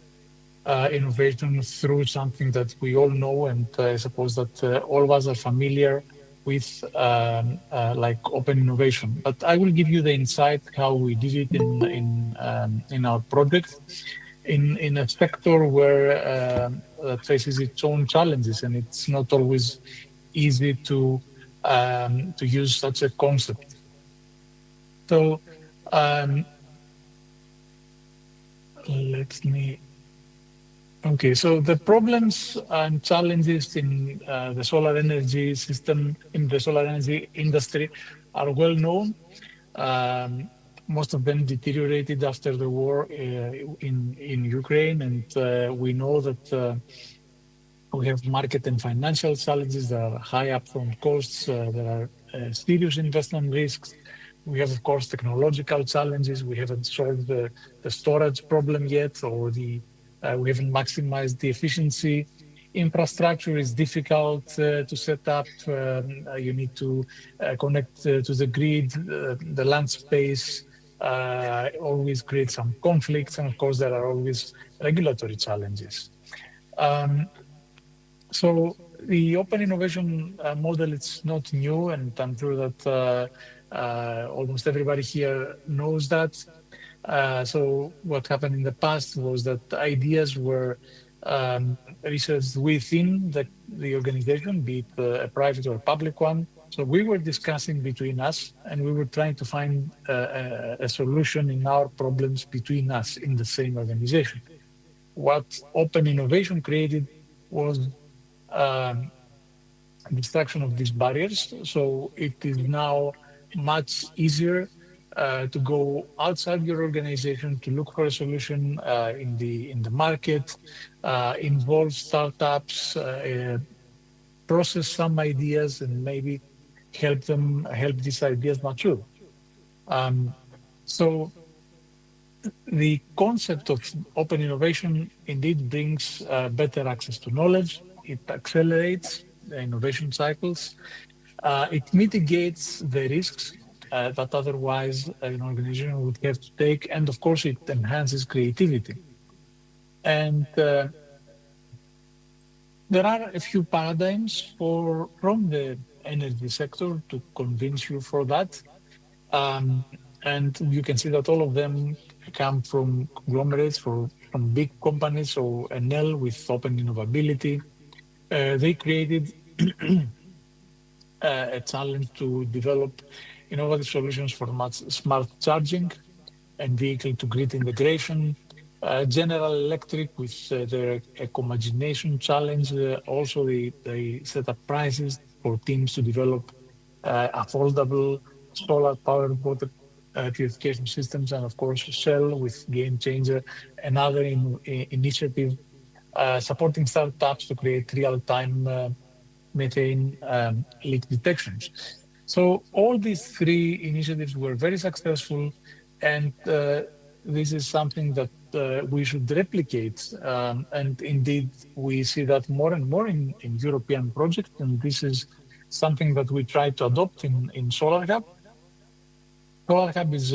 innovation through something that we all know, and I suppose that all of us are familiar with, like open innovation. But I will give you the insight how we did it in our project in a sector where that faces its own challenges, and it's not always easy to use such a concept. So let me. Okay, so the problems and challenges in the solar energy system, in the solar energy industry, are well known. Most of them deteriorated after the war in Ukraine, and we know that we have market and financial challenges. There are high upfront costs. There are serious investment risks. We have, of course, technological challenges. We haven't solved the storage problem yet, or we haven't maximized the efficiency. Infrastructure is difficult to set up. You need to connect to the grid. The land space always creates some conflicts, and of course, there are always regulatory challenges. So the open innovation model, it's not new, and I'm sure that almost everybody here knows that. So what happened in the past was that ideas were researched within the organization, be it a private or a public one. So we were discussing between us, and we were trying to find a solution in our problems between us in the same organization. What open innovation created was destruction of these barriers. So it is now much easier to go outside your organization to look for a solution in the market, involve startups, process some ideas, and maybe help these ideas mature. So the concept of open innovation indeed brings better access to knowledge. It accelerates the innovation cycles. It mitigates the risks that otherwise an organization would have to take. And of course, it enhances creativity. And there are a few paradigms from the energy sector to convince you for that. And you can see that all of them come from conglomerates, from big companies. So Enel with open innovability, they created a challenge to develop innovative solutions for smart charging and vehicle-to-grid integration. General Electric with their eco-imagination challenge, also they set up prices for teams to develop affordable solar-powered water purification systems, and of course Shell with Game Changer, another initiative supporting startups to create real-time methane leak detections. So all these three initiatives were very successful, and this is something that we should replicate. And indeed, we see that more and more in European projects, and this is something that we try to adopt in Solar Hub. Solar Hub is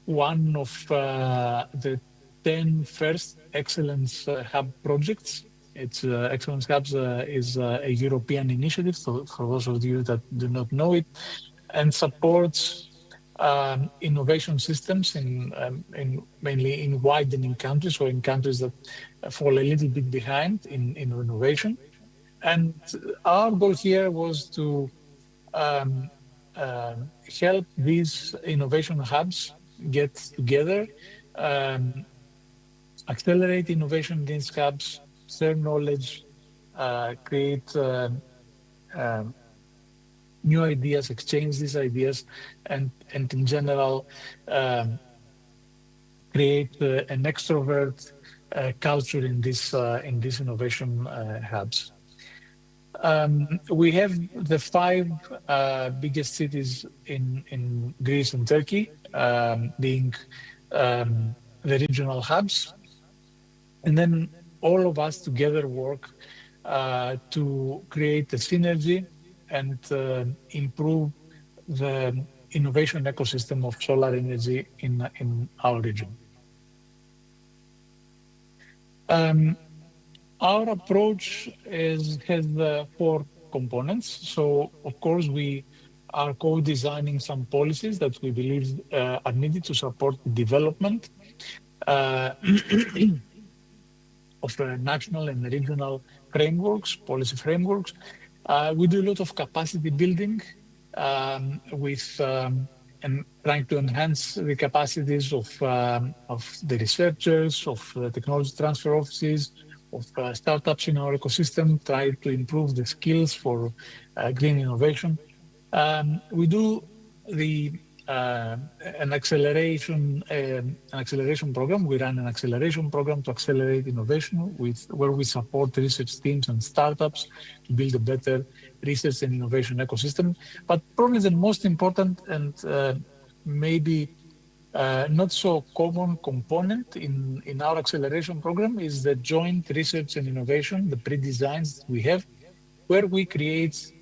one of the 10 first Excellence Hub projects. It's Excellence Hubs is a European initiative, so for those of you that do not know it, and supports innovation systems in mainly in widening countries or in countries that fall a little bit behind in innovation. And our goal here was to um, help these innovation hubs get together, um, accelerate innovation in these hubs, share knowledge, create um, new ideas, exchange these ideas, and in general, um, create an extrovert culture in this innovation hubs. We have the five biggest cities in Greece and Turkey, being the regional hubs, and then all of us together work to create a synergy and improve the innovation ecosystem of solar energy in our region. Our approach has four components. So, of course, we are co-designing some policies that we believe are needed to support the development uh, of national and regional frameworks, policy frameworks. We do a lot of capacity building and trying to enhance the capacities of the researchers, of technology transfer offices, of startups in our ecosystem, try to improve the skills for green innovation. We do the an acceleration program. We run an acceleration program to accelerate innovation where we support research teams and startups to build a better research and innovation ecosystem. But probably the most important and maybe not so common component in our acceleration program is the joint research and innovation, the pre-designs we have, where we create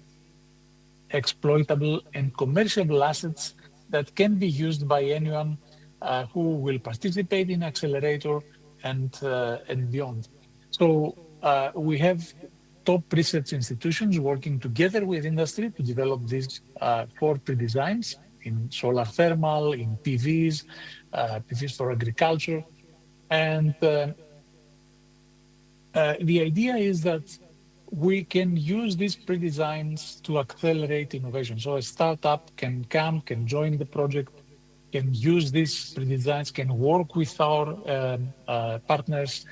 exploitable and commercial assets that can be used by anyone who will participate in accelerator and beyond. So we have top research institutions working together with industry to develop these four pre-designs in solar thermal, in PVs, PVs for agriculture. And the idea is that we can use these pre-designs to accelerate innovation. So a startup can come, can join the project, can use these pre-designs, can work with our partners,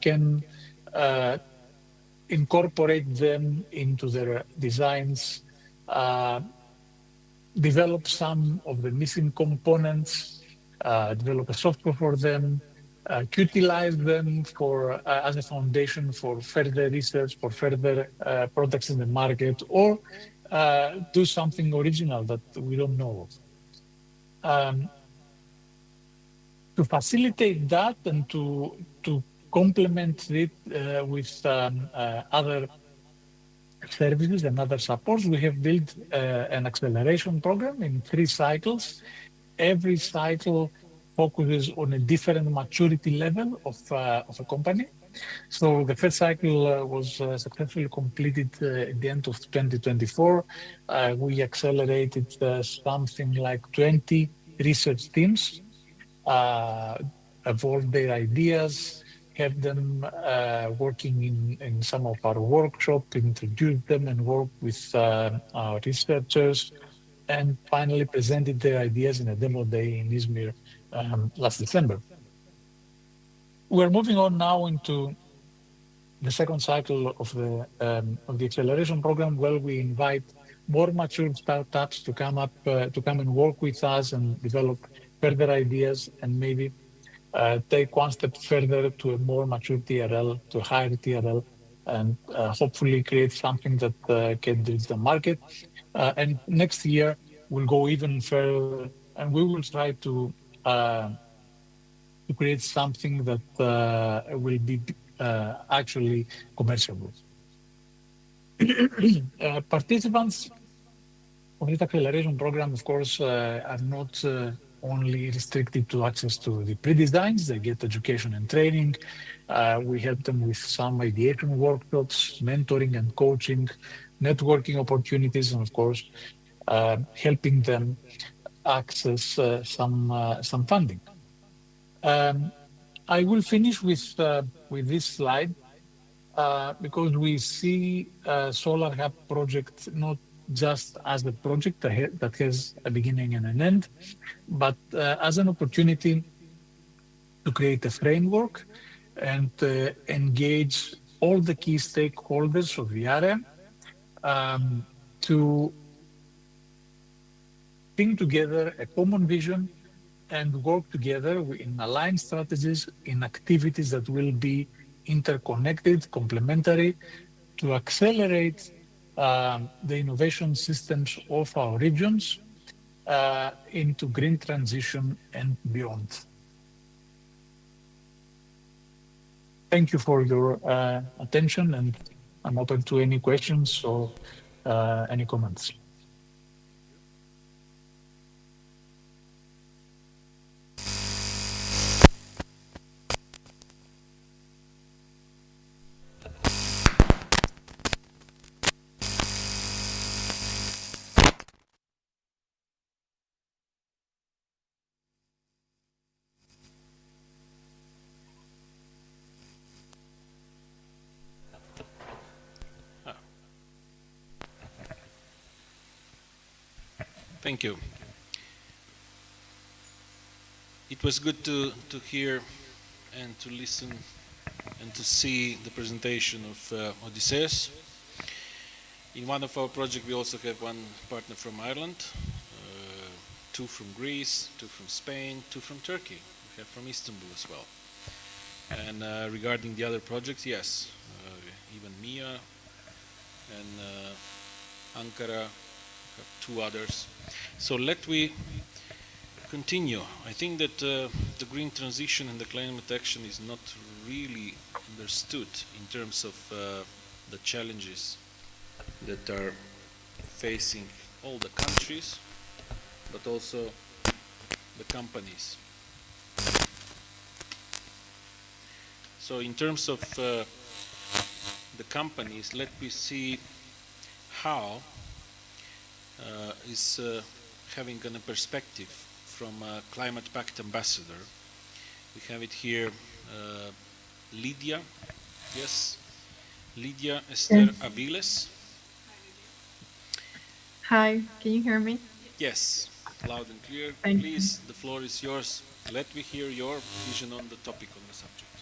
can incorporate them into their designs, develop some of the missing components, develop a software for them, utilize them for as a foundation for further research, for further products in the market, or do something original that we don't know of. To facilitate that and to complement it with other services and other supports, we have built an acceleration program in 3 cycles. Every cycle focuses on a different maturity level of a company. So the first cycle was successfully completed at the end of 2024. We accelerated something like 20 research teams, evolved their ideas, have them working in some of our workshops, introduce them and work with our researchers, and finally presented their ideas in a demo day in Izmir last December. We're moving on now into the second cycle of the acceleration program, where we invite more mature startups to come and work with us and develop further ideas and maybe take one step further to a more mature TRL, to a higher TRL, and hopefully create something that can reach the market. And next year, we'll go even further, and we will try to create something that will be actually commercial. Participants of this acceleration program, of course, are not only restricted to access to the pre-designs. They get education and training. We help them with some ideation workshops, mentoring and coaching, networking opportunities, and of course, helping them access some funding. Um, I will finish with this slide because we see Solar Hub project not just as a project that has a beginning and an end, but as an opportunity to create a framework and engage all the key stakeholders of the area um, to think together a common vision and work together in aligned strategies in activities that will be interconnected, complementary, to accelerate the innovation systems of our regions into green transition and beyond. Thank you for your attention, and I'm open to any questions or any comments. Thank you. It was good to hear and to listen and to see the presentation of Odysseus. In one of our projects, we also have one partner from Ireland, two from Greece, two from Spain, two from Turkey. We have from Istanbul as well. And regarding the other projects, yes, even MIA and Ankara, have two others. So let we continue. I think that the green transition and the climate action is not really understood in terms of the challenges that are facing all the countries, but also the companies. So in terms of the companies, let me see how is having a perspective from a Climate Pact ambassador. We have it here, Lydia. Yes, Lydia Esther Aviles. Hi, can you hear me? Yes, loud and clear. Thank Please, the floor is yours. Let me hear your vision on the topic, on the subject.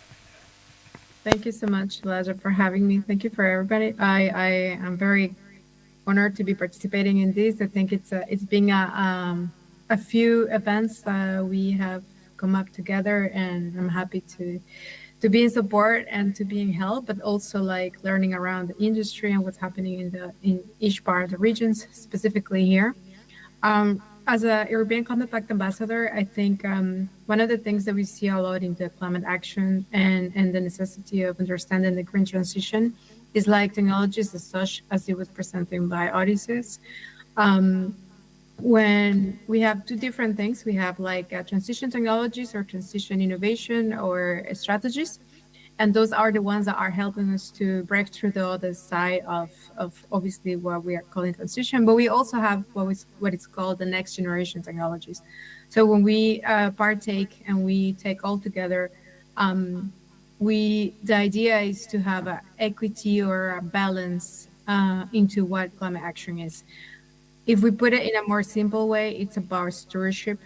Thank you so much, Elijah, for having me. Thank you for everybody. I am very honored to be participating in this. I think it's been a few events we have come up together, and I'm happy to be in support and to be in help, but also like learning around the industry and what's happening in each part of the regions, specifically here. As a European Climate Pact ambassador, I think one of the things that we see a lot in the climate action and the necessity of understanding the green transition is like technologies as such, as it was presented by Odysseus. When we have two different things, we have like transition technologies or transition innovation or strategies. And those are the ones that are helping us to break through the other side of obviously what we are calling transition. But we also have what is called the next generation technologies. So when we partake and we take all together, the idea is to have an equity or a balance into what climate action is. If we put it in a more simple way, it's about stewardship.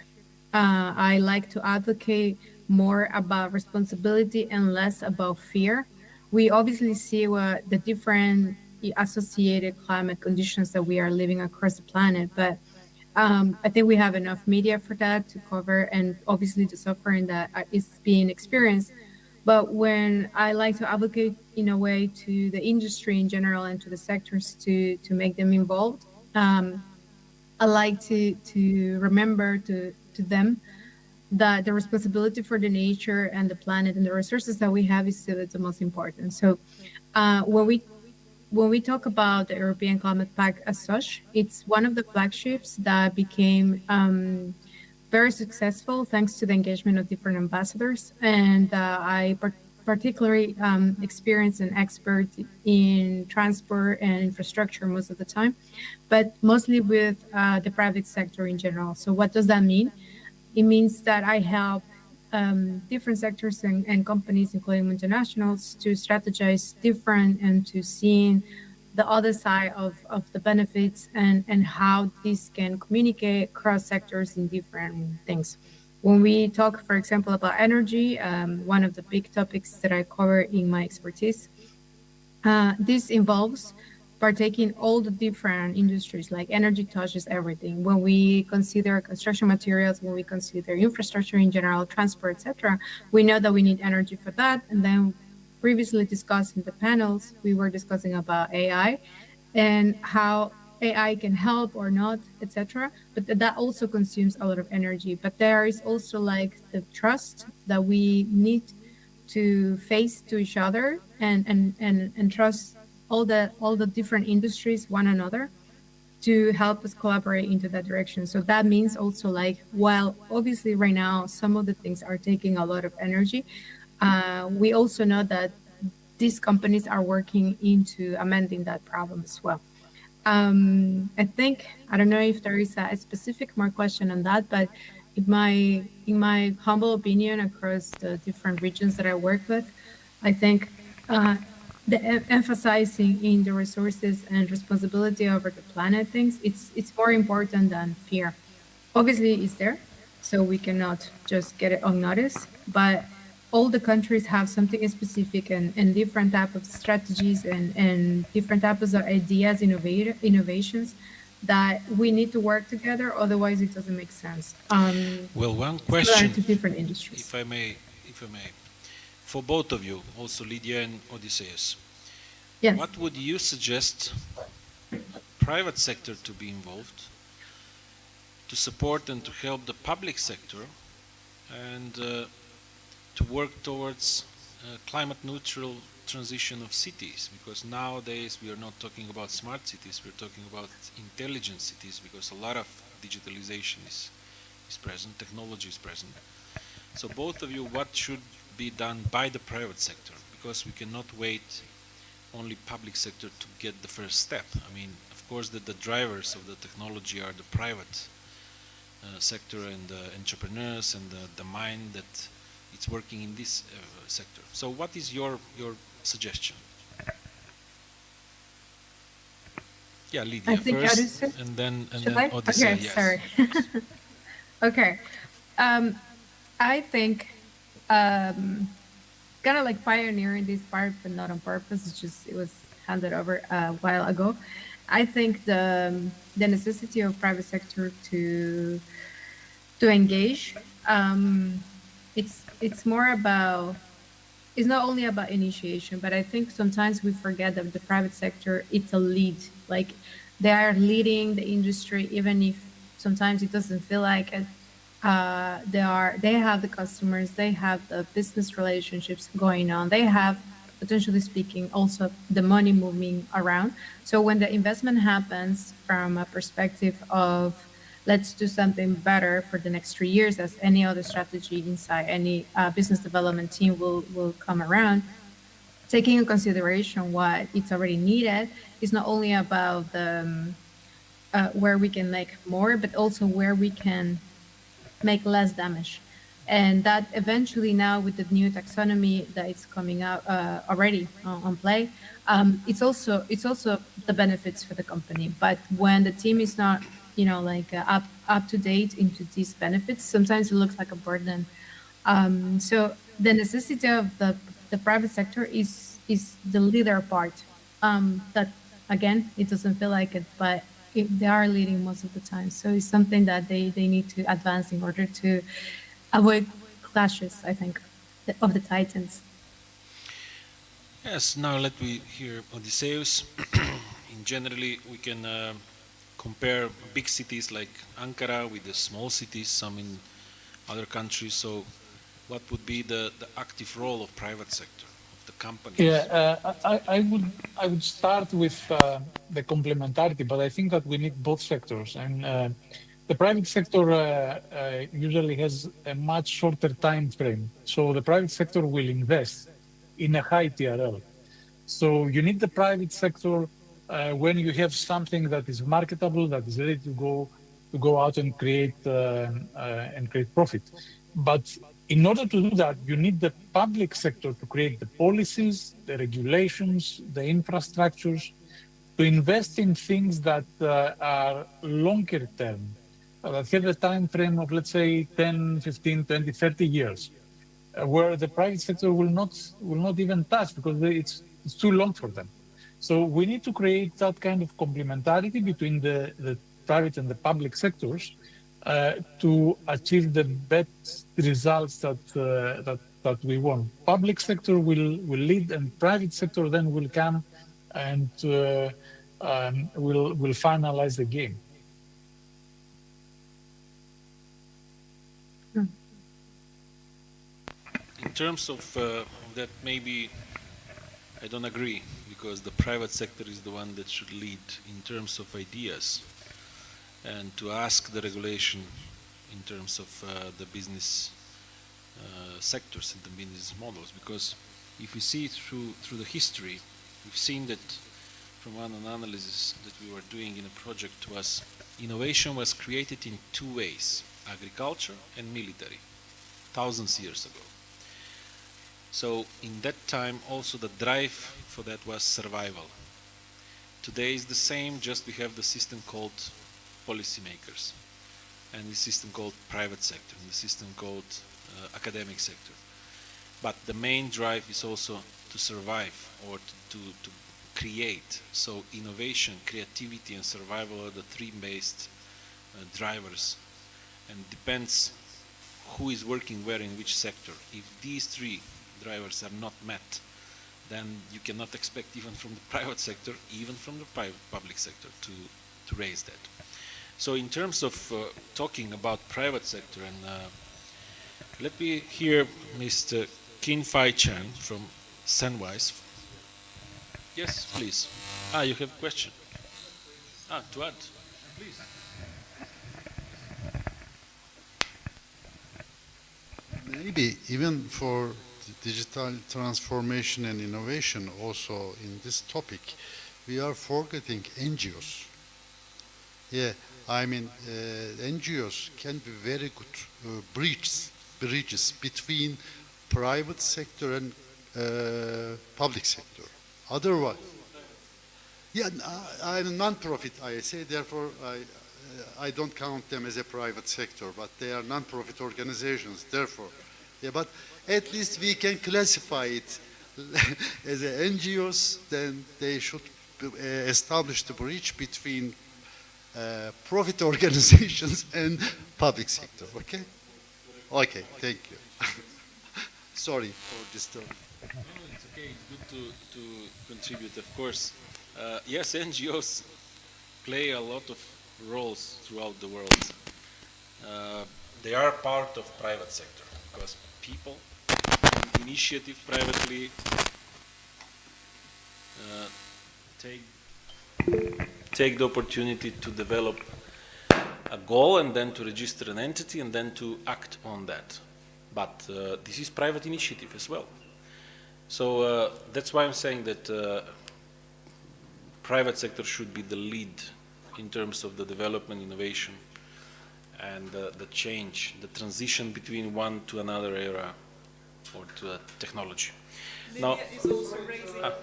I like to advocate more about responsibility and less about fear. We obviously see what the different associated climate conditions that we are living across the planet, but I think we have enough media for that to cover, and obviously the suffering that is being experienced. But when I like to advocate in a way to the industry in general and to the sectors to make them involved, I like to remember to them that the responsibility for the nature and the planet and the resources that we have is still the most important. So when we talk about the European Climate Pact as such, it's one of the flagships that became very successful thanks to the engagement of different ambassadors. And I particularly experienced and expert in transport and infrastructure most of the time, but mostly with the private sector in general. So what does that mean? It means that I help different sectors and companies, including multinationals, to strategize different and to seeing the other side of the benefits and how this can communicate across sectors in different things. When we talk, for example, about energy, one of the big topics that I cover in my expertise, this involves partaking all the different industries, like energy touches everything. When we consider construction materials, when we consider infrastructure in general, transport, etc., we know that we need energy for that. And then previously discussed in the panels, we were discussing about AI and how AI can help or not, etc. But that also consumes a lot of energy. But there is also like the trust that we need to face to each other and trust all the different industries one another to help us collaborate into that direction. So that means also like, while obviously right now some of the things are taking a lot of energy, we also know that these companies are working into amending that problem as well. I think I don't know if there is a specific more question on that, but in my humble opinion, across the different regions that I work with, I think the emphasizing in the resources and responsibility over the planet things, it's more important than fear. Obviously, it's there, so we cannot just get it on notice. But all the countries have something specific and different type of strategies and different types of ideas, innovations that we need to work together. Otherwise, it doesn't make sense. Well, one Similar question, to different industries. if I may, for both of you, also Lydia and Odysseus. Yes. What would you suggest private sector to be involved to support and to help the public sector and to work towards climate neutral transition of cities? Because nowadays we are not talking about smart cities, we're talking about intelligent cities, because a lot of digitalization is present, technology is present. So both of you, what should be done by the private sector? Because we cannot wait only public sector to get the first step. I mean, of course, the drivers of the technology are the private sector and the entrepreneurs and the mind that it's working in this sector. So what is your suggestion? Yeah, Lydia I think first, Odyssey. and then I? Odyssey. Okay, Yes. sorry. Okay. I think kind of like pioneering this part, but not on purpose. It's just it was handed over a while ago. I think the necessity of private sector to engage. It's more about, it's not only about initiation, but I think sometimes we forget that the private sector, it's a lead. Like they are leading the industry, even if sometimes it doesn't feel like it. They have the customers, they have the business relationships going on, they have, potentially speaking, also the money moving around. So when the investment happens from a perspective of let's do something better for the next 3 years, as any other strategy inside any business development team will come around, taking into consideration what it's already needed, is not only about the where we can make more, but also where we can make less damage. And that eventually now with the new taxonomy that is coming out already on play, it's also the benefits for the company. But when the team is not, like up to date into these benefits, sometimes it looks like a burden. So the necessity of the private sector is the leader part. That again, it doesn't feel like it, but they are leading most of the time. So it's something that they need to advance in order to avoid clashes, I think, of the titans. Yes, now let me hear Odysseus. In generally, we can compare big cities like Ankara with the small cities, some in other countries. So what would be the active role of private sector, of the companies? Yeah, I would start with the complementarity, but I think that we need both sectors. And the private sector usually has a much shorter time frame. So the private sector will invest in a high TRL. So you need the private sector when you have something that is marketable, that is ready to go out and create profit. But in order to do that, you need the public sector to create the policies, the regulations, the infrastructures, to invest in things that are longer term, that have a time frame of, let's say, 10, 15, 20, 30 years, where the private sector will not even touch because it's too long for them. So we need to create that kind of complementarity between the private and the public sectors to achieve the best results that we want. Public sector will lead, and private sector then will come and will finalize the game. In terms of that, maybe I don't agree, because the private sector is the one that should lead in terms of ideas and to ask the regulation in terms of the business sectors and the business models. Because if we see through the history, we've seen that from one analysis that we were doing in a project was innovation was created in two ways: agriculture and military, thousands of years ago. So in that time also the drive for that was survival. Today is the same, just we have the system called policymakers, and the system called private sector, and the system called academic sector. But the main drive is also to survive or to create. So innovation, creativity, and survival are the three based drivers, and depends who is working where in which sector. If these three drivers are not met, then you cannot expect even from the private sector, even from the public sector to raise that. So in terms of talking about private sector, and let me hear Mr. Kin Fai Chan from Sunwise. Yes, please. You have a question. To add. Please. Maybe even for digital transformation and innovation, also in this topic, we are forgetting NGOs. Yeah, I mean, NGOs can be very good bridges between private sector and public sector. Otherwise, yeah, I'm a non-profit, I say, therefore I don't count them as a private sector, but they are non-profit organizations, therefore. Yeah, but at least we can classify it as NGOs, then they should establish the bridge between profit organizations and public sector, okay? Okay, thank you. Sorry for disturbing. No, it's okay. It's good to contribute, of course. Yes, NGOs play a lot of roles throughout the world. They are part of private sector because people initiative privately take the opportunity to develop a goal and then to register an entity and then to act on that. But this is private initiative as well. So that's why I'm saying that private sector should be the lead in terms of the development, innovation, and the change, the transition between one to another era or to a technology. Lydia now, is also raising her hand.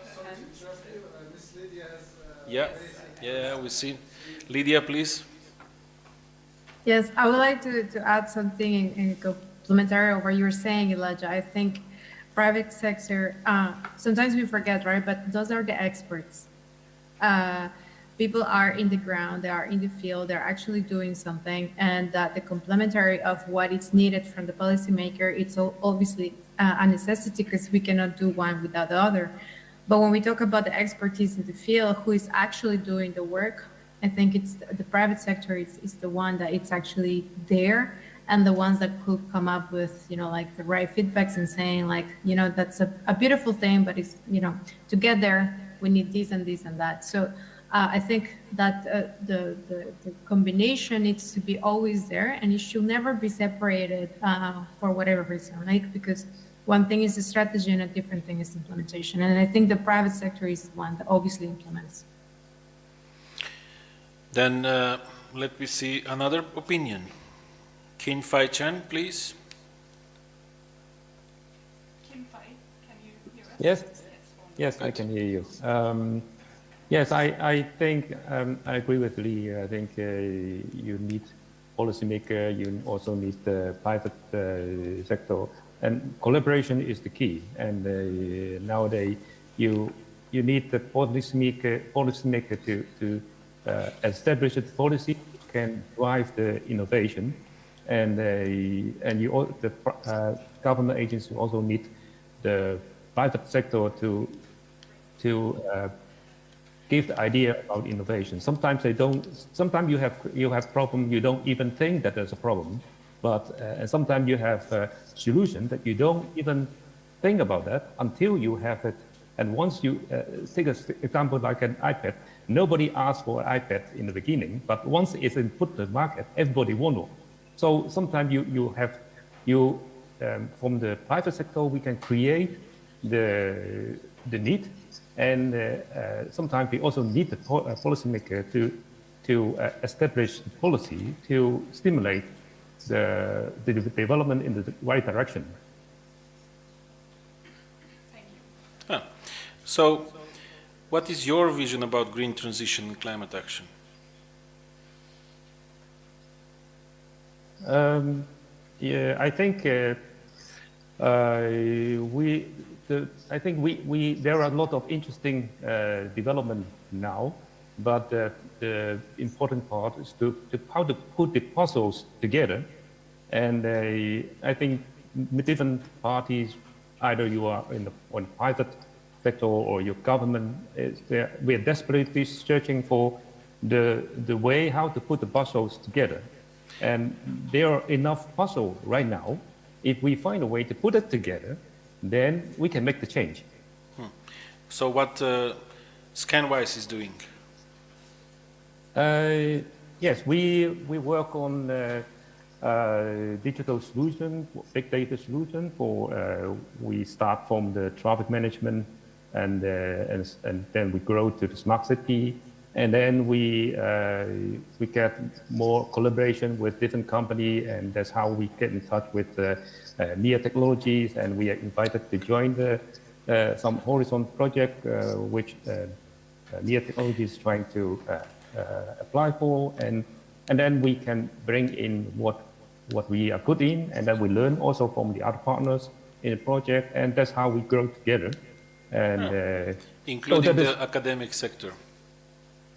Yeah, we see. Lydia, please. Yes, I would like to add something in complementary of what you were saying, Elijah. I think private sector, sometimes we forget, right? But those are the experts. People are in the ground, they are in the field, they're actually doing something, and the complementary of what is needed from the policymaker, it's obviously a necessity because we cannot do one without the other. But when we talk about the expertise in the field, who is actually doing the work, I think it's the private sector is the one that it's actually there, and the ones that could come up with, like the right feedbacks and saying like, that's a beautiful thing, but it's, to get there, we need this and this and that. So I think that the combination needs to be always there, and it should never be separated for whatever reason, right? Because one thing is the strategy and a different thing is implementation. And I think the private sector is the one that obviously implements. Then let me see another opinion. Kin Fai Chen, please. Kim Fai, can you hear us? Yes, yes, I can hear you. Yes, I think I agree with Lee. I think you need policymaker, you also need the private sector, and collaboration is the key. And nowadays, you need the policymaker to establish a policy can drive the innovation, and the government agencies also need the private sector to give the idea about innovation. Sometimes they don't. Sometimes you have problem. You don't even think that there's a problem, but and sometimes you have a solution that you don't even think about that until you have it. And once you take an example like an iPad, nobody asked for an iPad in the beginning, but once it's put in the market, everybody wants one. So sometimes you from the private sector we can create the need. And sometimes we also need the policymaker to establish the policy to stimulate the development in the right direction. Thank you. So, what is your vision about green transition and climate action? Yeah, I think there are a lot of interesting development now, but the important part is how to put the puzzles together. And I think different parties, either you are in the private sector or your government, we are desperately searching for the way how to put the puzzles together. And there are enough puzzles right now. If we find a way to put it together, then we can make the change. So what Scanwise is doing? Yes, we work on digital solution, big data solution for, we start from the traffic management and then we grow to the smart city. And then we get more collaboration with different companies, and that's how we get in touch with MIA Technologies, and we are invited to join some Horizon project, which MIA Technologies is trying to apply for, and then we can bring in what we are good in, and then we learn also from the other partners in the project, and that's how we grow together. And including the academic sector.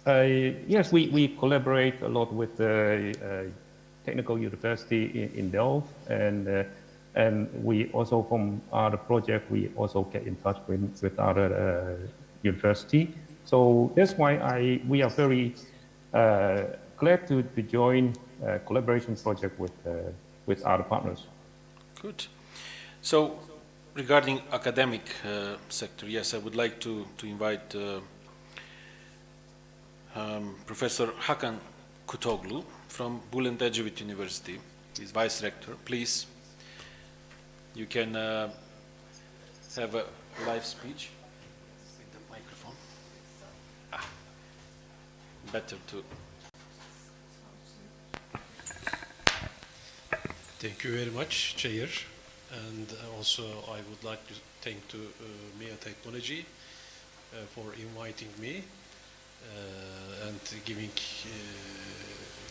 Yes, we collaborate a lot with the technical university in Delft, and we also from other project we also get in touch with other university. So that's why we are very glad to join a collaboration project with other partners. Good. So regarding academic sector, yes, I would like to invite Professor Hakan Kutoglu from Bülent Ecevit University. He's Vice Rector. Please, you can have a live speech with the microphone. Better to. Thank you very much, Chair. And also I would like to thank to MIA Technology for inviting me and giving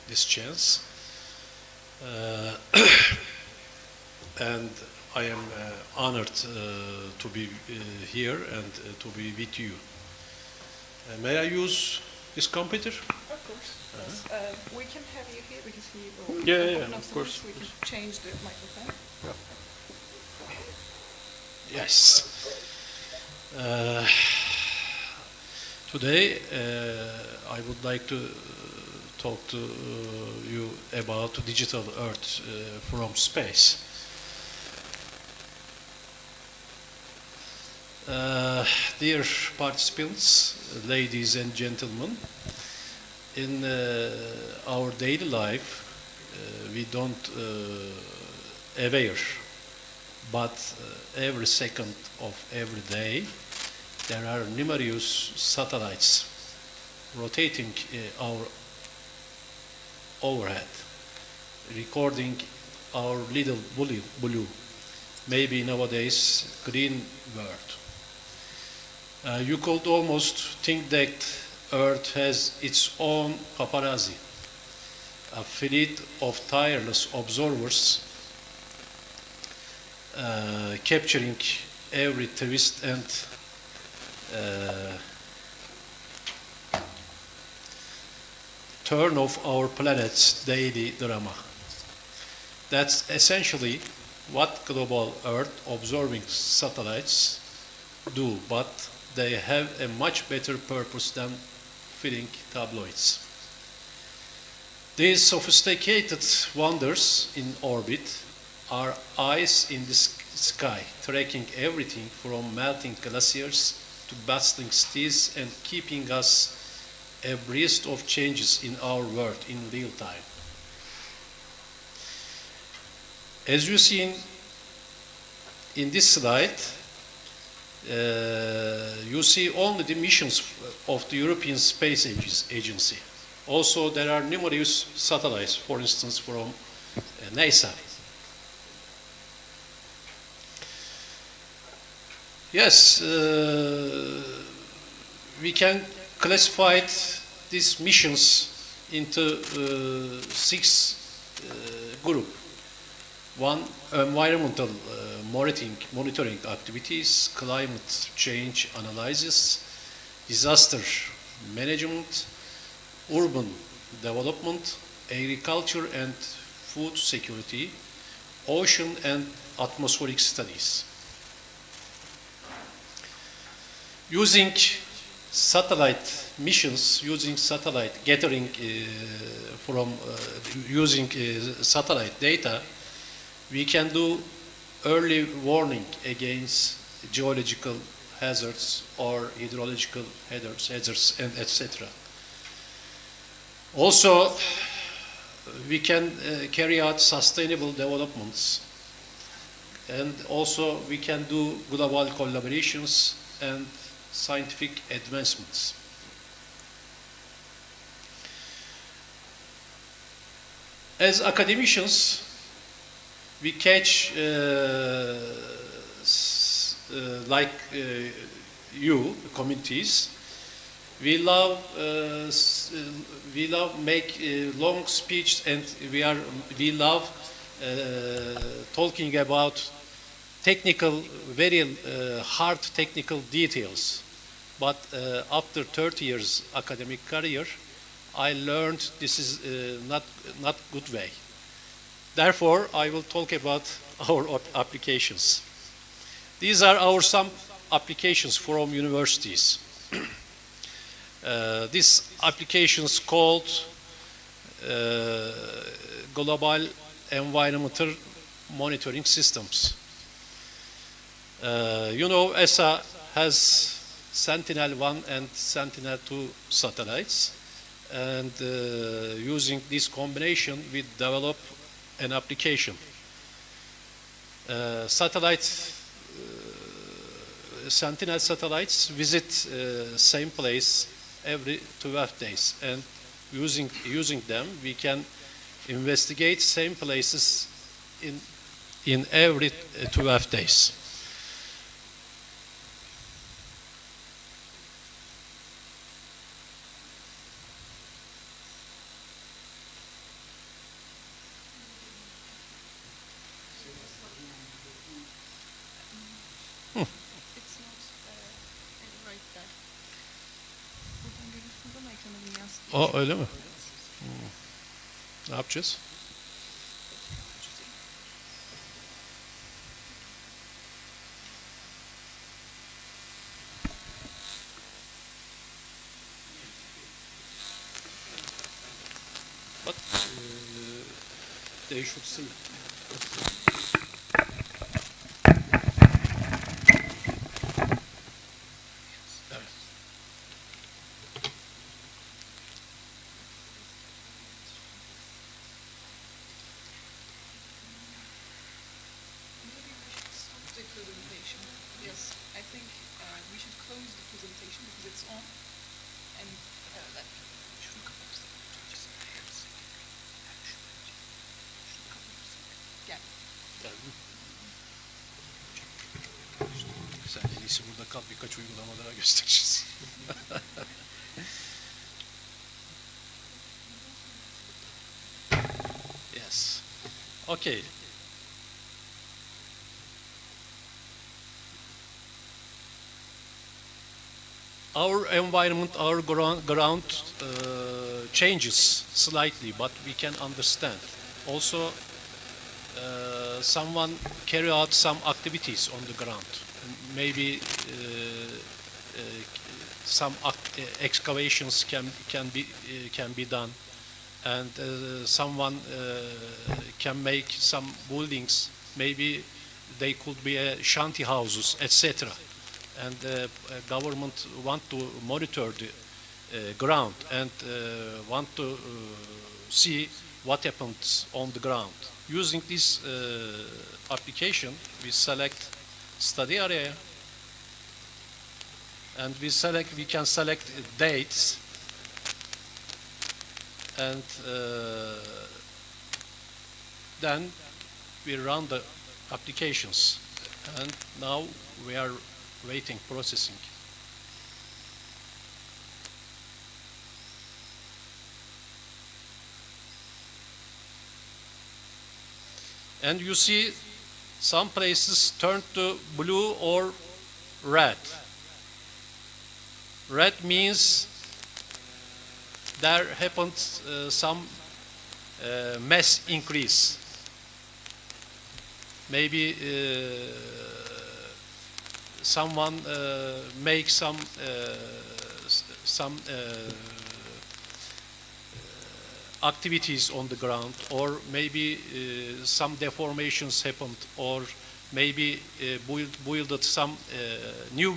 this chance. And I am honored to be here and to be with you. May I use this computer? Of course. Yes. We can have you here because he will. Yeah, of course. We can change the microphone. Yeah. Yes. Today, I would like to talk to you about digital Earth from space. Dear participants, ladies and gentlemen, in our daily life, we don't aware, but every second of every day, there are numerous satellites rotating our overhead, recording our little blue, maybe nowadays green world. You could almost think that Earth has its own paparazzi, a fleet of tireless observers capturing every twist and turn of our planet's daily drama. That's essentially what global Earth observing satellites do, but they have a much better purpose than filling tabloids. These sophisticated wonders in orbit are eyes in the sky, tracking everything from melting glaciers to bustling cities and keeping us abreast of changes in our world in real time. As you see in this slide, you see only the missions of the European Space Agency. Also, there are numerous satellites, for instance, from NASA. Yes, we can classify these missions into 6 groups. One, environmental monitoring activities, climate change analysis, disaster management, urban development, agriculture and food security, ocean and atmospheric studies. Using satellite missions, using satellite gathering using satellite data, we can do early warning against geological hazards or hydrological hazards and etc. Also, we can carry out sustainable developments, and also we can do global collaborations and scientific advancements. As academicians, we catch like you, communities. We love make long speeches, and we love talking about technical, very hard technical details. But after 30 years academic career, I learned this is not good way. Therefore, I will talk about our applications. These are our some applications from universities. These applications called global environmental monitoring systems. You know, ESA has Sentinel-1 and Sentinel-2 satellites, and using this combination, we develop an application. Sentinel satellites visit same place every 12 days, and using them, we can investigate same places in every 12 days. It's not right there. Buradan görürsünüz ama ekrana bunu yansıtıyor. Öyle mi? Ne yapacağız? But they should see. use the presentation because it's on. And that. Gel. Sen en iyisi burada kal, birkaç uygulama daha göstereceğiz. Yes. Okay. Our environment, our ground changes slightly, but we can understand. Also, someone carry out some activities on the ground. Maybe some excavations can be done, and someone can make some buildings. Maybe they could be shanty houses, etc. And government want to monitor the ground and want to see what happens on the ground. Using this application, we select study area, and we can select dates, and then we run the applications, and now we are waiting, processing. And you see some places turn to blue or red. Red means there happened some mass increase. Maybe someone make some activities on the ground, or maybe some deformations happened, or maybe builded some new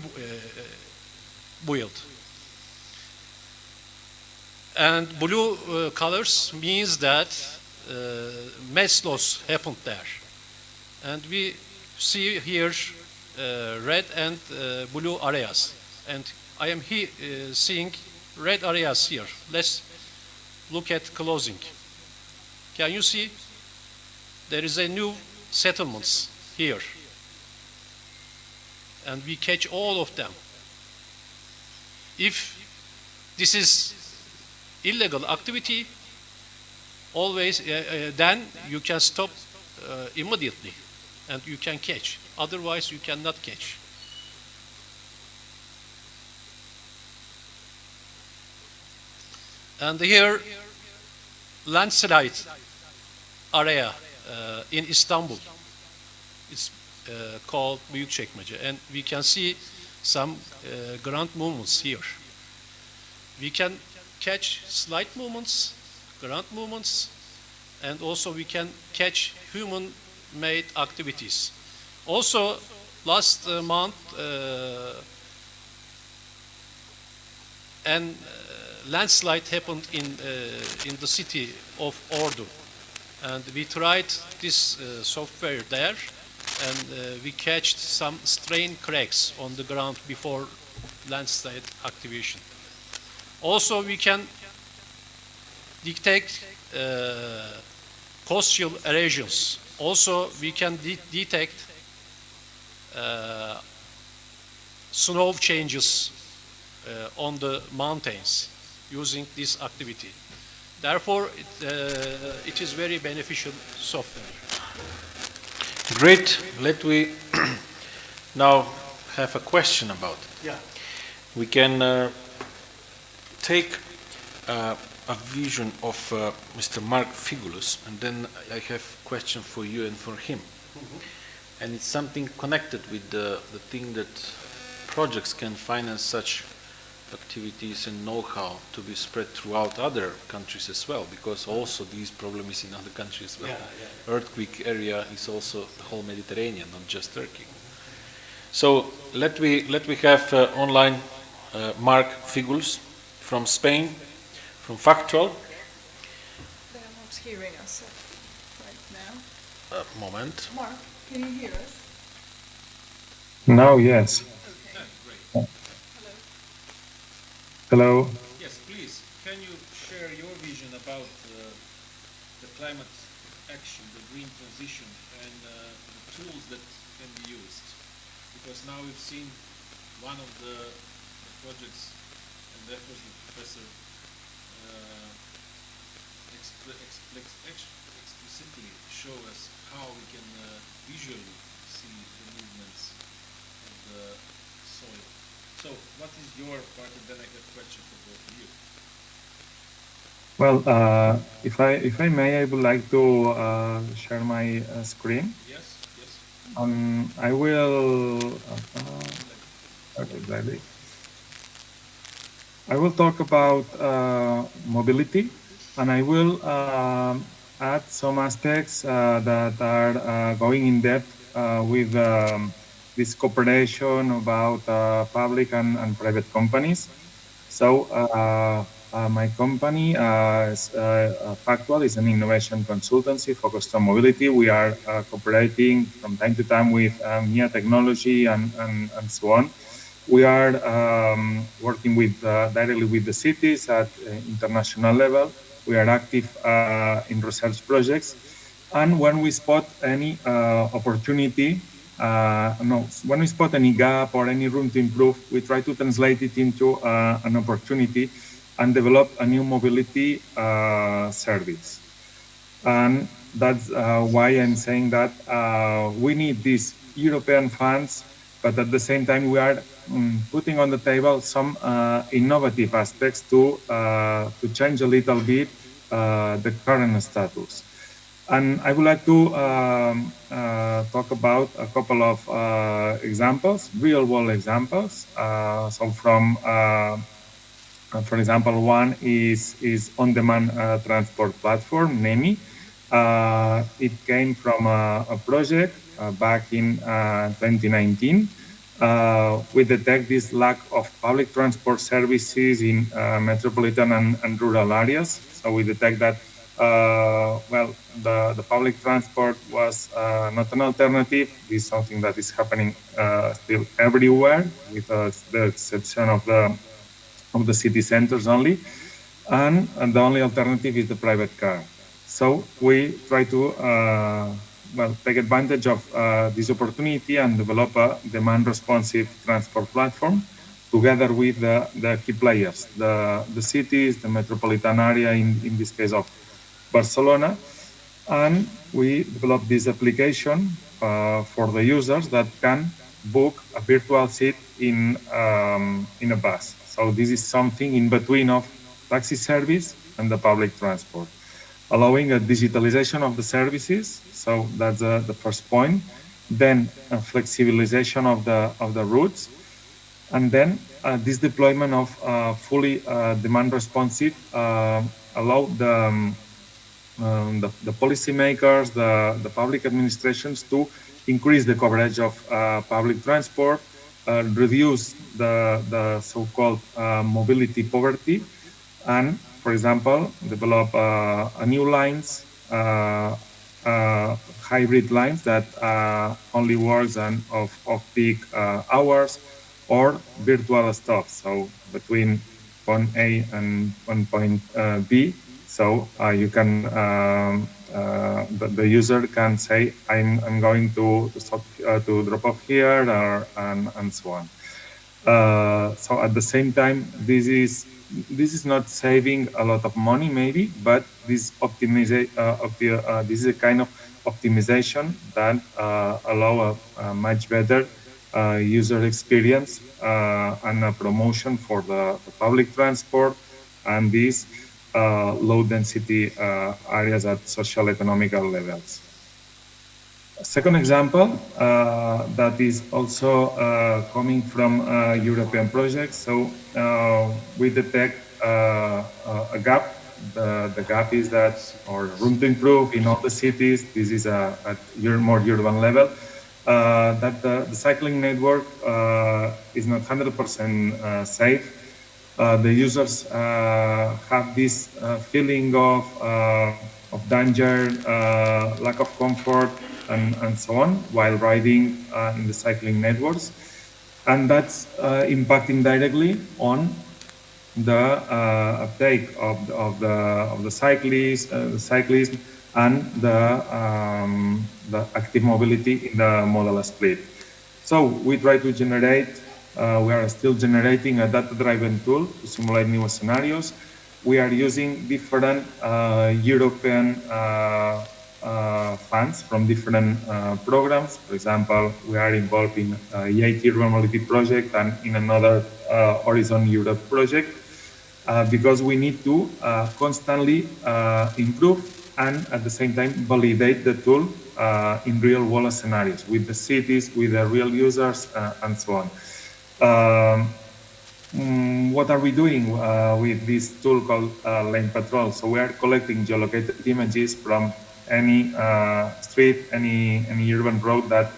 build. And blue colors means that mass loss happened there. And we see here red and blue areas. And I am here seeing red areas here. Let's look at closing. Can you see? There is a new settlements here. And we catch all of them. If this is illegal activity, always then you can stop immediately and you can catch. Otherwise you cannot catch. And here landslide area in Istanbul. It's called Büyükçekmece, and we can see some ground movements here. We can catch slight movements, ground movements, and also we can catch human-made activities. Also, last month, an landslide happened in the city of Ordu, and we tried this software there, and we catched some strain cracks on the ground before landslide activation. Also, we can detect coastal erosions. Also, we can detect snow changes on the mountains using this activity. Therefore, it is very beneficial software. Great. Let we now have a question about it. Yeah. We can take a vision of Mr. Mark Figulus, and then I have a question for you and for him. Mm-hmm. And it's something connected with the thing that projects can finance such activities and know-how to be spread throughout other countries as well, because also these problems in other countries as well. Yeah. Earthquake area is also the whole Mediterranean, not just Turkey. So let we have online Mark Figulus from Spain, from Factual. They are not hearing us right now. A moment. Mark, can you hear us? Now, yes. Okay. Great. Hello. Hello. Yes, please. Can you share your vision about the climate action, the green transition, and the tools that can be used? Because now we've seen one of the projects and efforts that Professor explicitly show us how we can visually see the movements of the soil. So, what is your part? And then I have a question for both of you. Well, if I may, I would like to share my screen. Yes, yes. I will. Exactly. I will talk about mobility, and I will add some aspects that are going in depth with this cooperation about public and private companies. So my company, Factual, is an innovation consultancy focused on mobility. We are cooperating from time to time with MIA Technology and so on. We are working with directly with the cities at international level. We are active in research projects. And when we spot any opportunity, when we spot any gap or any room to improve, we try to translate it into an opportunity and develop a new mobility service. And that's why I'm saying that we need these European funds, but at the same time, we are putting on the table some innovative aspects to change a little bit the current status. And I would like to talk about a couple of examples, real-world examples. So from, for example, one is on-demand transport platform, NEMI. It came from a project back in 2019. We detect this lack of public transport services in metropolitan and rural areas. So we detect that well, the public transport was not an alternative. This is something that is happening still everywhere, with the exception of the city centers only. And the only alternative is the private car. So we try to well, take advantage of this opportunity and develop a demand-responsive transport platform together with the key players, the cities, the metropolitan area, in this case of Barcelona. And we developed this application for the users that can book a virtual seat in a bus. So this is something in between of taxi service and the public transport, allowing a digitalization of the services. So that's the first point. Then a flexibilization of the routes, and then this deployment of fully demand responsive allow the policymakers, the public administrations to increase the coverage of public transport, reduce the so-called mobility poverty, and, for example, develop new lines, hybrid lines that only works on off-peak hours, or virtual stops, so between point A and point B. So you can the user can say, I'm going to stop to drop off here, and so on. So at the same time, this is not saving a lot of money, maybe, but this this is a kind of optimization that allow a much better user experience and a promotion for the public transport and these low density areas at social economical levels. A second example that is also coming from European projects. So we detect a gap. The gap is that, or room to improve in all the cities. This is at more urban level. That the cycling network is not 100% safe. The users have this feeling of danger, lack of comfort, and so on while riding in the cycling networks. And that's impacting directly on the uptake of the cyclism and the active mobility in the modal split. So we try to generate, we are still generating a data-driven tool to simulate new scenarios. We are using different European funds from different programs. For example, we are involved in EIT Urban Mobility project and in another Horizon Europe project because we need to constantly improve and at the same time validate the tool in real world scenarios with the cities, with the real users, and so on. What are we doing with this tool called Lane Patrol? So we are collecting geolocated images from any street, any urban road that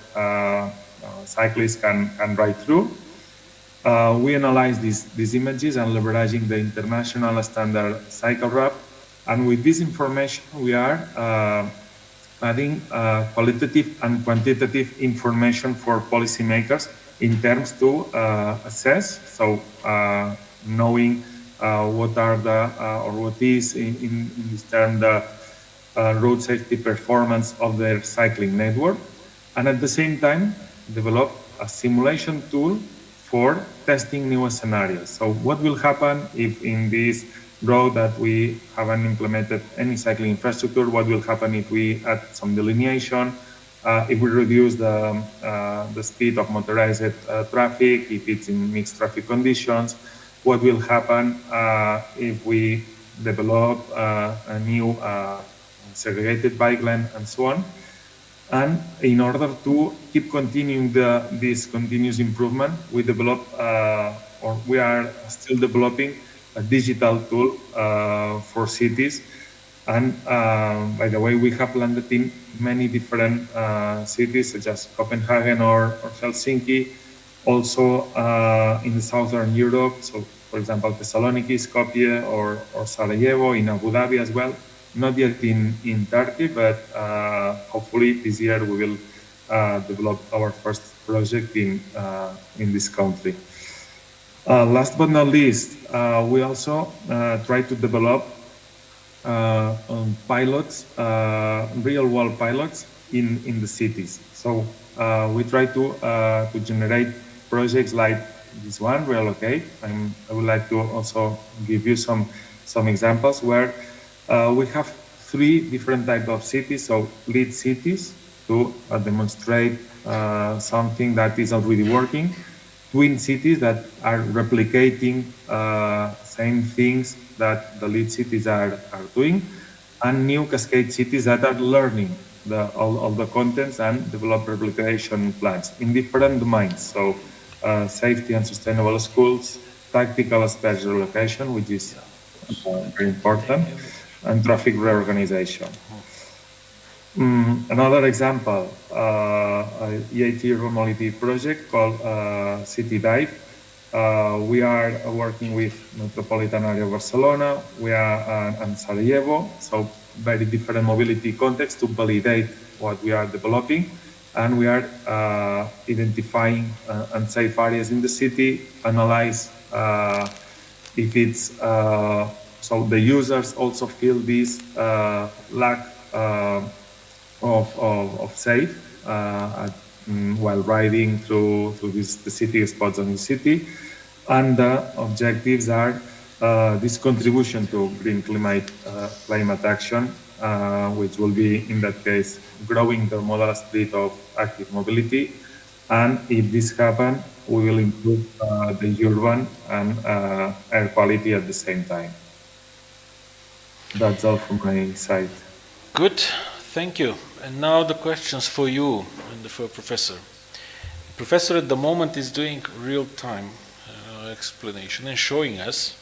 cyclists can ride through. We analyze these images and leveraging the international standard cycle route. And with this information, we are adding qualitative and quantitative information for policymakers in terms to assess, so knowing what are the, or what is in this term, the road safety performance of their cycling network, and at the same time, develop a simulation tool for testing new scenarios. So what will happen if in this road that we haven't implemented any cycling infrastructure, what will happen if we add some delineation, if we reduce the speed of motorized traffic, if it's in mixed traffic conditions, what will happen if we develop a new segregated bike lane, and so on. And in order to keep continuing this continuous improvement, we develop, or we are still developing a digital tool for cities. And by the way, we have landed in many different cities, such as Copenhagen or Helsinki, also in southern Europe. So, for example, Thessaloniki, Skopje, or Sarajevo, in Abu Dhabi as well. Not yet in Turkey, but hopefully this year we will develop our first project in this country. Last but not least, we also try to develop pilots, real-world pilots in the cities. So we try to generate projects like this one, Relocate. I would like to also give you some examples where we have 3 different types of cities, so lead cities to demonstrate something that is already working, twin cities that are replicating same things that the lead cities are doing, and new cascade cities that are learning all the contents and develop replication plans in different domains. So safety and sustainable schools, tactical spatial location, which is very important, and traffic reorganization. Another example, EIT Urban Mobility project called City Dive. We are working with Metropolitan Area of Barcelona, we are and Sarajevo, so very different mobility contexts to validate what we are developing, and we are identifying unsafe areas in the city, analyze if it's so the users also feel this lack of safe while riding through these specific spots in the city. And the objectives are this contribution to green climate action, which will be, in that case, growing the modal split of active mobility. And if this happens, we will improve the urban and air quality at the same time. That's all from my side. Good, thank you. And now the questions for you and for Professor. The Professor at the moment is doing real-time explanation and showing us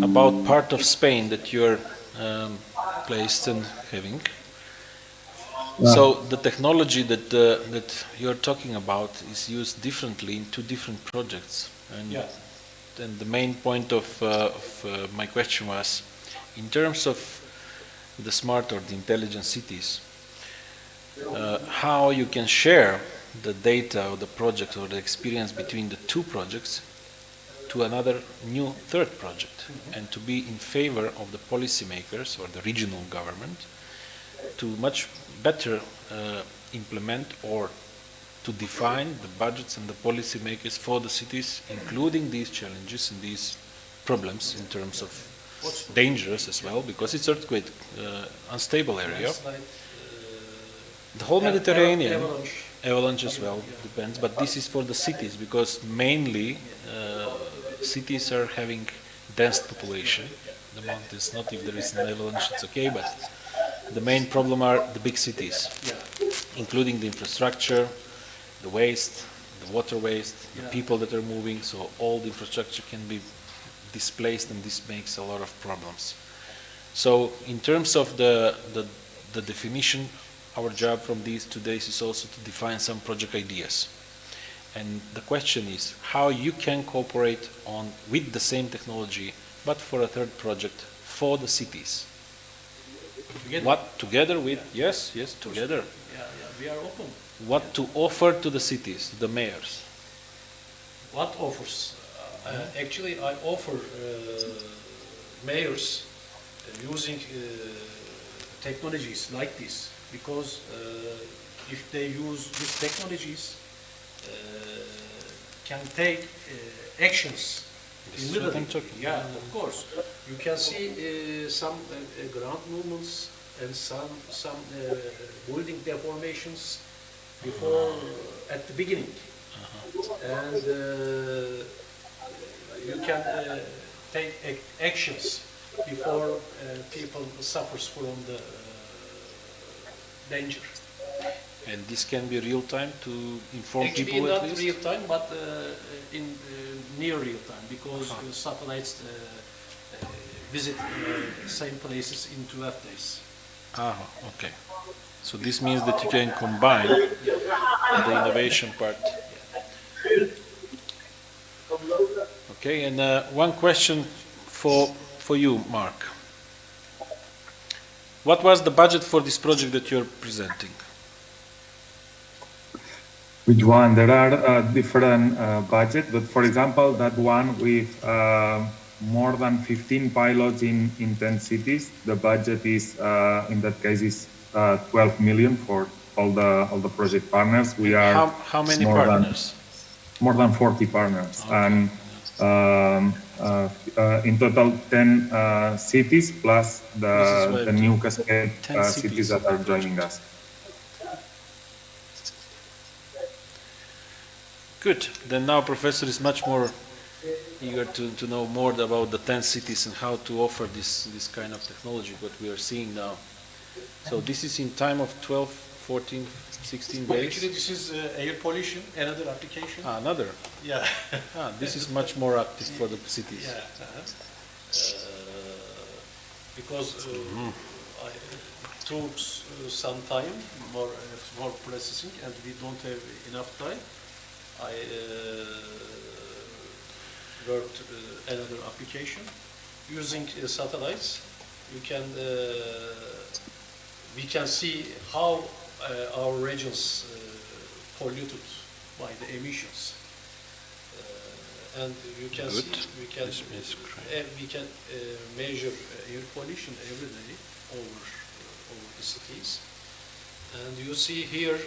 about part of Spain that you're placed and having. So the technology that you're talking about is used differently in 2 different projects. And then the main point of my question was, in terms of the smart or the intelligent cities, how you can share the data or the project or the experience between the 2 projects to another new third project, and to be in favor of the policymakers or the regional government to much better implement or to define the budgets and the policymakers for the cities, including these challenges and these problems in terms of dangerous as well, because it's earthquake unstable area. The whole Mediterranean, avalanche as well, depends, but this is for the cities, because mainly cities are having dense population. The mountains, not if there is an avalanche, it's okay, but the main problem are the big cities, including the infrastructure, the waste, the water waste, the people that are moving, so all the infrastructure can be displaced, and this makes a lot of problems. So in terms of the definition, our job from these 2 days is also to define some project ideas. And the question is how you can cooperate on with the same technology, but for a third project for the cities. Together. What together with, yes, together. We are open. What to offer to the cities, the mayors? What offers? Actually, I offer mayors using technologies like this, because if they use these technologies, can take actions immediately. Yeah, of course. You can see some ground movements and some building deformations before at the beginning, and you can take actions before people suffers from the danger. And this can be real time to inform Actually, people at not least? real time, but in near real time, because satellites visit same places in 12 days. Okay. So this means that you can combine the innovation part. Okay, and one question for you, Mark. What was the budget for this project that you're presenting? Which one? There are different budgets, but for example, that one with more than 15 pilots in 10 cities, the budget is, in that case, is 12 million for all the project partners. We are how many partners? More than 40 partners, okay. And in total 10 cities plus the new cascade cities that are joining us. Good. Then now Professor is much more eager to know more about the 10 cities and how to offer this kind of technology, what we are seeing now. So this is in time of 12, 14, 16 days? Actually, this is air pollution, another application. Another? Yeah. This is much more active for the cities. Yeah. Because it took some time, more processing, and we don't have enough time. I worked another application using satellites. We can see how our regions polluted by the emissions, and you can Good. see we can measure air pollution every day over the cities. And you see here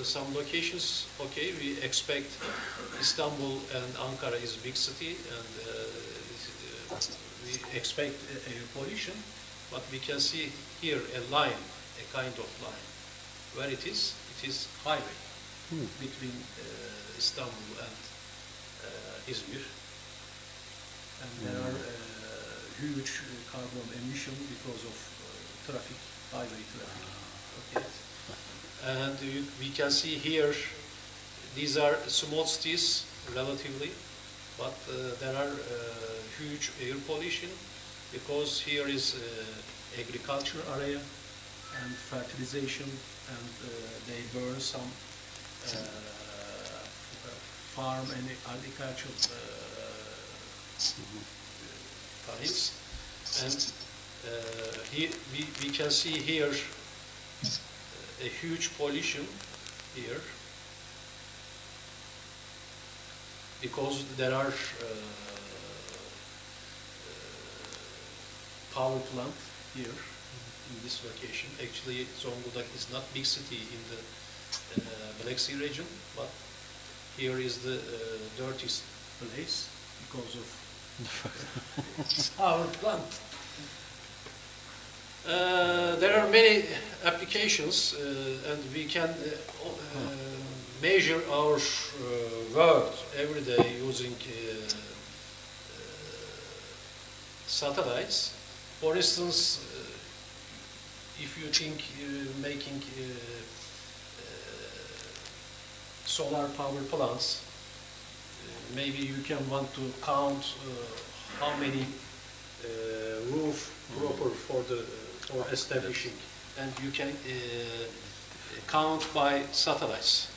some locations. Okay, we expect Istanbul and Ankara is big city, and we expect air pollution, but we can see here a line, a kind of line. Where it is highway between Istanbul and Izmir, and there are huge carbon emission because of traffic, highway traffic. Okay. And we can see here, these are small cities relatively, but there are huge air pollution because here is agriculture area and fertilization, and they burn some farm and agricultural types. And here we can see here a huge pollution here because there are power plant here in this location. Actually, Zonguldak is not big city in the Black Sea region, but here is the dirtiest place because of power plant. There are many applications and we can measure our world every day using satellites. For instance, if you think making solar power plants, maybe you can want to count how many roof proper for establishing, and you can count by satellites.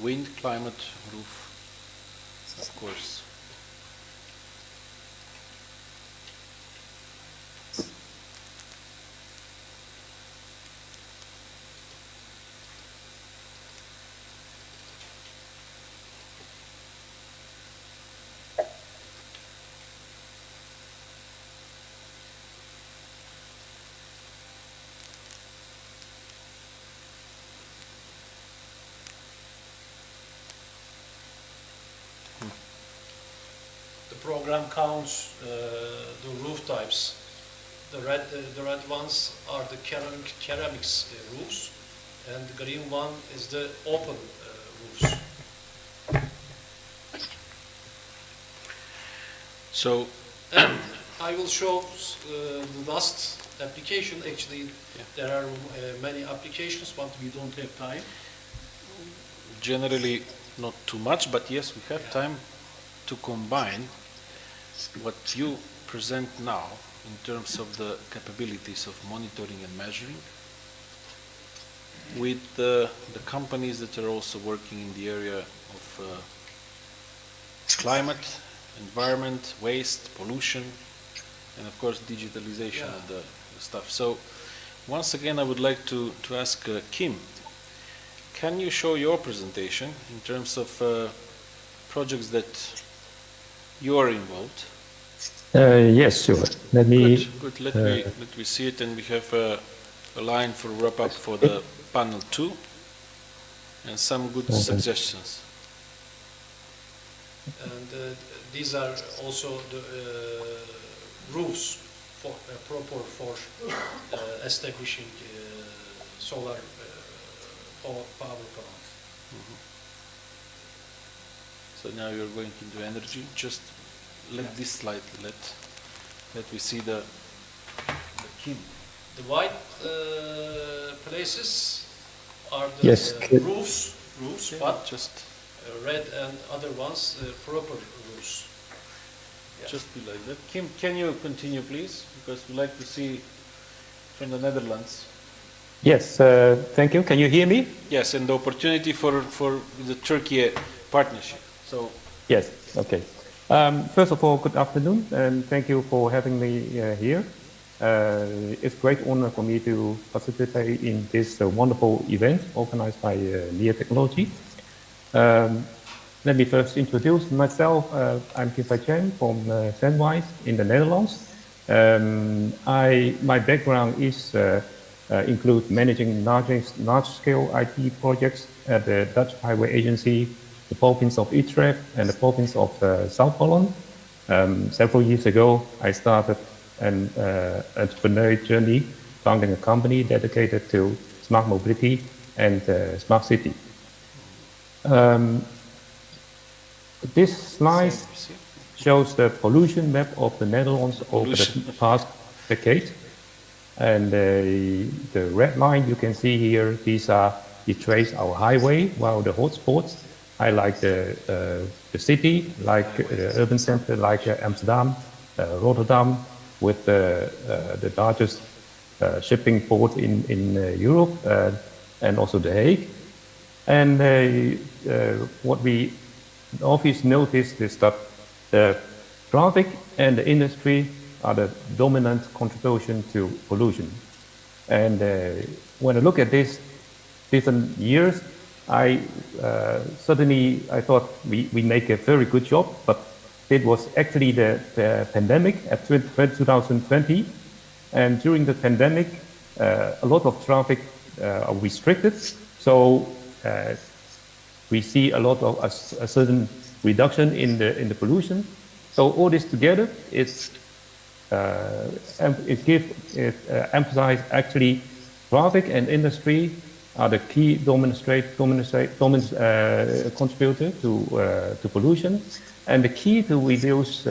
Wind, climate, roof, of course. The program counts the roof types. The red ones are the ceramics roofs, and the green one is the open roofs. So I will show the last application. Actually, there are many applications, but we don't have time. generally not too much, but yes, we have time to combine what you present now in terms of the capabilities of monitoring and measuring with the companies that are also working in the area of climate, environment, waste, pollution, and of course digitalization of the stuff. So once again I would like to ask Kim, can you show your presentation in terms of projects that you are involved? Yes, sure. Let me. Good. Let me see it, and we have a line for wrap up for the panel 2, and some good suggestions. And these are also the rules for proper for establishing solar power plant. So now you're going into energy. Just let this slide let we see the Kim. The white places are the roofs, but just red and other ones proper roofs. Just be like that. Kim, can you continue, please? Because we like to see from the Netherlands. Yes, thank you. Can you hear me? Yes, and the opportunity for the Turkey partnership. So yes, okay. First of all, good afternoon, and thank you for having me here. It's a great honor for me to participate in this wonderful event organized by NEO Technology. Let me first introduce myself. I'm Kim Chen from Sandwise in the Netherlands. My background is include managing large-scale IT projects at the Dutch Highway Agency, the province of Utrecht, and the province of South Holland. Several years ago, I started an entrepreneurial journey, founding a company dedicated to smart mobility and smart city. This slide shows the pollution map of the Netherlands over the past decade. And the red line you can see here, these trace our highway, while the hotspots highlight the city, like the urban center, like Amsterdam, Rotterdam, with the largest shipping port in Europe, and also The Hague. And what we obviously noticed is that the traffic and the industry are the dominant contribution to pollution. And when I look at this different years, I thought we make a very good job, but did was actually the pandemic at 2020. And during the pandemic, a lot of traffic are restricted. So we see a lot of a certain reduction in the pollution. So all this together, it emphasizes actually traffic and industry are the key contributor to pollution. And the key to reduce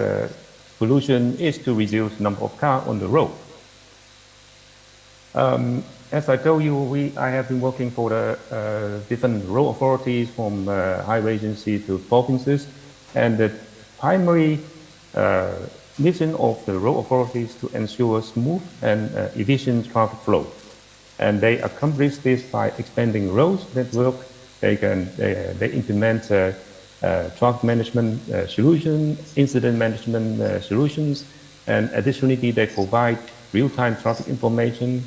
pollution is to reduce the number of cars on the road. As I told you, I have been working for the different road authorities from highway agency to provinces, and the primary mission of the road authorities to ensure smooth and efficient traffic flow. And they accomplish this by expanding roads network. They implement traffic management solutions, incident management solutions, and additionally they provide real-time traffic information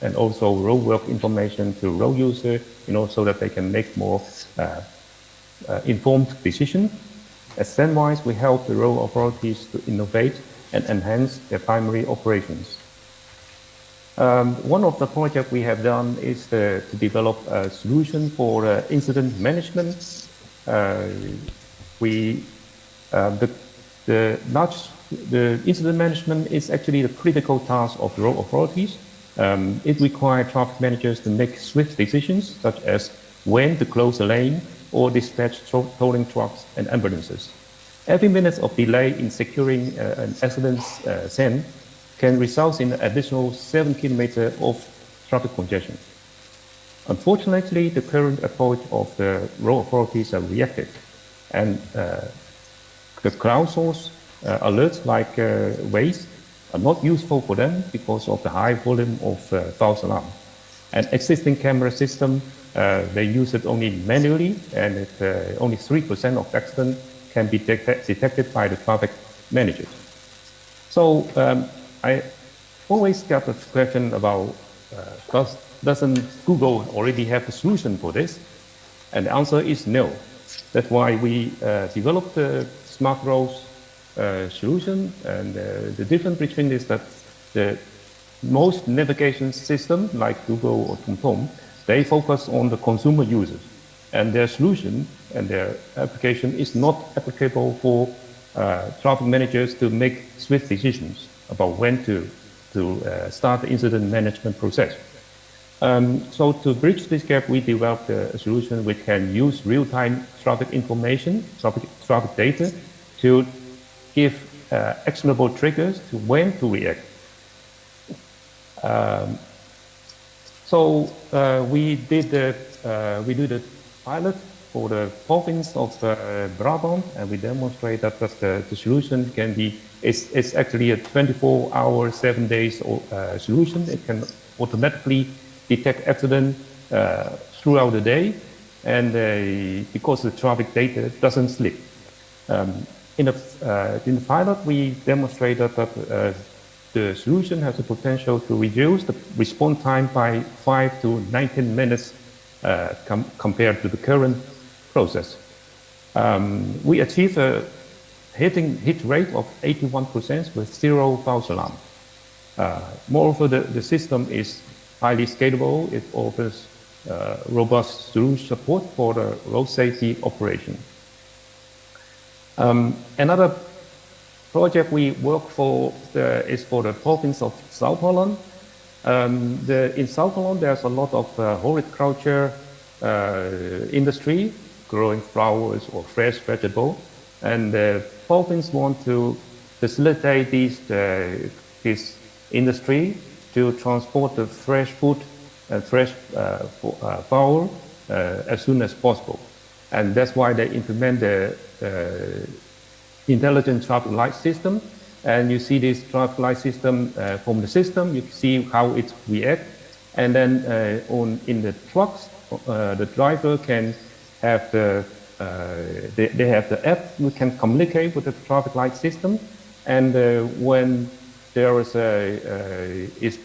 and also roadwork information to road users, so that they can make more informed decisions. At Sandwise, we help the road authorities to innovate and enhance their primary operations. One of the projects we have done is to develop a solution for incident management. The incident management is actually the critical task of road authorities. It requires traffic managers to make swift decisions, such as when to close a lane or dispatch towing trucks and ambulances. Every minute of delay in securing an accident scene can result in an additional 7 kilometers of traffic congestion. Unfortunately, the current approach of the road authorities are reactive, and the crowdsourced alerts like Waze are not useful for them because of the high volume of false alarm. An existing camera system, they use it only manually, and only 3% of accidents can be detected by the traffic managers. So I always get the question about, doesn't Google already have a solution for this? And the answer is no. That's why we developed the smart roads solution. And the difference between this, that the most navigation system like Google or TomTom, they focus on the consumer users, and their solution and their application is not applicable for traffic managers to make swift decisions about when to start the incident management process. So to bridge this gap, we developed a solution which can use real-time traffic information, traffic data, to give actionable triggers to when to react. We did the pilot for the province of Brabant, and we demonstrate that the solution can be, it's actually a 24-hour, 7 days solution. It can automatically detect accident throughout the day, and because the traffic data doesn't slip. In the pilot, we demonstrated that the solution has the potential to reduce the response time by 5 to 19 minutes compared to the current process. We achieved a hit rate of 81% with 0 false alarm. Moreover, the system is highly scalable. It offers robust solution support for the road safety operation. Another project we work for is for the province of South Holland. In South Holland, there's a lot of horticulture industry, growing flowers or fresh vegetable, and the province want to facilitate this industry to transport the fresh food and fresh flower as soon as possible. And that's why they implement the intelligent traffic light system. And you see this traffic light system from the system, you see how it reacts. And then in the trucks, the driver can have they have the app, we can communicate with the traffic light system. And when there is is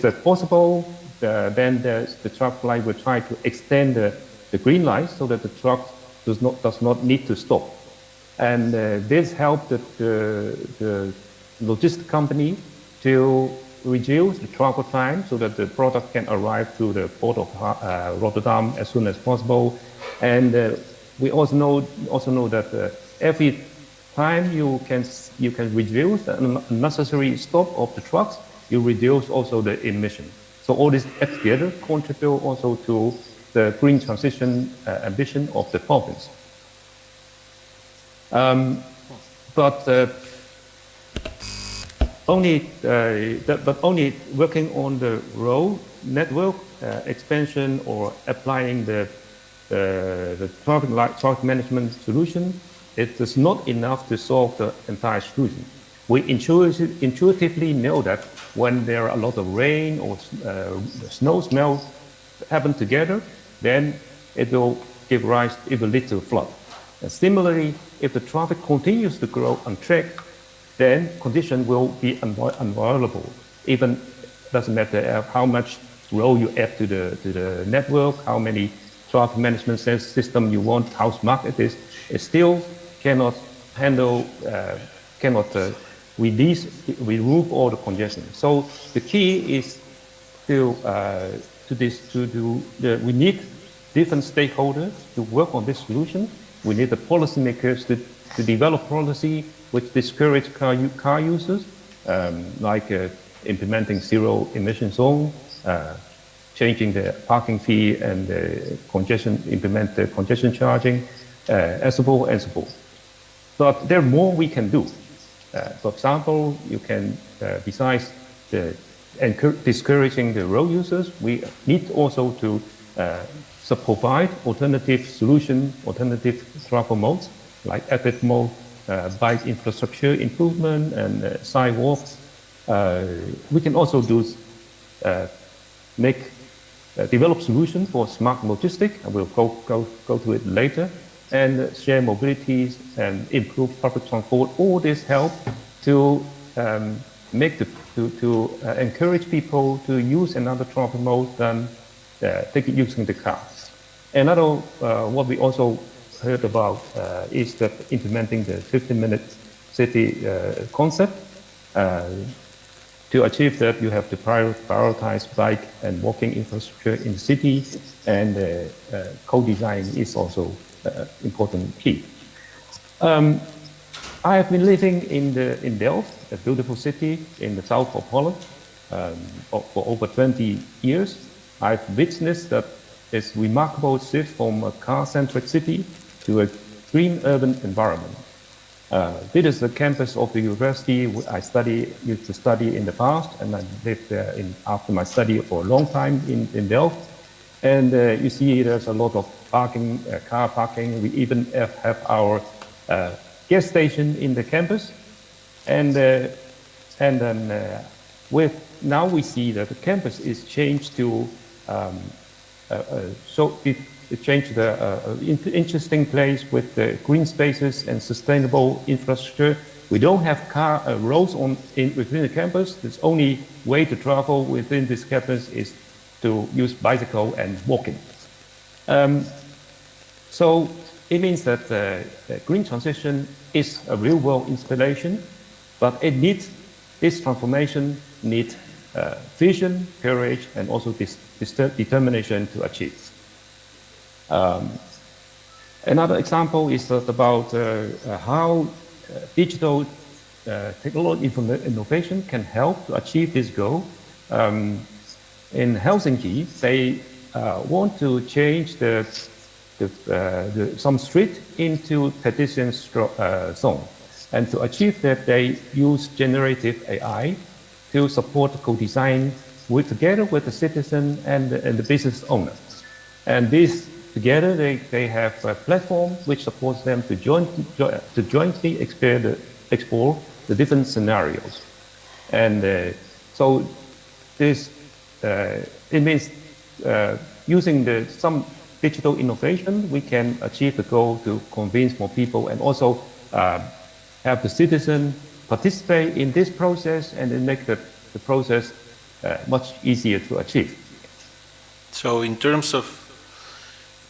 that possible, then the traffic light will try to extend the green light so that the truck does not need to stop. And then when there is is that possible, then the traffic light will try to extend the green light so that the truck does not need to stop. And And this helped the logistic company to reduce the travel time so that the product can arrive to the port of Rotterdam as soon as possible. And we also know that every time you can reduce the unnecessary stop of the trucks, you reduce also the emission. So all this together contribute also to the green transition ambition of the province. But only working on the road network expansion or applying the traffic management solution, it is not enough to solve the entire solution. We intuitively know that when there are a lot of rain or snow melt happen together, then it will lead to a flood. And similarly, if the traffic continues to grow unchecked, then condition will be unavoidable. Even doesn't matter how much road you add to the network, how many traffic management system you want, how smart it is, it still cannot handle, remove all the congestion. So the key is we need different stakeholders to work on this solution. We need the policymakers to develop policy which discourage car users, like implementing zero emission zone, changing the parking fee and implement the congestion charging, and so forth. But there are more we can do. For example, you can, besides discouraging the road users, we need also to provide alternative solution, alternative travel modes, like active mode, bike infrastructure improvement and sidewalks. We can also develop solutions for smart logistics, and we'll go to it later, and share mobilities and improve public transport. All this help to encourage people to use another travel mode than using the car. Another, what we also heard about is that implementing the 15-minute city concept. To achieve that, you have to prioritize bike and walking infrastructure in the city, and co-design is also important key. I have been living in Delft, a beautiful city in the south of Holland, for over 20 years. I've witnessed that this remarkable shift from a car-centric city to a green urban environment. This is the campus of the university I used to study in the past, and I lived there after my study for a long time in Delft. And you see there's a lot of parking, car parking. We even have our gas station in the campus. And then now we see that the campus is changed to it changed the interesting place with the green spaces and sustainable infrastructure. We don't have roads within the campus. The only way to travel within this campus is to use bicycle and walking. So it means that green transition is a real-world installation, but this transformation needs vision, courage, and also this determination to achieve. Another example is about how digital technology innovation can help to achieve this goal. In Helsinki, they want to change some street into pedestrian zone. And to achieve that, they use generative AI to support co-design together with the citizen and the business owner. And this together, they have a platform which supports them to jointly explore the different scenarios. And so this it means using some digital innovation, we can achieve the goal to convince more people and also have the citizen participate in this process and then make the process much easier to achieve. So in terms of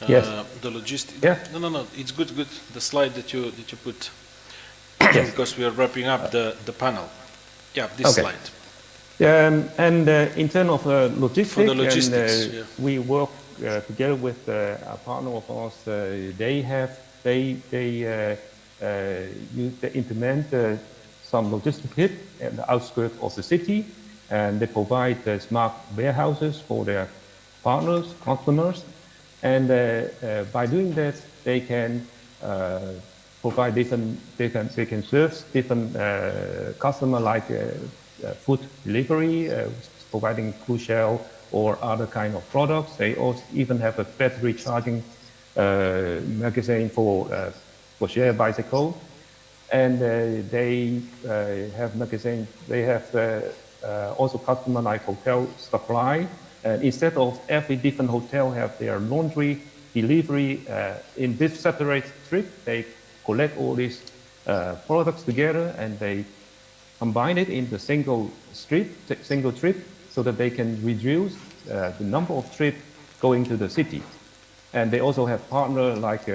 Yes. The logistics. Yeah. No. It's good. The slide that you put, Yes. because we are wrapping up the panel. Yeah, this Okay. slide. And in terms of logistics, For the logistics, and, yeah. we work together with a partner of ours. They implement some logistic hub at the outskirts of the city, and they provide smart warehouses for their partners, customers, and by doing that, they can provide different. They can serve different customer like food delivery, providing cruise shell or other kind of products. They also even have a battery charging magazine for share bicycle, and they have magazine. They have also customer like hotel supply. And instead of every different hotel have their laundry delivery in this separate trip, they collect all these products together and they combine it in the single trip, so that they can reduce the number of trips going to the city. And they also have partner like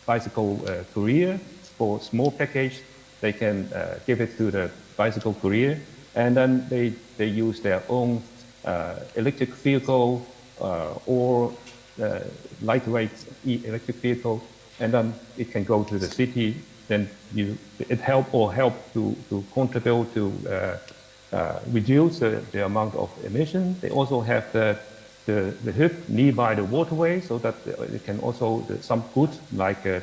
bicycle courier for small package. They can give it to the bicycle courier, and then they use their own electric vehicle or lightweight electric vehicle, and then it can go to the city. Then it help to contribute to reduce the amount of emission. They also have the hub nearby the waterway, so that it can also some goods like the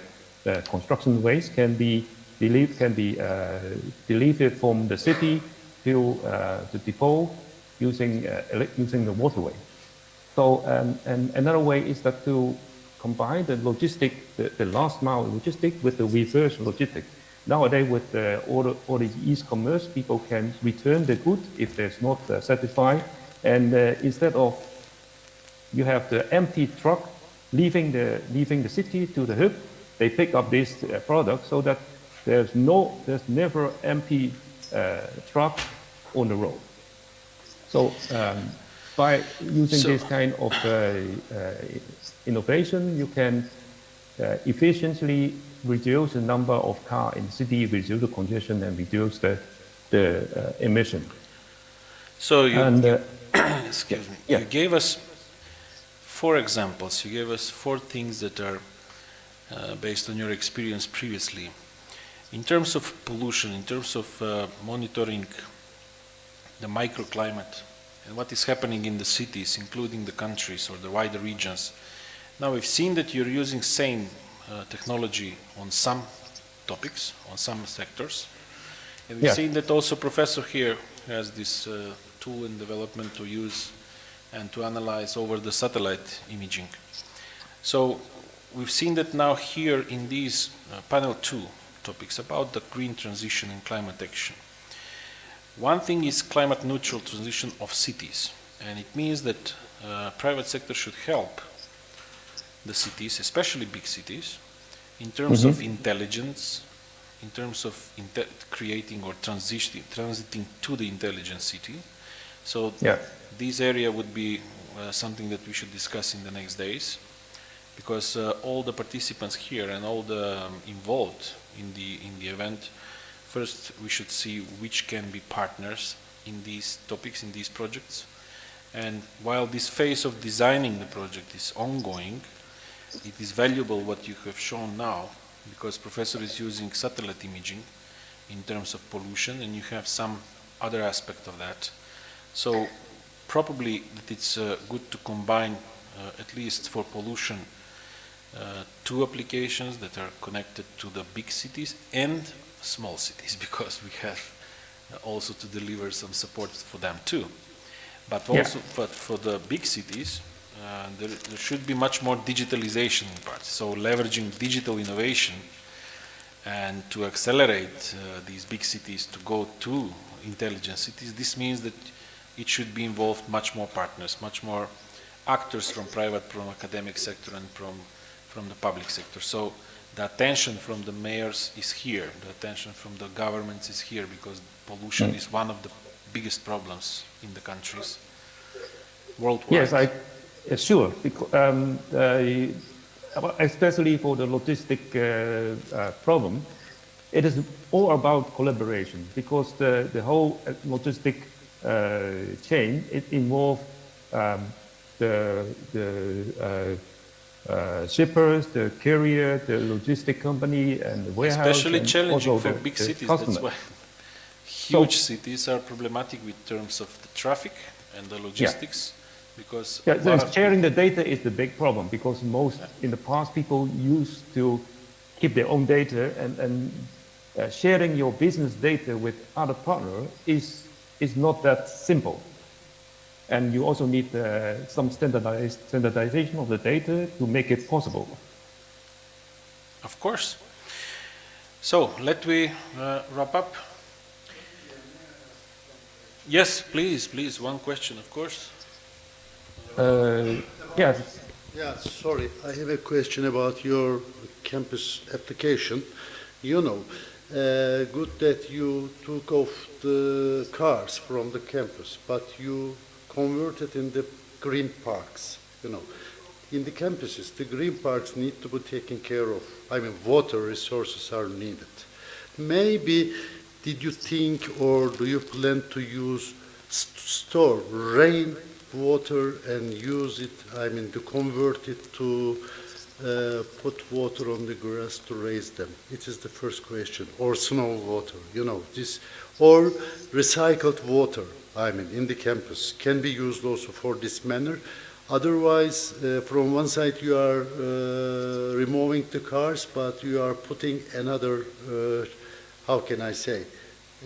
construction waste can be delivered from the city to the depot using the waterway. So and another way is that to combine the logistic, the last mile logistic with the reverse logistic. Nowadays, with all the e-commerce, people can return the good if there's not satisfied, and instead of you have the empty truck leaving the city to the hub, they pick up this product, so that there's never empty truck on the road. So by using this kind of innovation, you can efficiently reduce the number of cars in the city, reduce the congestion, and reduce the emission. So you, excuse me. Yeah. You gave us 4 examples. You gave us 4 things that are based on your experience previously. In terms of pollution, in terms of monitoring the microclimate and what is happening in the cities, including the countries or the wider regions. Now we've seen that you're using same technology on some topics, on some sectors. And we've seen that also Professor here has this tool in development to use and to analyze over the satellite imaging. So we've seen that now here in these panel 2 topics about the green transition and climate action. One thing is climate neutral transition of cities, and it means that private sector should help the cities, especially big cities, in terms of intelligence, in terms of creating or transiting to the intelligent city. So this area would be something that we should discuss in the next days, because all the participants here and all the involved in the event, first we should see which can be partners in these topics, in these projects. And while this phase of designing the project is ongoing, it is valuable what you have shown now, because Professor is using satellite imaging in terms of pollution, and you have some other aspect of that. So probably that it's good to combine, at least for pollution, 2 applications that are connected to the big cities and small cities, because we have also to deliver some support for them too. But also but for the big cities, there should be much more digitalization in part. So leveraging digital innovation and to accelerate these big cities to go to intelligent cities, this means that it should be involved much more partners, much more actors from private, from academic sector, and from the public sector. So the attention from the mayors is here, the attention from the governments is here, because pollution is one of the biggest problems in the countries worldwide. Yes, Sure. Especially for the logistic problem, it is all about collaboration because the whole logistic chain, it involves the shippers, the carrier, the logistic company, and the warehouse. Especially and challenging also for big the cities. customer. That's why huge cities are problematic with terms of the traffic and the logistics. Because sharing the data is the big problem because in the past people used to keep their own data and sharing your business data with other partners is not that simple. And you also need some standardization of the data to make it possible. Of course. So let me wrap up. Yes, please, one question, of course. Yeah. Yeah, sorry, I have a question about your campus application. You know, good that you took off the cars from the campus, but you converted in the green parks, you know. In the campuses, the green parks need to be taken care of. I mean, water resources are needed. Maybe, did you think or do you plan to use, store rain water and use it, I mean, to convert it to put water on the grass to raise them? It is the first question. Or snow water, you know, this, or recycled water, I mean, in the campus can be used also for this manner. Otherwise, from one side you are removing the cars, but you are putting another, how can I say,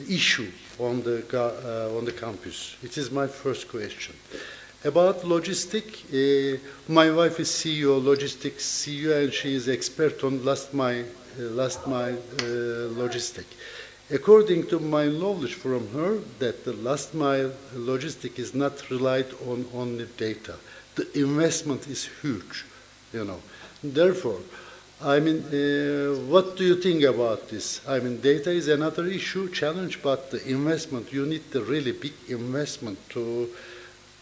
issue on the campus. It is my first question. About logistic, my wife is CEO, logistics CEO, and she is expert on last mile logistic. According to my knowledge from her, that the last mile logistic is not relied on only data. The investment is huge, you know. Therefore, I mean, what do you think about this? I mean, data is another issue, challenge, but the investment, you need the really big investment to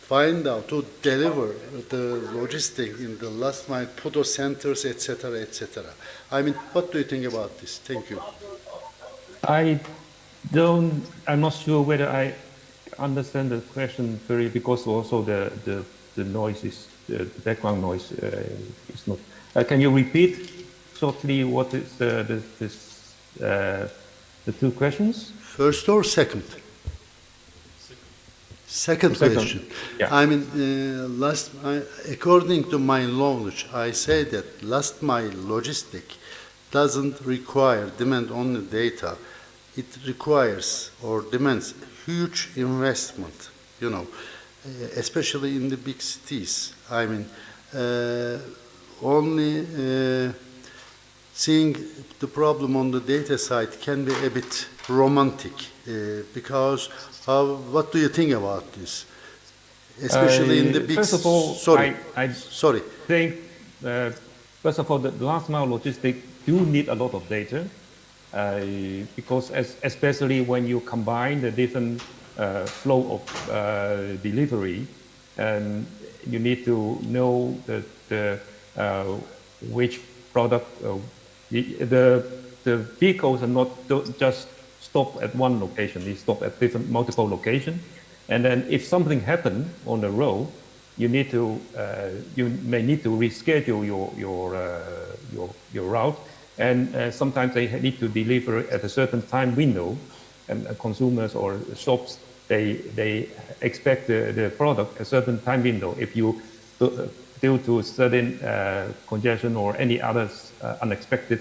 find out, to deliver the logistics in the last mile, photo centers, etc., etc. I mean, what do you think about this? Thank you. I'm not sure whether I understand the question very, because also the noise is, the background noise is not. Can you repeat shortly what is the two questions? First or second? Second question. Yeah. I mean, according to my knowledge, I say that last mile logistic doesn't require demand only data. It requires or demands huge investment, you know, especially in the big cities. I mean, only seeing the problem on the data side can be a bit romantic because what do you think about this? Especially in the big. First of all, sorry. I think first of all, the last mile logistic do need a lot of data because especially when you combine the different flow of delivery, and you need to know which product the vehicles are not just stop at one location; they stop at multiple locations. And then if something happens on the road, you may need to reschedule your route, and sometimes they need to deliver at a certain time window, and consumers or shops they expect the product a certain time window. If you due to certain congestion or any other unexpected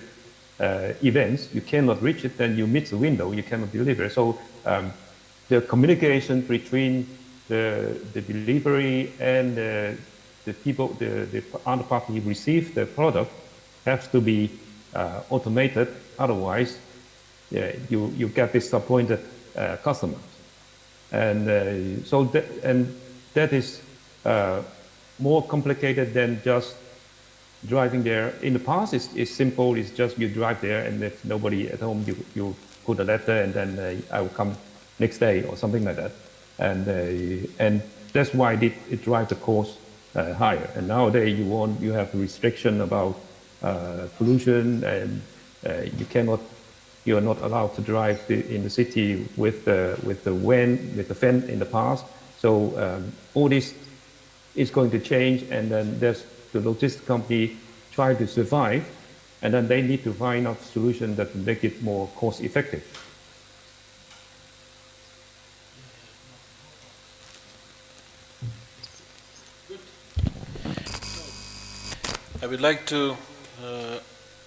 events, you cannot reach it, then you miss the window, you cannot deliver. So the communication between the delivery and the people, the other party who receive the product has to be automated. Otherwise, you get disappointed customers. And that is more complicated than just driving there. In the past, it's simple. It's just you drive there, and if nobody at home, you put a letter, and then I will come next day or something like that. And that's why it drives the cost higher. And nowadays you have restriction about pollution, and you are not allowed to drive in the city with the fan in the past. So all this is going to change, and then there's the logistics company try to survive, and then they need to find a solution that will make it more cost effective. I would like to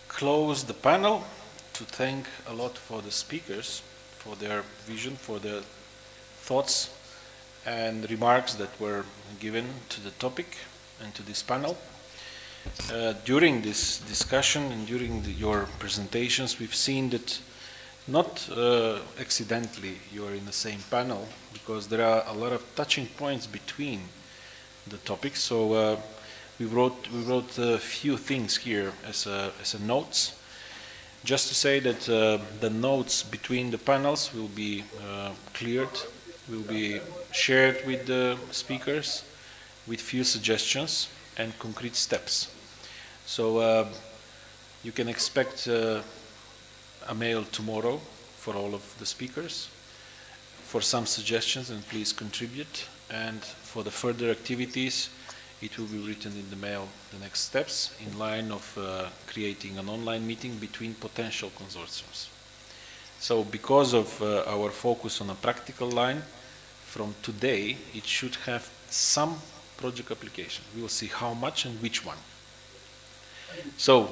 close the panel to thank a lot for the speakers, for their vision, for their thoughts and remarks that were given to the topic and to this panel. During this discussion and during your presentations, we've seen that not accidentally you are in the same panel, because there are a lot of touching points between the topics. So we wrote a few things here as notes, just to say that the notes between the panels will be cleared, will be shared with the speakers, with few suggestions and concrete steps. So you can expect a mail tomorrow for all of the speakers for some suggestions, and please contribute. And for the further activities, it will be written in the mail, the next steps, in line of creating an online meeting between potential consortiums. So because of our focus on a practical line, from today it should have some project application. We will see how much and which one. So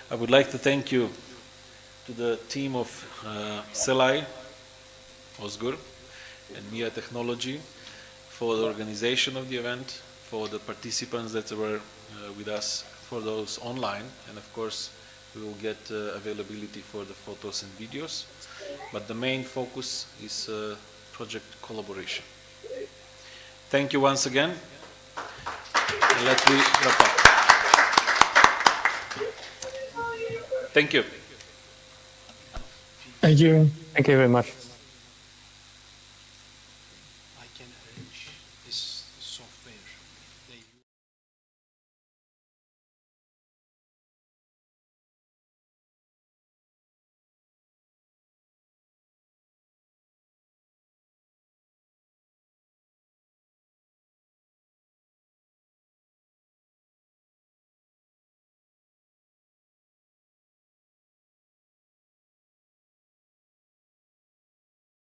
I would like to thank you to the team of Selay, Ozgur, and MIA Technology for the organization of the event, for the participants that were with us, for those online, and of course we will get availability for the photos and videos. But the main focus is project collaboration. Thank you once again, and let me wrap up. Thank you. Thank you. Thank you very much.